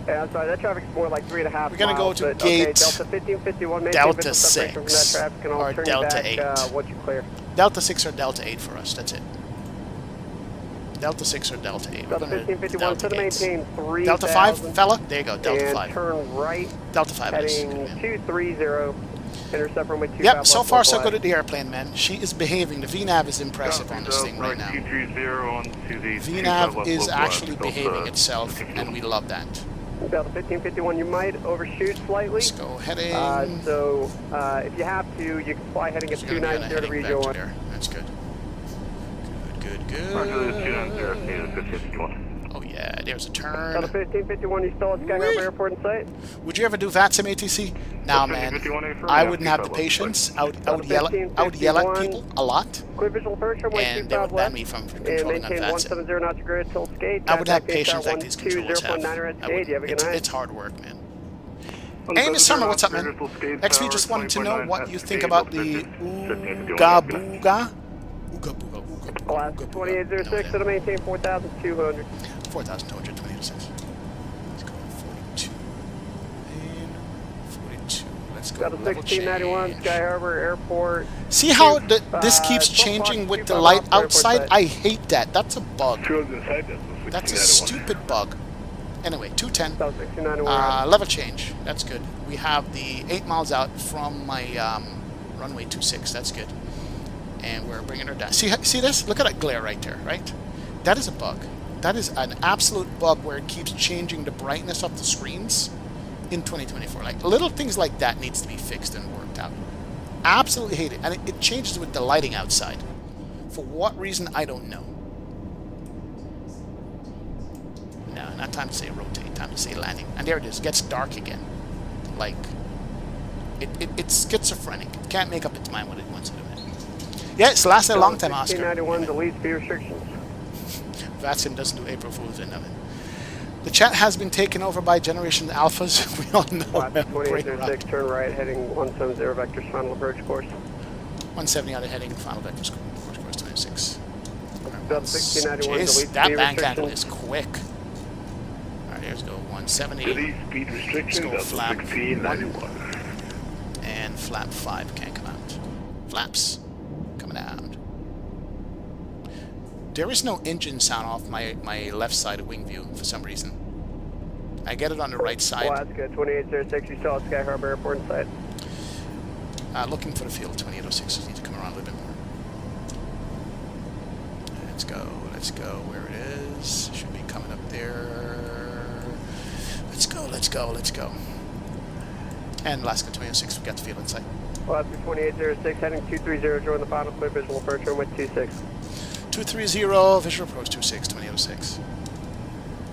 Yeah, I'm sorry, that traffic's more like 3.5 We're going to go miles, to but, gate okay, Delta 1551, Delta visual separation from that 6 traffic, and I'll or turn Delta back, 8. What you clear. Delta 6 or Delta 8 for us, that's it. Delta 6 or Delta 8. Delta 1551, set to maintain 3,000. Delta 5, fella? There you go, Delta and 5. turn right, Delta 5 it is. heading 230, intercept runway 25. Yep, so far so good at the airplane, man. She is behaving. The VNAV is impressive on this thing right now. VNAV is actually behaving itself, and we love that. Delta 1551, you might overshoot slightly. Let's go heading. So if you have to, you can fly heading at 290 to region 1. That's good. Good, good, Roger, good. 290, 1551. Oh yeah, there's a turn. Delta 1551, you still at Sky Harbor Airport in sight? Would you ever do VATSIM ATC? Nah, man. I wouldn't have the patience. I would yell at people a lot, Clear visual approach runway and they would ban me from controlling on maintain VATSIM. 170 knots to grid till skate. I would have patience like these controllers have. It's hard work, man. Hey, Miss Summer, what's up, man? XP just wanted to know what you think about the Ooga Booga. Class 2806, so to maintain 4,200. 4,200, 2806. Let's go 42. And 42. Let's go. Delta 1691, Sky Harbor Airport. See how this keeps changing with the light outside? I hate that. That's a bug. That's a stupid bug. Anyway, 210. Level change. That's good. We have the 8 miles out from my runway 26. That's good. And we're bringing her down. See this? Look at that glare right there, right? That is a bug. That is an absolute bug where it keeps changing the brightness of the screens in 2024. Like, little things like that needs to be fixed and worked out. Absolutely hate it. And it changes with the lighting outside. For what reason, I don't know. No, not time to say rotate. Time to say landing. And there it is. It gets dark again. Like, it's schizophrenic. It can't make up its mind what it wants to do. Yeah, it's lasted a long time, Oscar. 1691, delete speed restrictions. VATSIM doesn't do April Fools in them. The chat has been taken over by Generation Alphas. We all know. Class 2806, turn right, heading 170 vectors, final approach course. 170 out of heading, final vectors, course 26. Delta 1691, Jeez, delete that speed bank angle restrictions. is quick. Alright, here's go. 170. City speed restriction, Let's go flap 1691. And flap 5 can't come out. Flaps coming out. There is no engine sound off my left side of wing view for some reason. I get it on the right side. Alaska 2806, you saw Sky Harbor Airport in sight. Looking for the field 2806. Just need to come around a little bit more. Let's go. Let's go. Where it is. Should be coming up there. Let's go. Let's go. Let's go. And Alaska 2806, we got the field in sight. Alaska 2806, heading 230, join the final clear visual approach runway 26. 230, visual approach 26, 2806.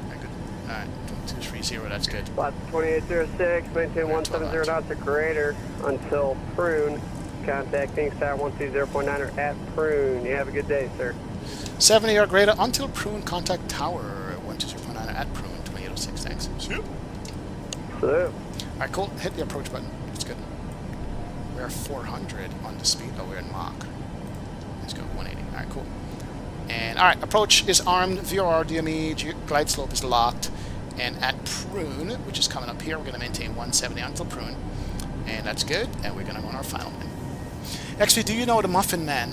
Very good. Alright, 230, that's good. Alaska 2806, maintain 170 knots or greater until Prune. Contact Phoenix Tower 120.9 at Prune. You have a good day, sir. 70 or greater until Prune, contact Tower 120.9 at Prune, 2806, thanks. Salute. Salute. Alright, cool. Hit the approach button. That's good. We're 400 on the speed. Oh, we're in Mach. Let's go 180. Alright, cool. And alright, approach is armed. VOR, DME, glide slope is locked. And at Prune, which is coming up here, we're going to maintain 170 until Prune. And that's good. And we're going to go on our final win. XP, do you know the Muffin Man?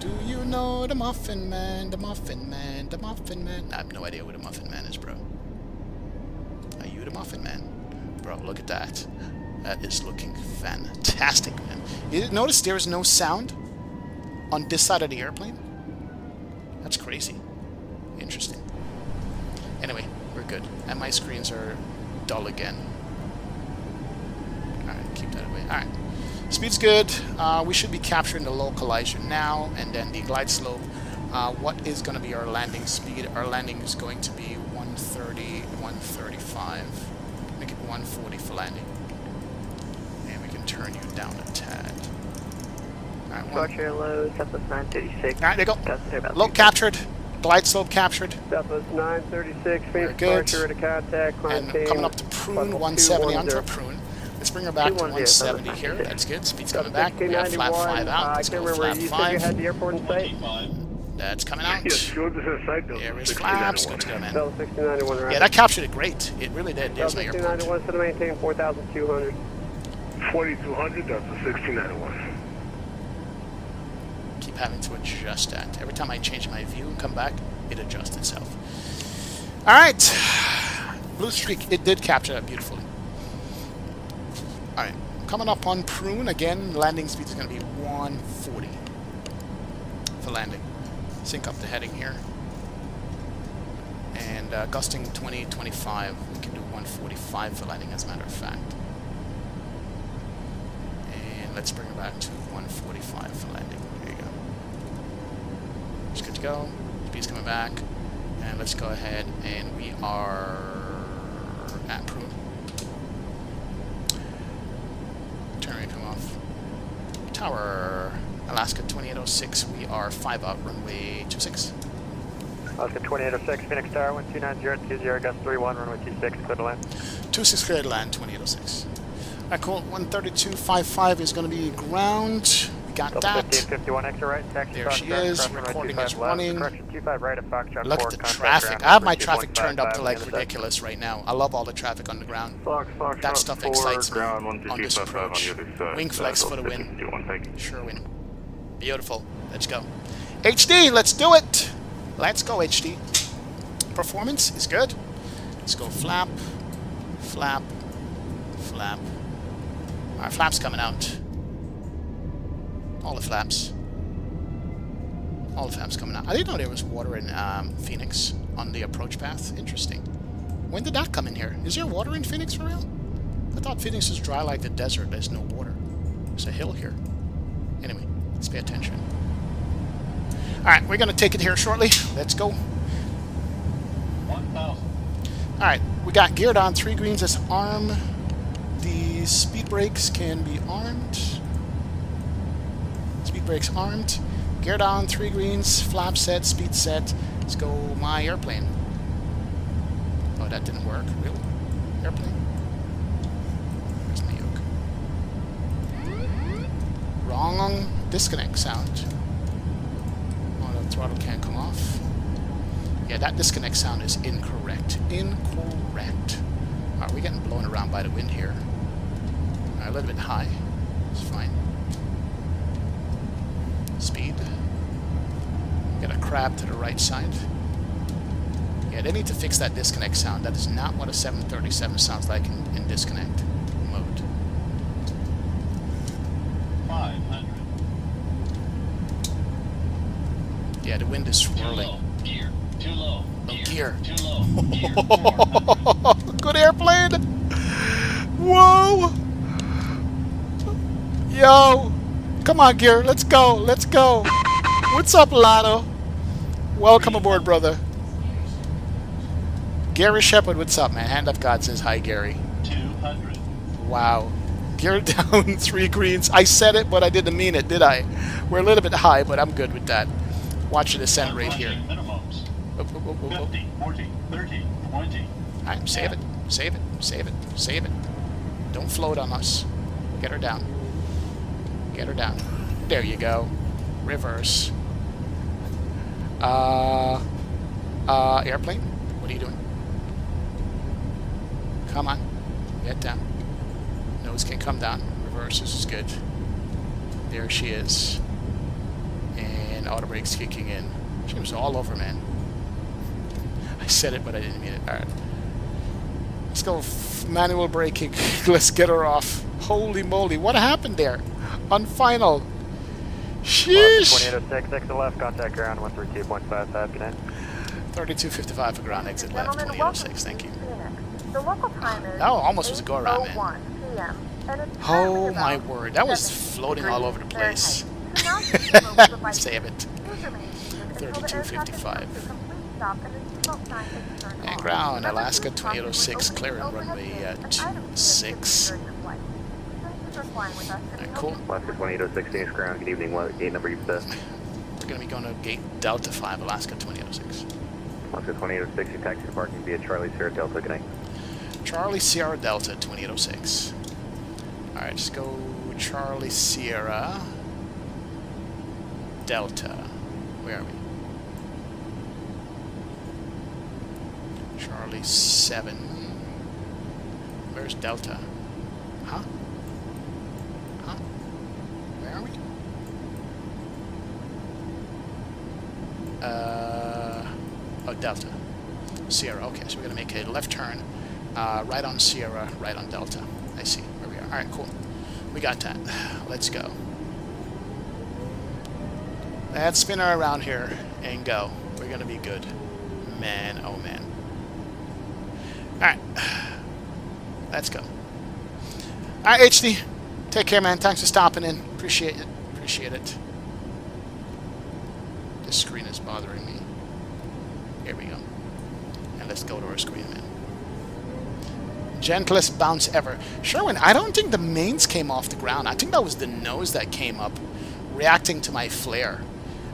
Do you know the Muffin Man? The Muffin Man? The Muffin Man? I have no idea who the Muffin Man is, bro. Are you the Muffin Man? Bro, look at that. That is looking fantastic, man. You notice there is no sound on this side of the airplane? That's crazy. Interesting. Anyway, we're good. And my screens are dull again. Alright, keep that away. Alright. Speed's good. We should be capturing the localizer now, and then the glide slope. What is going to be our landing speed? Our landing is going to be 130, 135. Make it 140 for landing. And we can turn you down a tad. Alright, Roger, low, Southwest 936. Alright, there you go. Low captured. Glide slope captured. Southwest 936, Phoenix good. departure to contact. And coming up to Prune, 170 onto Prune. Let's bring her back to 170 here. That's good. Speed's coming back. We have flap 5 out. Let's go flap 5. Had the airport in sight. That's coming out. Yes, sure, this is side build. There is flaps. Good to go, man. 1691 right. Yeah, that captured it great. It really did. There's my airport. 1691 to the maintain 4,200. 4,200, that's a 1691. Keep having to adjust that. Every time I change my view and come back, it adjusts itself. Alright. Blue streak. It did capture that beautifully. Alright. Coming up on Prune, again, landing speed is going to be 140 for landing. Sync up the heading here. And gusting 20, 25. We can do 145 for landing, as a matter of fact. And let's bring her back to 145 for landing. There you go. It's good to go. Speed's coming back. And let's go ahead, and we are at Prune. Turn rate come off. Tower, Alaska 2806, we are 5 out, runway 26. Alaska 2806, Phoenix Tower 1290, gust 31, runway 26, clear to land. 26 clear to land, 2806. Alright, cool. 132.55 is going to be ground. We got that. 1551 extra right, taxi. There she is. Recording is running. Correction 25 right at Foxtrot 4. Look at the traffic. I have my traffic turned up to like ridiculous right now. I love all the traffic on the ground. That stuff excites me on this approach. Wing flex for the win. Sure win. Beautiful. Let's go. HD, let's do it. Let's go, HD. Performance is good. Let's go flap, flap, flap. Our flaps coming out. All the flaps. All the flaps coming out. I didn't know there was water in Phoenix on the approach path. Interesting. When did that come in here? Is there water in Phoenix for real? I thought Phoenix is dry like the desert. There's no water. There's a hill here. Anyway, let's pay attention. Alright, we're going to take it here shortly. Let's go. 1,000. Alright, we got geared on 3 greens. Let's arm. The speed brakes can be armed. Speed brakes armed. Geared on 3 greens. Flap set, speed set. Let's go my airplane. Oh, that didn't work. Really? Airplane? Where's my yoke? Wrong disconnect sound. Throttle can't come off. Yeah, that disconnect sound is incorrect. Incorrect. Are we getting blown around by the wind here? A little bit high. It's fine. Speed. Got a crab to the right side. Yeah, they need to fix that disconnect sound. That is not what a 737 sounds like in disconnect mode. 500. Yeah, the wind is swirling. Gear. Too low. Gear. Too low. Gear. 400. Good airplane! Whoa! Yo! Come on, Gear. Let's go. Let's go. What's up, Lotto? Welcome aboard, brother. Gary Shepard, what's up, man? Hand of God says hi, Gary. 200. Wow. Gear down 3 greens. I said it, but I didn't mean it, did I? We're a little bit high, but I'm good with that. Watch the descent rate here. Minimums. 50, 40, 30, 20. Alright, save it. Save it. Save it. Save it. Don't float on us. Get her down. Get her down. There you go. Reverse. Airplane? What are you doing? Come on. Get down. Nose can come down. Reverse. This is good. There she is. And auto brakes kicking in. She was all over, man. I said it, but I didn't mean it. Alright. Let's go manual braking. Let's get her off. Holy moly. What happened there? On final. Sheesh. 2806, exit left, contact ground, 132.55, good night. 3255 for ground, exit left, Gentlemen, 2806, thank you. Phoenix. The local time is That almost was a go-around, man. 8:01 p.m. and it's Oh currently my about word, that was 70 floating all over the degrees place. Fahrenheit. Save it. 3255. And ground, Alaska 2806, clearing runway 26. Alright, cool. Alaska 2806, Phoenix ground, good evening, what gate number you best? We're going to be going to gate Delta 5, Alaska 2806. Alaska 2806, you taxi to parking via Charlie Sierra Delta, good night. Charlie Sierra Delta 2806. Alright, let's go Charlie Sierra Delta. Where are we? Charlie 7. Where's Delta? Huh? Huh? Where are we? Oh, Delta. Sierra. Okay, so we're going to make a left turn. Right on Sierra, right on Delta. I see. Where we are. Alright, cool. We got that. Let's go. Let's spin her around here and go. We're going to be good. Man, oh man. Alright. Let's go. Alright, HD. Take care, man. Thanks for stopping in. Appreciate it. Appreciate it. This screen is bothering me. Here we go. And let's go to our screen, man. Gentlest bounce ever. Sherwin, I don't think the mains came off the ground. I think that was the nose that came up, reacting to my flare.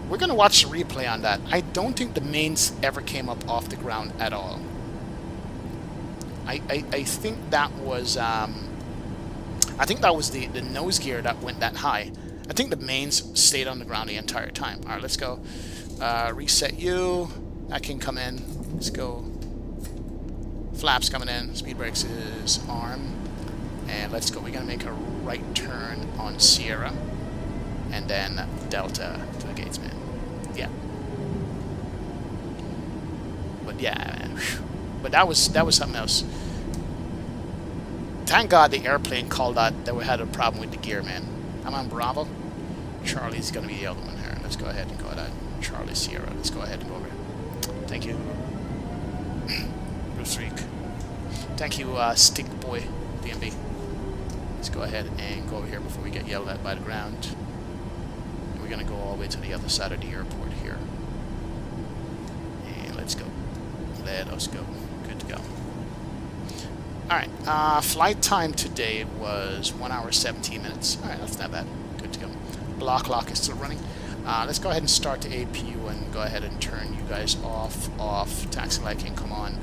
We're going to watch the replay on that. I don't think the mains ever came up off the ground at all. I think that was the nose gear that went that high. I think the mains stayed on the ground the entire time. All right, let's go. Reset you. That can come in. Let's go. Flaps coming in. Speed brakes is arm. And let's go. We're going to make a right turn on Sierra. And then Delta to the gates, man. Yeah. But yeah, man. But that was something else. Thank God the airplane called out that we had a problem with the gear, man. I'm on Bravo. Charlie's going to be the other one here. Let's go ahead and go ahead. Charlie Sierra. Let's go ahead and go over. Thank you. Bruce Reek. Thank you, Stick Boy, DMB. Let's go ahead and go over here before we get yelled at by the ground. And we're going to go all the way to the other side of the airport here. And let's go. Let us go. Good to go. Alright, flight time today was 1 hour 17 minutes. Alright, that's not bad. Good to go. Block lock is still running. Let's go ahead and start the APU and go ahead and turn you guys off. Taxi light can come on.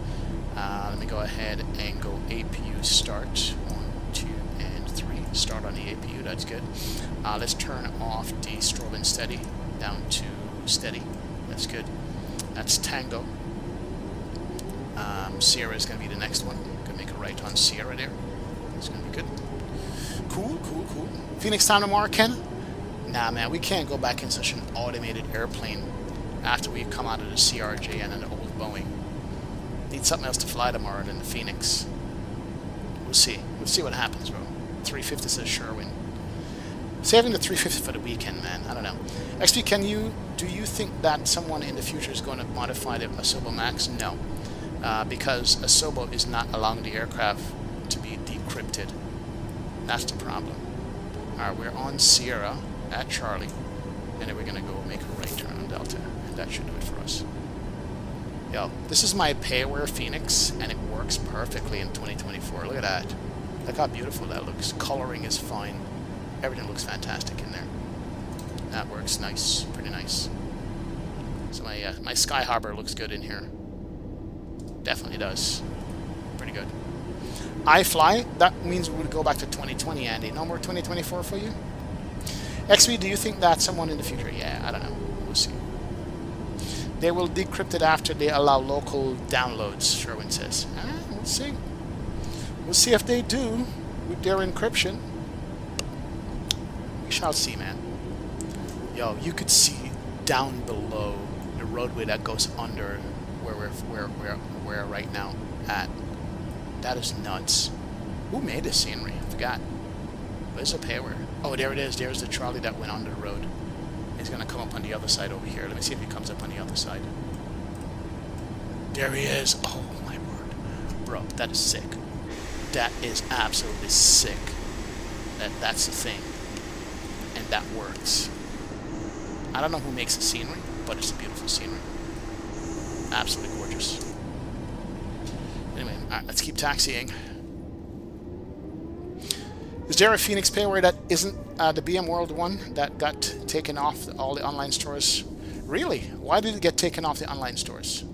Let me go ahead and go APU start. 1, 2, and 3. Start on the APU, that's good. Let's turn off the strobe and steady down to steady. That's good. That's Tango. Sierra is going to be the next one. Going to make a right on Sierra there. It's gonna be good. Cool, cool, cool. Phoenix time tomorrow, Ken? Nah, man, we can't go back in such an automated airplane after we come out of the CRJ and an old Boeing. Need something else to fly tomorrow than the Phoenix. We'll see. We'll see what happens, bro. 350 says Sherwin. Saving the 350 for the weekend, man. I don't know. XP, do you think that someone in the future is going to modify the Asobo Max? No. Because Asobo is not allowing the aircraft to be decrypted. That's the problem. Alright, we're on Sierra at Charlie. And then we're going to go make a right turn on Delta. And that should do it for us. Yo, this is my payware Phoenix, and it works perfectly in 2024. Look at that. Look how beautiful that looks. Coloring is fine. Everything looks fantastic in there. That works nice. Pretty nice. So my Sky Harbor looks good in here. Definitely does. Pretty good. iFly, that means we would go back to 2020, Andy. No more 2024 for you? XV, do you think that someone in the future? Yeah, I don't know. We'll see. They will decrypt it after they allow local downloads, Sherwin says. We'll see. We'll see if they do with their encryption. We shall see, man. Yo, you could see down below the roadway that goes under where we're right now at. That is nuts. Who made this scenery? I forgot. Where's the payware? Oh, there it is. There's the trolley that went under the road. He's going to come up on the other side over here. Let me see if he comes up on the other side. There he is. Oh, my word. Bro, that is sick. That is absolutely sick. That's the thing. And that works. I don't know who makes the scenery, but it's a beautiful scenery. Absolutely gorgeous. Anyway, alright, let's keep taxiing. Is there a Phoenix payware that isn't the BM World one that got taken off all the online stores? Really? Why did it get taken off the online stores?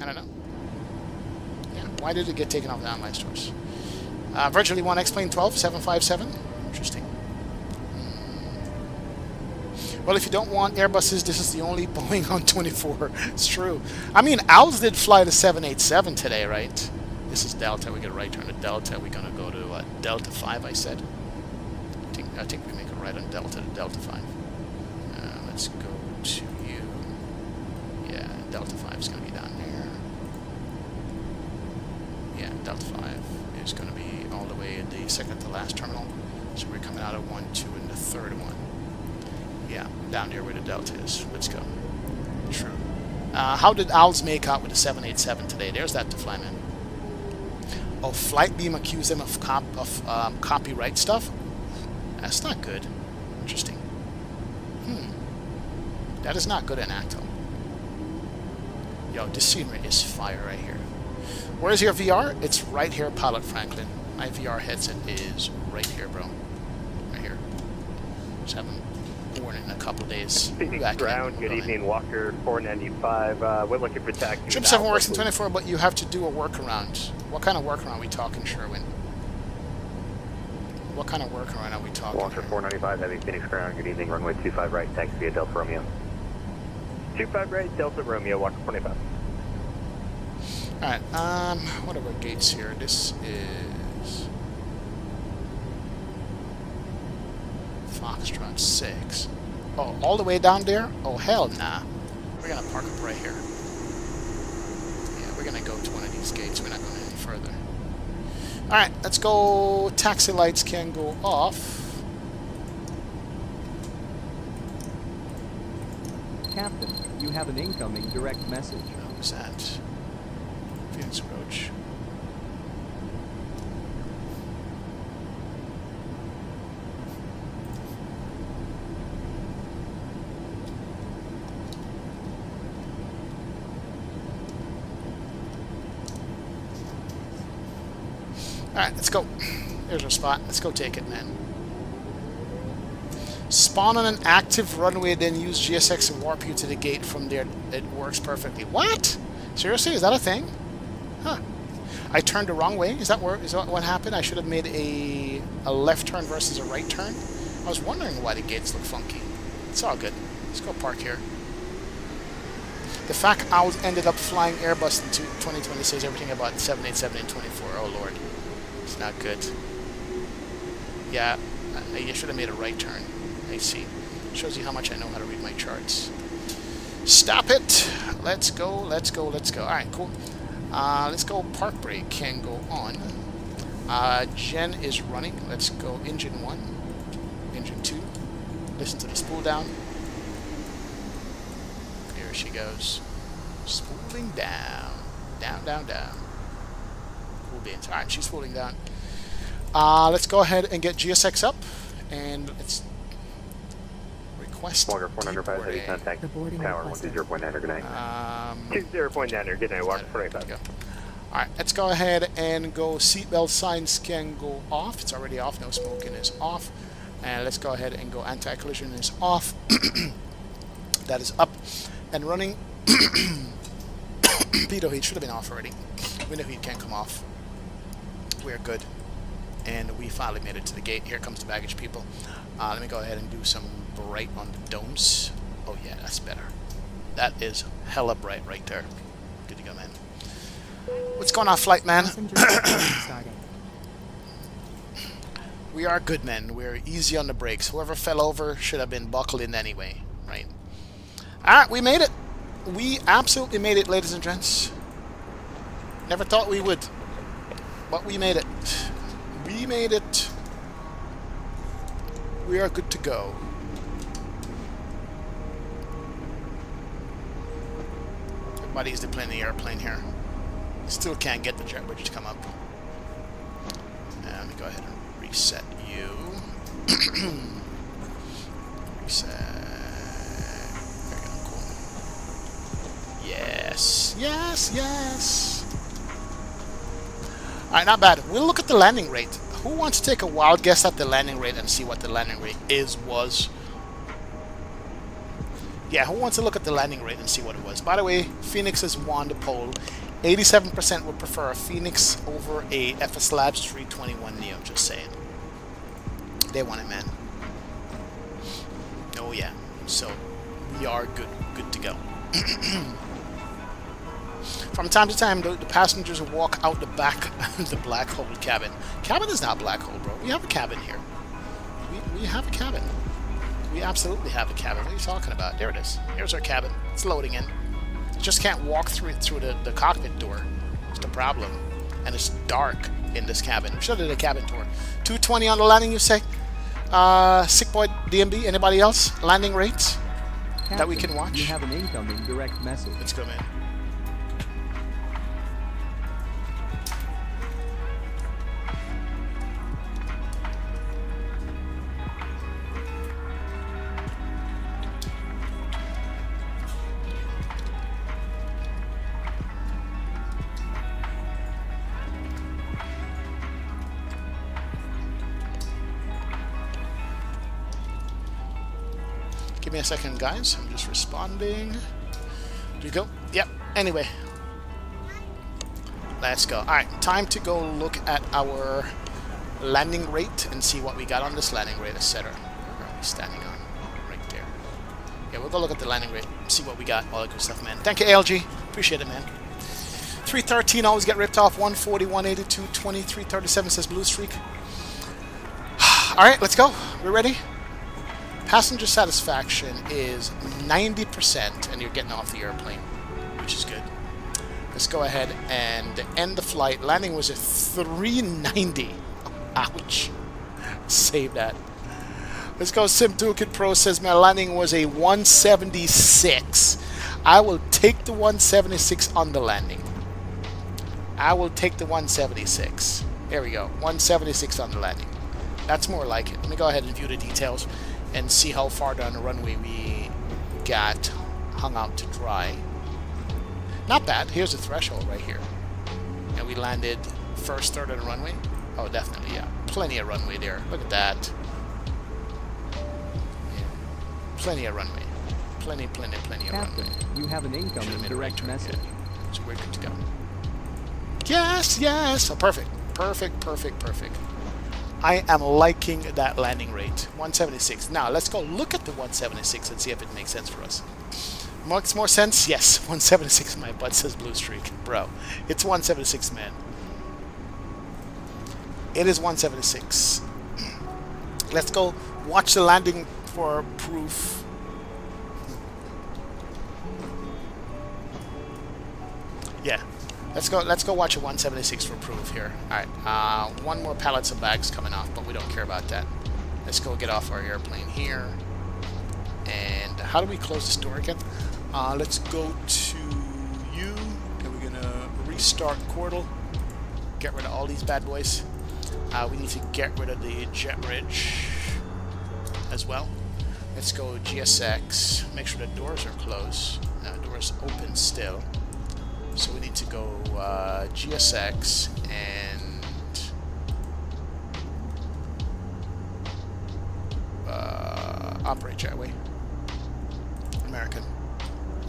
I don't know. Yeah, why did it get taken off the online stores? Virtually 1 X-Plane 12, 757. Interesting. Well, if you don't want Airbuses, this is the only Boeing on 24. It's true. I mean, Owls did fly the 787 today, right? This is Delta. We get a right turn to Delta. We're going to go to Delta 5, I said. I think we make a right on Delta to Delta 5. Let's go to you. Yeah, Delta 5 is going to be down there. Yeah, Delta 5 is going to be all the way at the second to last terminal. So we're coming out of 1, 2, and the third one. Yeah, down here where the Delta is. Let's go. True. How did Owls make out with the 787 today? There's that to fly, man. Oh, Flightbeam accused them of copyright stuff? That's not good. Interesting. That is not good in ACTO. Yo, this scenery is fire right here. Where's your VR? It's right here, Pilot Franklin. My VR headset is right here, bro. Right here. Just haven't worn it in a couple of days. Phoenix ground, good evening, Walker 495. We're looking for taxi. Trip 7 works in 24, but you have to do a workaround. What kind of workaround are we talking, Sherwin? What kind of workaround are we talking? Walker 495, heavy Phoenix ground, good evening, runway 25 right, taxi via Delta Romeo. 25 right, Delta Romeo, Walker 25. Alright, what are our gates here? This is Foxtrot 6. Oh, all the way down there? Oh, hell nah. We're gonna park up right here. Yeah, we're gonna go to one of these gates. We're not going any further. Alright, let's go. Taxi lights can go off. Captain, you have an incoming direct message. Who's that? Phoenix Roach. Alright, let's go. There's our spot. Let's go take it, man. Spawn on an active runway, then use GSX and warp you to the gate from there. It works perfectly. What? Seriously? Is that a thing? Huh. I turned the wrong way? Is that what happened? I should have made a left turn versus a right turn? I was wondering why the gates look funky. It's all good. Let's go park here. The fact I ended up flying Airbus in 2020 says everything about 787 and 24. Oh lord, it's not good. Yeah, you should have made a right turn. I see. Shows you how much I know how to read my charts. Stop it. Let's go. Let's go. Let's go. All right, cool. Let's go. Park brake can go on. Gen is running. Let's go. Engine 1, engine 2. Listen to the spool down. Here she goes. Spooling down. Down, down, down. Cool beans. All right, she's spooling down. Let's go ahead and get GSX up, and let's request Walker 495 heavy contact. Tower 120.9 good night. 20.9 good night. Walker 495. All right, let's go ahead and go. Seatbelt signs can go off. It's already off. No smoking is off. And let's go ahead and go. Anti-collision is off. That is up and running. Pitot heat should have been off already. Window heat can't come off. We're good. And we finally made it to the gate. Here comes the baggage people. Let me go ahead and do some bright on the domes. Oh yeah, that's better. That is hella bright right there. Good to go, man. What's going on, flight man? We are good men. We're easy on the brakes. Whoever fell over should have been buckled in anyway, right? Alright, we made it. We absolutely made it, ladies and gents. Never thought we would. But we made it. We made it. We are good to go. Everybody's deploying the airplane here. Still can't get the jet bridge to come up. Let me go ahead and reset you. Reset. There you go. Cool. Yes. Yes. Yes. Alright, not bad. We'll look at the landing rate. Who wants to take a wild guess at the landing rate and see what the landing rate was? Yeah, who wants to look at the landing rate and see what it was? By the way, Phoenix has won the poll. 87% would prefer a Phoenix over a FS Labs 321 Neo, just saying. They want it, man. Oh yeah, so we are good to go. From time to time, the passengers will walk out the back of the black hole cabin. Cabin is not black hole, bro. We have a cabin here. We have a cabin. We absolutely have a cabin. What are you talking about? There it is. Here's our cabin. It's loading in. You just can't walk through the cockpit door. It's the problem. And it's dark in this cabin. We should have did a cabin tour. 220 on the landing, you say? Sick boy DMB. Anybody else? Landing rates Captain, that we can watch? You have an incoming direct message. Let's go, man. Give me a second, guys. I'm just responding. Do you go? Yep. Anyway. Let's go. Alright, time to go look at our landing rate and see what we got on this landing rate, etc. Where are we standing on? Right there. Yeah, we'll go look at the landing rate, see what we got, all that good stuff, man. Thank you, ALG. Appreciate it, man. 313 always get ripped off. 140, 182, 20, 337 says Blue Streak. Alright, let's go. We're ready? Passenger satisfaction is 90%, and you're getting off the airplane, which is good. Let's go ahead and end the flight. Landing was at 390. Ouch. Save that. Let's go. Sim Toolkit Pro says my landing was a 176. I will take the 176 on the landing. I will take the 176. There we go. 176 on the landing. That's more like it. Let me go ahead and view the details and see how far down the runway we got hung out to dry. Not bad. Here's the threshold right here. And we landed first third of the runway. Oh, definitely, yeah. Plenty of runway there. Look at that. Yeah. Plenty of runway. Plenty of Captain, runway. you have an incoming direct message. So we're good to go. Yes, yes. Oh, perfect. Perfect, perfect, perfect. I am liking that landing rate. 176. Now, let's go look at the 176 and see if it makes sense for us. Makes more sense? Yes, 176. My butt says blue streak. Bro, it's 176, man. It is 176. Let's go watch the landing for proof. Yeah, let's go watch a 176 for proof here. Alright, one more pallets of bags coming off, but we don't care about that. Let's go get off our airplane here. And how do we close this door again? Let's go to U, and we're gonna restart Cordal. Get rid of all these bad boys. We need to get rid of the jet bridge as well. Let's go GSX. Make sure the doors are closed. Doors open still. So we need to go GSX and operate jetway. American.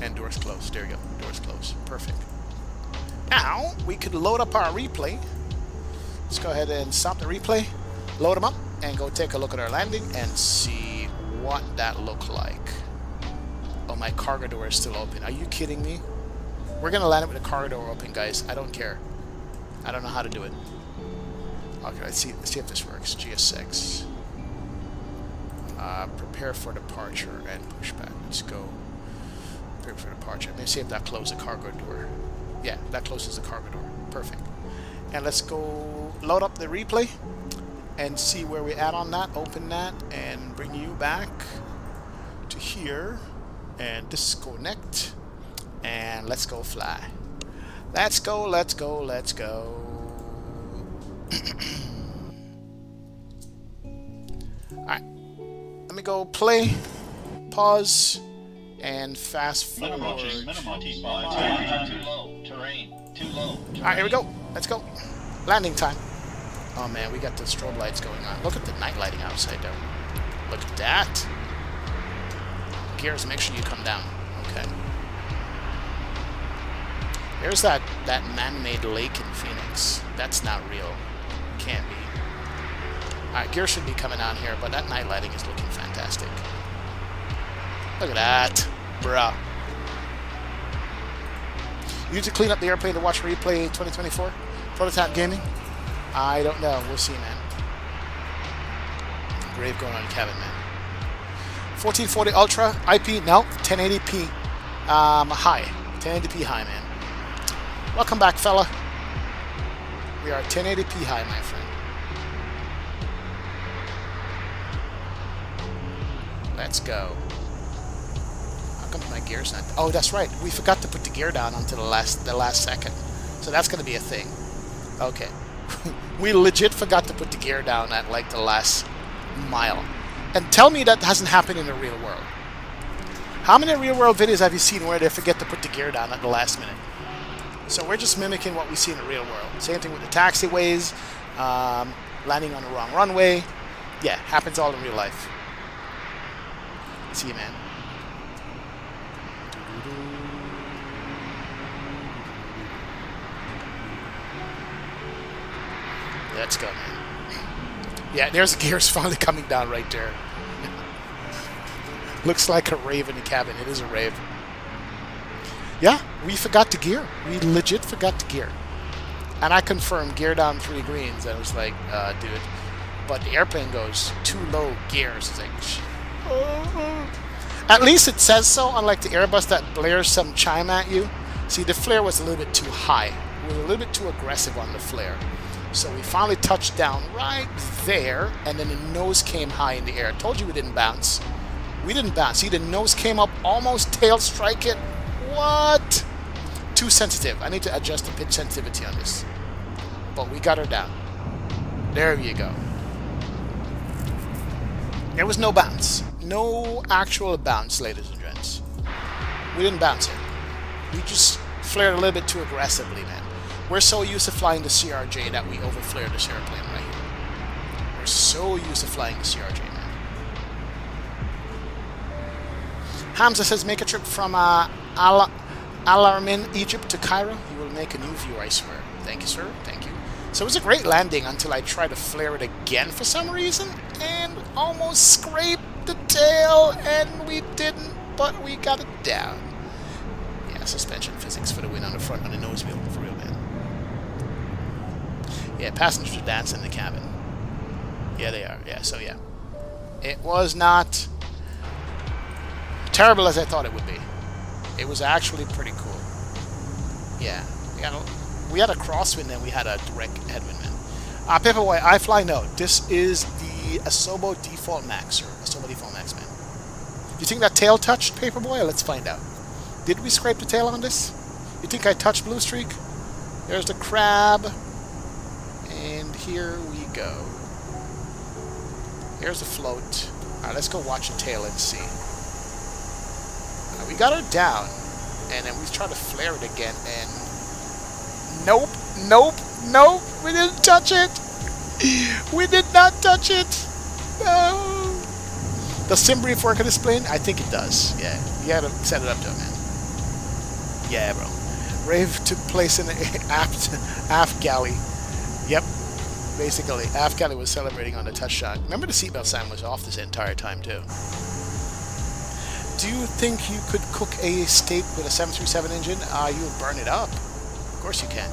And doors closed. There you go. Doors closed. Perfect. Now we could load up our replay. Let's go ahead and stop the replay, load them up, and go take a look at our landing and see what that looked like. Oh, my cargo door is still open. Are you kidding me? We're going to land it with the cargo door open, guys. I don't care. I don't know how to do it. Okay, let's see if this works. GS6. Prepare for departure and pushback. Let's go. Prepare for departure. Let me see if that closes the cargo door. Yeah, that closes the cargo door. Perfect. And let's go load up the replay and see where we're at on that. Open that and bring you back to here and disconnect and let's go fly. Let's go, let's go, let's go. Alright, let me go play, pause, and fast forward. Alright, here we go. Let's go. Landing time. Oh man, we got the strobe lights going on. Look at the night lighting outside there. Look at that. Gears, make sure you come down. Okay. There's that man-made lake in Phoenix. That's not real. Can't be. Alright, gear should be coming on here, but that night lighting is looking fantastic. Look at that. Bruh. You need to clean up the airplane to watch replay 2024? Prototype Gaming? I don't know. We'll see, man. Grave going on cabin, man. 1440 Ultra IP? No. 1080p high. 1080p high, man. Welcome back, fella. We are 1080p high, my friend. Let's go. How come my gear's not... Oh, that's right. We forgot to put the gear down until the last second. So that's going to be a thing. Okay. We legit forgot to put the gear down at like the last mile. And tell me that hasn't happened in the real world. How many real world videos have you seen where they forget to put the gear down at the last minute? So we're just mimicking what we see in the real world. Same thing with the taxiways, landing on the wrong runway. Yeah, happens all in real life. See you, man. Let's go, man. Yeah, there's the gears finally coming down right there. Looks like a rave in the cabin. It is a rave. Yeah, we forgot to gear. We legit forgot to gear. And I confirmed gear down 3 greens. I was like, dude. But the airplane goes too low gears. It's like, at least it says so, unlike the Airbus that blares some chime at you. See, the flare was a little bit too high. We were a little bit too aggressive on the flare. So we finally touched down right there, and then the nose came high in the air. I told you we didn't bounce. We didn't bounce. See, the nose came up, almost tail strike it. What? Too sensitive. I need to adjust the pitch sensitivity on this. But we got her down. There you go. There was no bounce. No actual bounce, ladies and gents. We didn't bounce it. We just flared a little bit too aggressively, man. We're so used to flying the CRJ that we overflared this airplane right here. We're so used to flying the CRJ, man. Hamza says, make a trip from Al-Armin, Egypt to Cairo. You will make a new view, I swear. Thank you, sir. Thank you. So it was a great landing until I tried to flare it again for some reason and almost scraped the tail, and we didn't, but we got it down. Yeah, suspension physics for the win on the front on the nose wheel, for real, man. Yeah, passengers are dancing in the cabin. Yeah, they are. Yeah, so yeah. It was not terrible as I thought it would be. It was actually pretty cool. Yeah, we had a crosswind and we had a direct headwind, man. Paperboy, I fly no. This is the Asobo default max, or Asobo default max, man. You think that tail touched, Paperboy? Let's find out. Did we scrape the tail on this? You think I touched Blue Streak? There's the crab. And here we go. Here's the float. Alright, let's go watch the tail and see. We got her down. And then we try to flare it again, and nope, nope, nope, we didn't touch it. We did not touch it. No. Does SimBrief work on this plane? I think it does. Yeah, you gotta set it up to it, man. Yeah, bro. Rave took place in the aft galley. Yep, basically, aft galley was celebrating on the touchdown. Remember the seatbelt sign was off this entire time too. Do you think you could cook a steak with a 737 engine? You'll burn it up. Of course you can.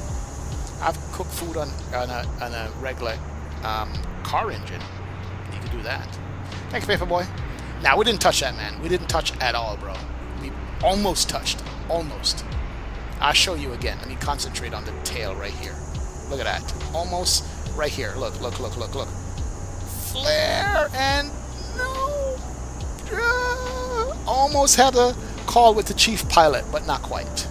I've cooked food on a regular car engine. You can do that. Thanks, Paperboy. Now, we didn't touch that, man. We didn't touch at all, bro. We almost touched. Almost. I'll show you again. Let me concentrate on the tail right here. Look at that. Almost right here. Look, look, look, look, look. Flare and no. Almost had a call with the chief pilot, but not quite.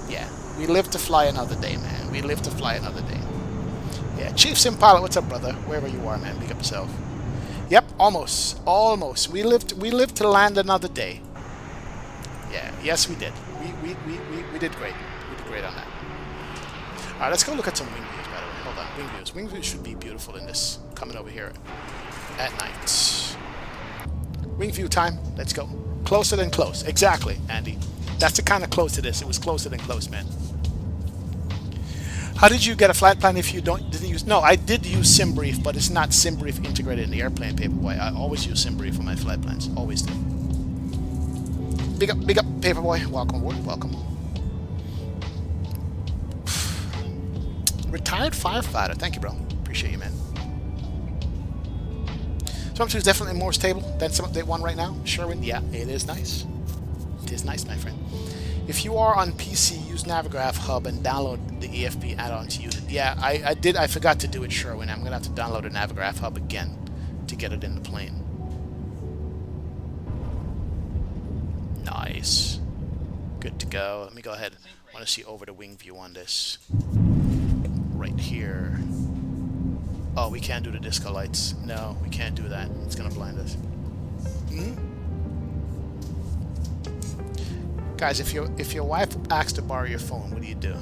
Yeah, we live to fly another day, man. We live to fly another day. Yeah, Chief Sim Pilot, what's up, brother? Wherever you are, man, big up yourself. Yep, almost, almost. We lived to land another day. Yeah, yes, we did. We did great. We did great on that. All right, let's go look at some wing views, by the way. Hold on, wing views. Wing views should be beautiful in this. Coming over here at night. Wing view time. Let's go. Closer than close. Exactly, Andy. That's the kind of close it is. It was closer than close, man. How did you get a flight plan if you didn't use... No, I did use SimBrief, but it's not SimBrief integrated in the airplane, Paperboy. I always use SimBrief for my flight plans. Always do. Big up, Paperboy. Welcome aboard. Welcome. Retired firefighter. Thank you, bro. Appreciate you, man. Storm 2 is definitely more stable than Sim Update 1 right now. Sherwin, yeah, it is nice. It is nice, my friend. If you are on PC, use Navigraph Hub and download the EFP add-on to use it. Yeah, I did. I forgot to do it, Sherwin. I'm going to have to download the Navigraph Hub again to get it in the plane. Nice. Good to go. Let me go ahead. I want to see over the wing view on this. Right here. Oh, we can't do the disco lights. No, we can't do that. It's going to blind us. Guys, if your wife asks to borrow your phone, what do you do?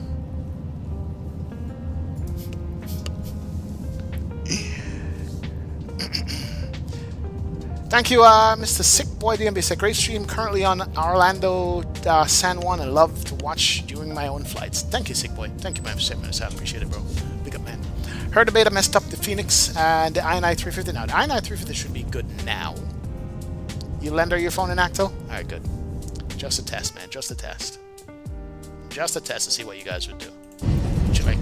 Thank you, Mr. Sick Boy DMB. It's a great stream. Currently on Orlando, San Juan, and love to watch during my own flights. Thank you, Sick Boy. Thank you, man, for setting this up. Appreciate it, bro. Big up, man. Heard the beta messed up the Phoenix and the INI 350. Now, the INI 350 should be good now. You lend her your phone in Actel? Alright, good. Just a test, man. Just a test. Just a test to see what you guys would do. Should I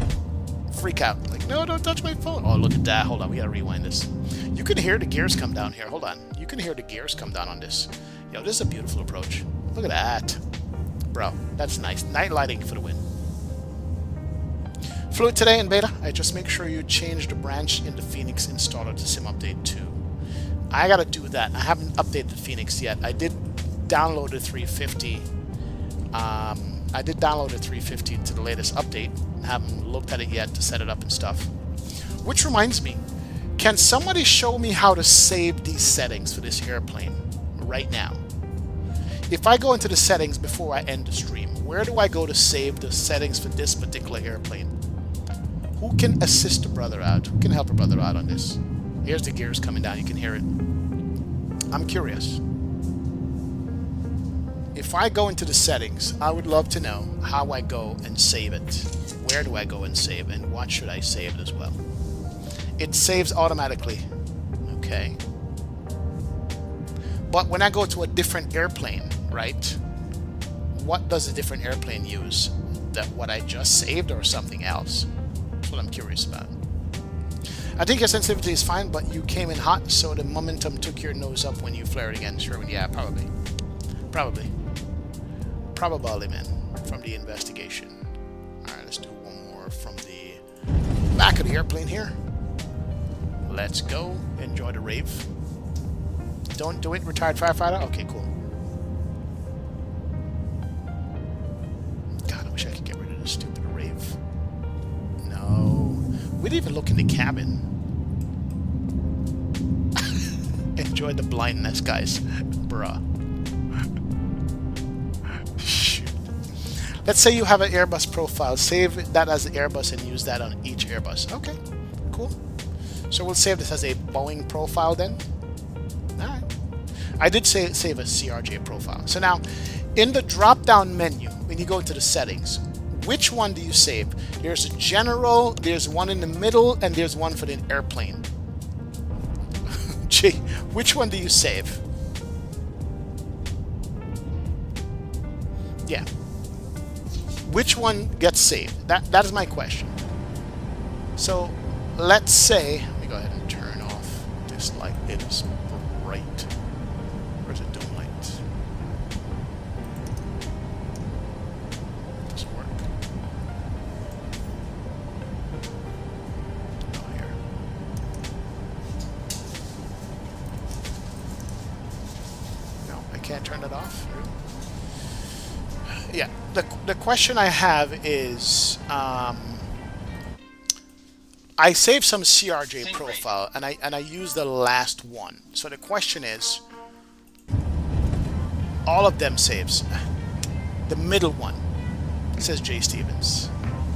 freak out? Like, no, don't touch my phone. Oh, look at that. Hold on. We gotta rewind this. You can hear the gears come down here. Hold on. You can hear the gears come down on this. Yo, this is a beautiful approach. Look at that. Bro, that's nice. Night lighting for the win. Fluid today in beta. I just make sure you change the branch in the Phoenix installer to Sim Update 2. I gotta do that. I haven't updated the Phoenix yet. I did download the 350. I did download the 350 to the latest update. I haven't looked at it yet to set it up and stuff. Which reminds me, can somebody show me how to save these settings for this airplane right now? If I go into the settings before I end the stream, where do I go to save the settings for this particular airplane? Who can assist a brother out? Who can help a brother out on this? Here's the gears coming down. You can hear it. I'm curious. If I go into the settings, I would love to know how I go and save it. Where do I go and save, and what should I save as well? It saves automatically. Okay. But when I go to a different airplane, right? what does a different airplane use? That what I just saved or something else? That's what I'm curious about. I think your sensitivity is fine, but you came in hot, so the momentum took your nose up when you flared again. Sure, yeah, probably. Probably, man, from the investigation. Alright, let's do one more from the back of the airplane here. Let's go. Enjoy the rave. Don't do it, retired firefighter? Okay, cool. God, I wish I could get rid of this stupid rave. No. We didn't even look in the cabin. Enjoy the blindness, guys. Bruh. Shoot. Let's say you have an Airbus profile. Save that as the Airbus and use that on each Airbus. Okay, cool. So we'll save this as a Boeing profile then. Alright. I did save a CRJ profile. So now, in the drop-down menu, when you go into the settings, which one do you save? There's a general, there's one in the middle, and there's one for the airplane. Gee, which one do you save? Yeah. Which one gets saved? That is my question. So, let's say, let me go ahead and turn off this light. It is bright. Where's it doing light? Doesn't work. Oh, here. No, I can't turn it off. Yeah, the question I have is, I saved some CRJ profile and I used the last one. So the question is, all of them saves. The middle one, says Jay Stevens.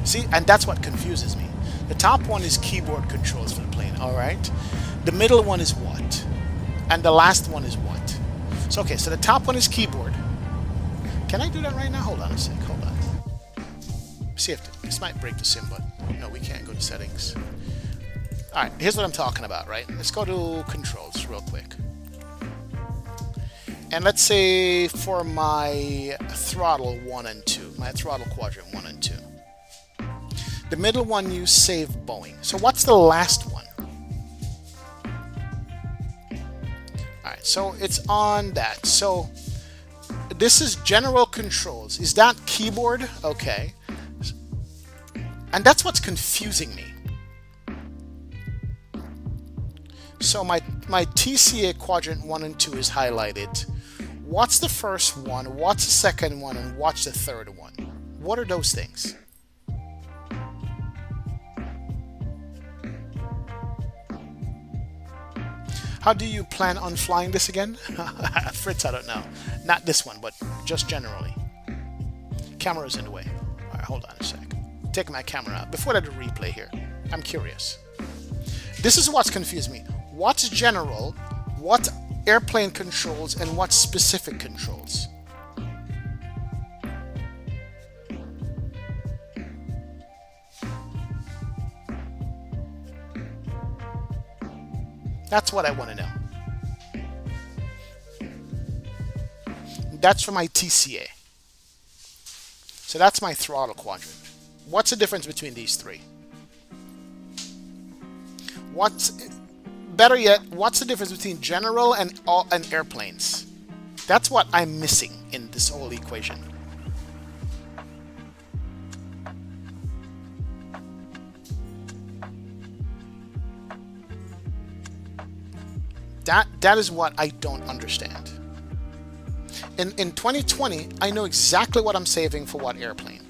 See, and that's what confuses me. The top one is keyboard controls for the plane, alright? The middle one is what? And the last one is what? So okay, so the top one is keyboard. Can I do that right now? Hold on a sec, hold on. See if this might break the sim, but no, we can't go to settings. Alright, here's what I'm talking about, right? Let's go to controls real quick. And let's say for my throttle 1 and 2, my throttle quadrant 1 and 2. The middle one you save Boeing. So what's the last one? Alright, so it's on that. So this is general controls. Is that keyboard? Okay. And that's what's confusing me. So my TCA quadrant 1 and 2 is highlighted. What's the first one? What's the second one? And what's the third one? What are those things? How do you plan on flying this again? Fritz, I don't know. Not this one, but just generally. Camera's in the way. Alright, hold on a sec. Take my camera out. Before I do replay here, I'm curious. This is what's confused me. What's general, what airplane controls, and what specific controls? That's what I want to know. That's for my TCA. So that's my throttle quadrant. What's the difference between these three? Better yet, what's the difference between general and airplanes? That's what I'm missing in this whole equation. That is what I don't understand. In 2020, I know exactly what I'm saving for what airplane.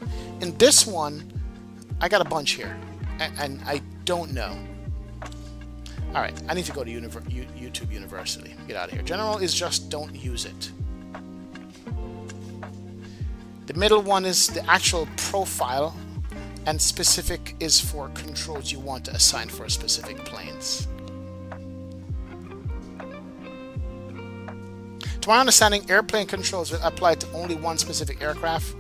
In this one, I got a bunch here, and I don't know. Alright, I need to go to YouTube University. Get out of here. General is just don't use it. The middle one is the actual profile, and specific is for controls you want to assign for specific planes. To my understanding, airplane controls will apply to only one specific aircraft,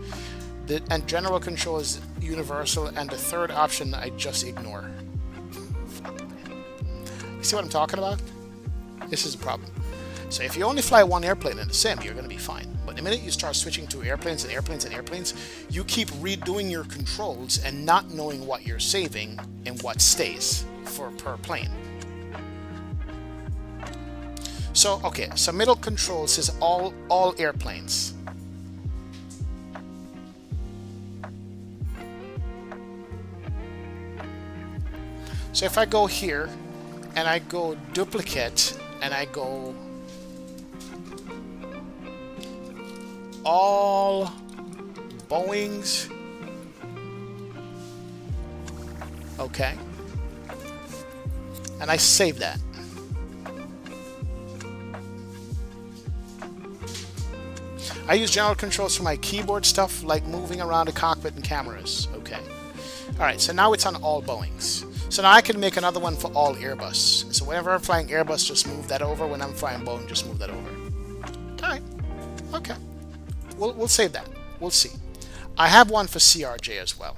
and general control is universal, and the third option I just ignore. You see what I'm talking about? This is a problem. So if you only fly one airplane in the sim, you're going to be fine. But the minute you start switching to airplanes and airplanes and airplanes, you keep redoing your controls and not knowing what you're saving and what stays for per plane. So, okay, so middle controls is all airplanes. So if I go here and I go duplicate and I go all Boeings, okay, and I save that. I use general controls for my keyboard stuff, like moving around the cockpit and cameras. Okay. Alright, so now it's on all Boeings. So now I can make another one for all Airbus. So whenever I'm flying Airbus, just move that over. When I'm flying Boeing, just move that over. Alright. Okay. We'll save that. We'll see. I have one for CRJ as well.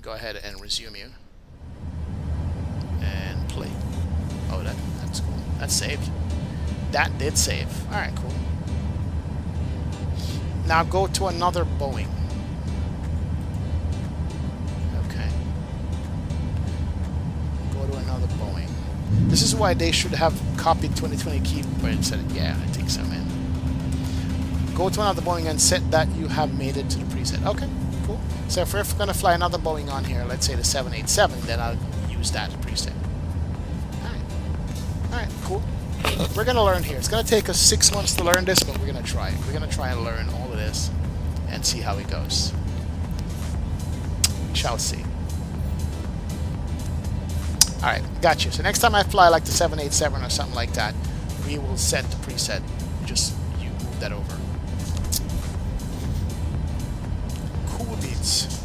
Go ahead and resume you. And play. Oh, that's cool. That saved. That did save. Alright, cool. Now go to another Boeing. Okay. Go to another Boeing. This is why they should have copied 2020 keyboard and said, yeah, I think so, man. Go to another Boeing and set that you have made it to the preset. Okay, cool. So if we're going to fly another Boeing on here, let's say the 787, then I'll use that preset. Alright, cool. We're going to learn here. It's going to take us 6 months to learn this, but we're going to try it. We're going to try and learn all of this and see how it goes. We shall see. Alright, got you. So next time I fly like the 787 or something like that, we will set the preset. Just you move that over. Cool beats.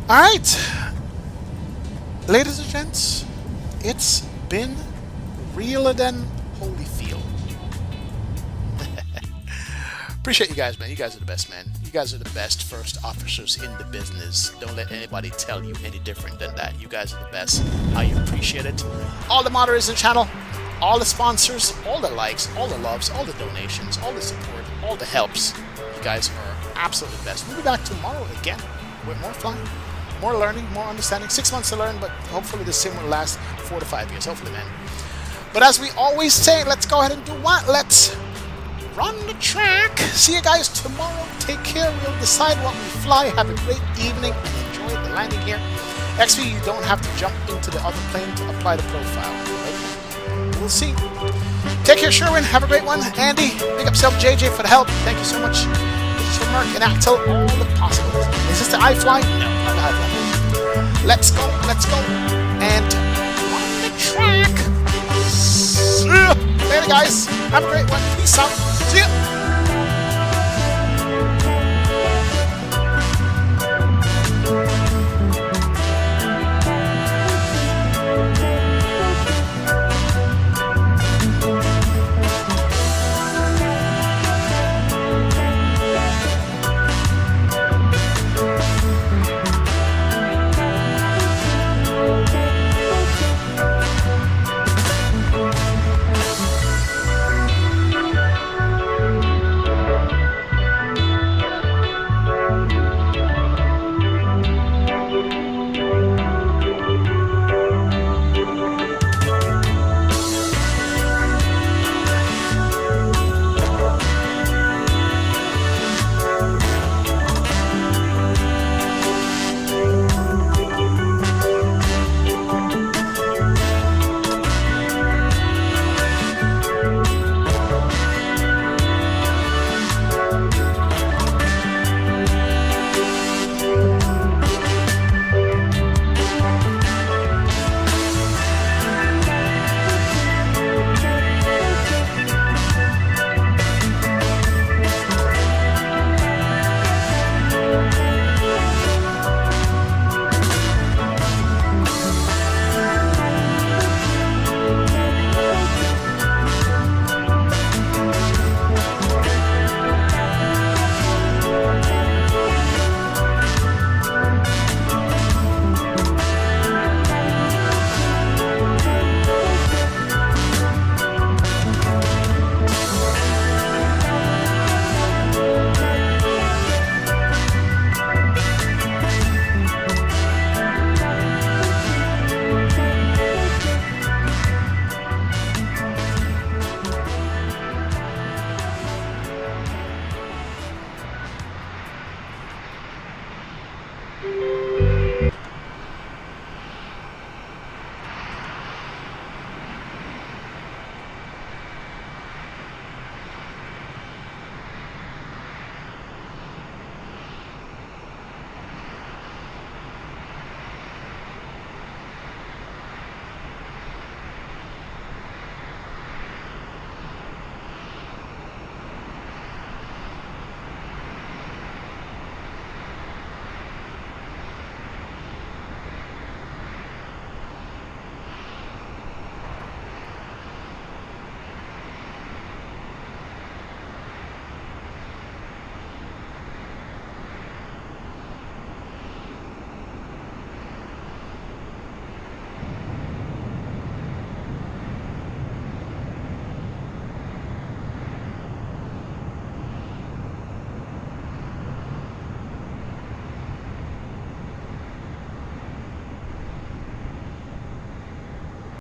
Alright. Ladies and gents, it's been realer than Holyfield. Appreciate you guys, man. You guys are the best, man. You guys are the best first officers in the business. Don't let anybody tell you any different than that. You guys are the best. I appreciate it. All the moderators in the channel, all the sponsors, all the likes, all the loves, all the donations, all the support, all the helps. You guys are absolutely the best. We'll be back tomorrow again with more flying, more learning, more understanding. 6 months to learn, but hopefully this sim will last 4 to 5 years. Hopefully, man. But as we always say, let's go ahead and do what? Let's run the track. See you guys tomorrow. Take care. We'll decide what we fly. Have a great evening and enjoy the landing here. XP, you don't have to jump into the other plane to apply the profile. Okay. We'll see. Take care, Sherwin. Have a great one. Andy, big up self JJ for the help. Thank you so much. This is from Mark and Axel. All the possibilities. Is this the iFly? No, not the iFly. Let's go. Let's go. And run the track. Later, guys. Have a great one. Peace out. See ya.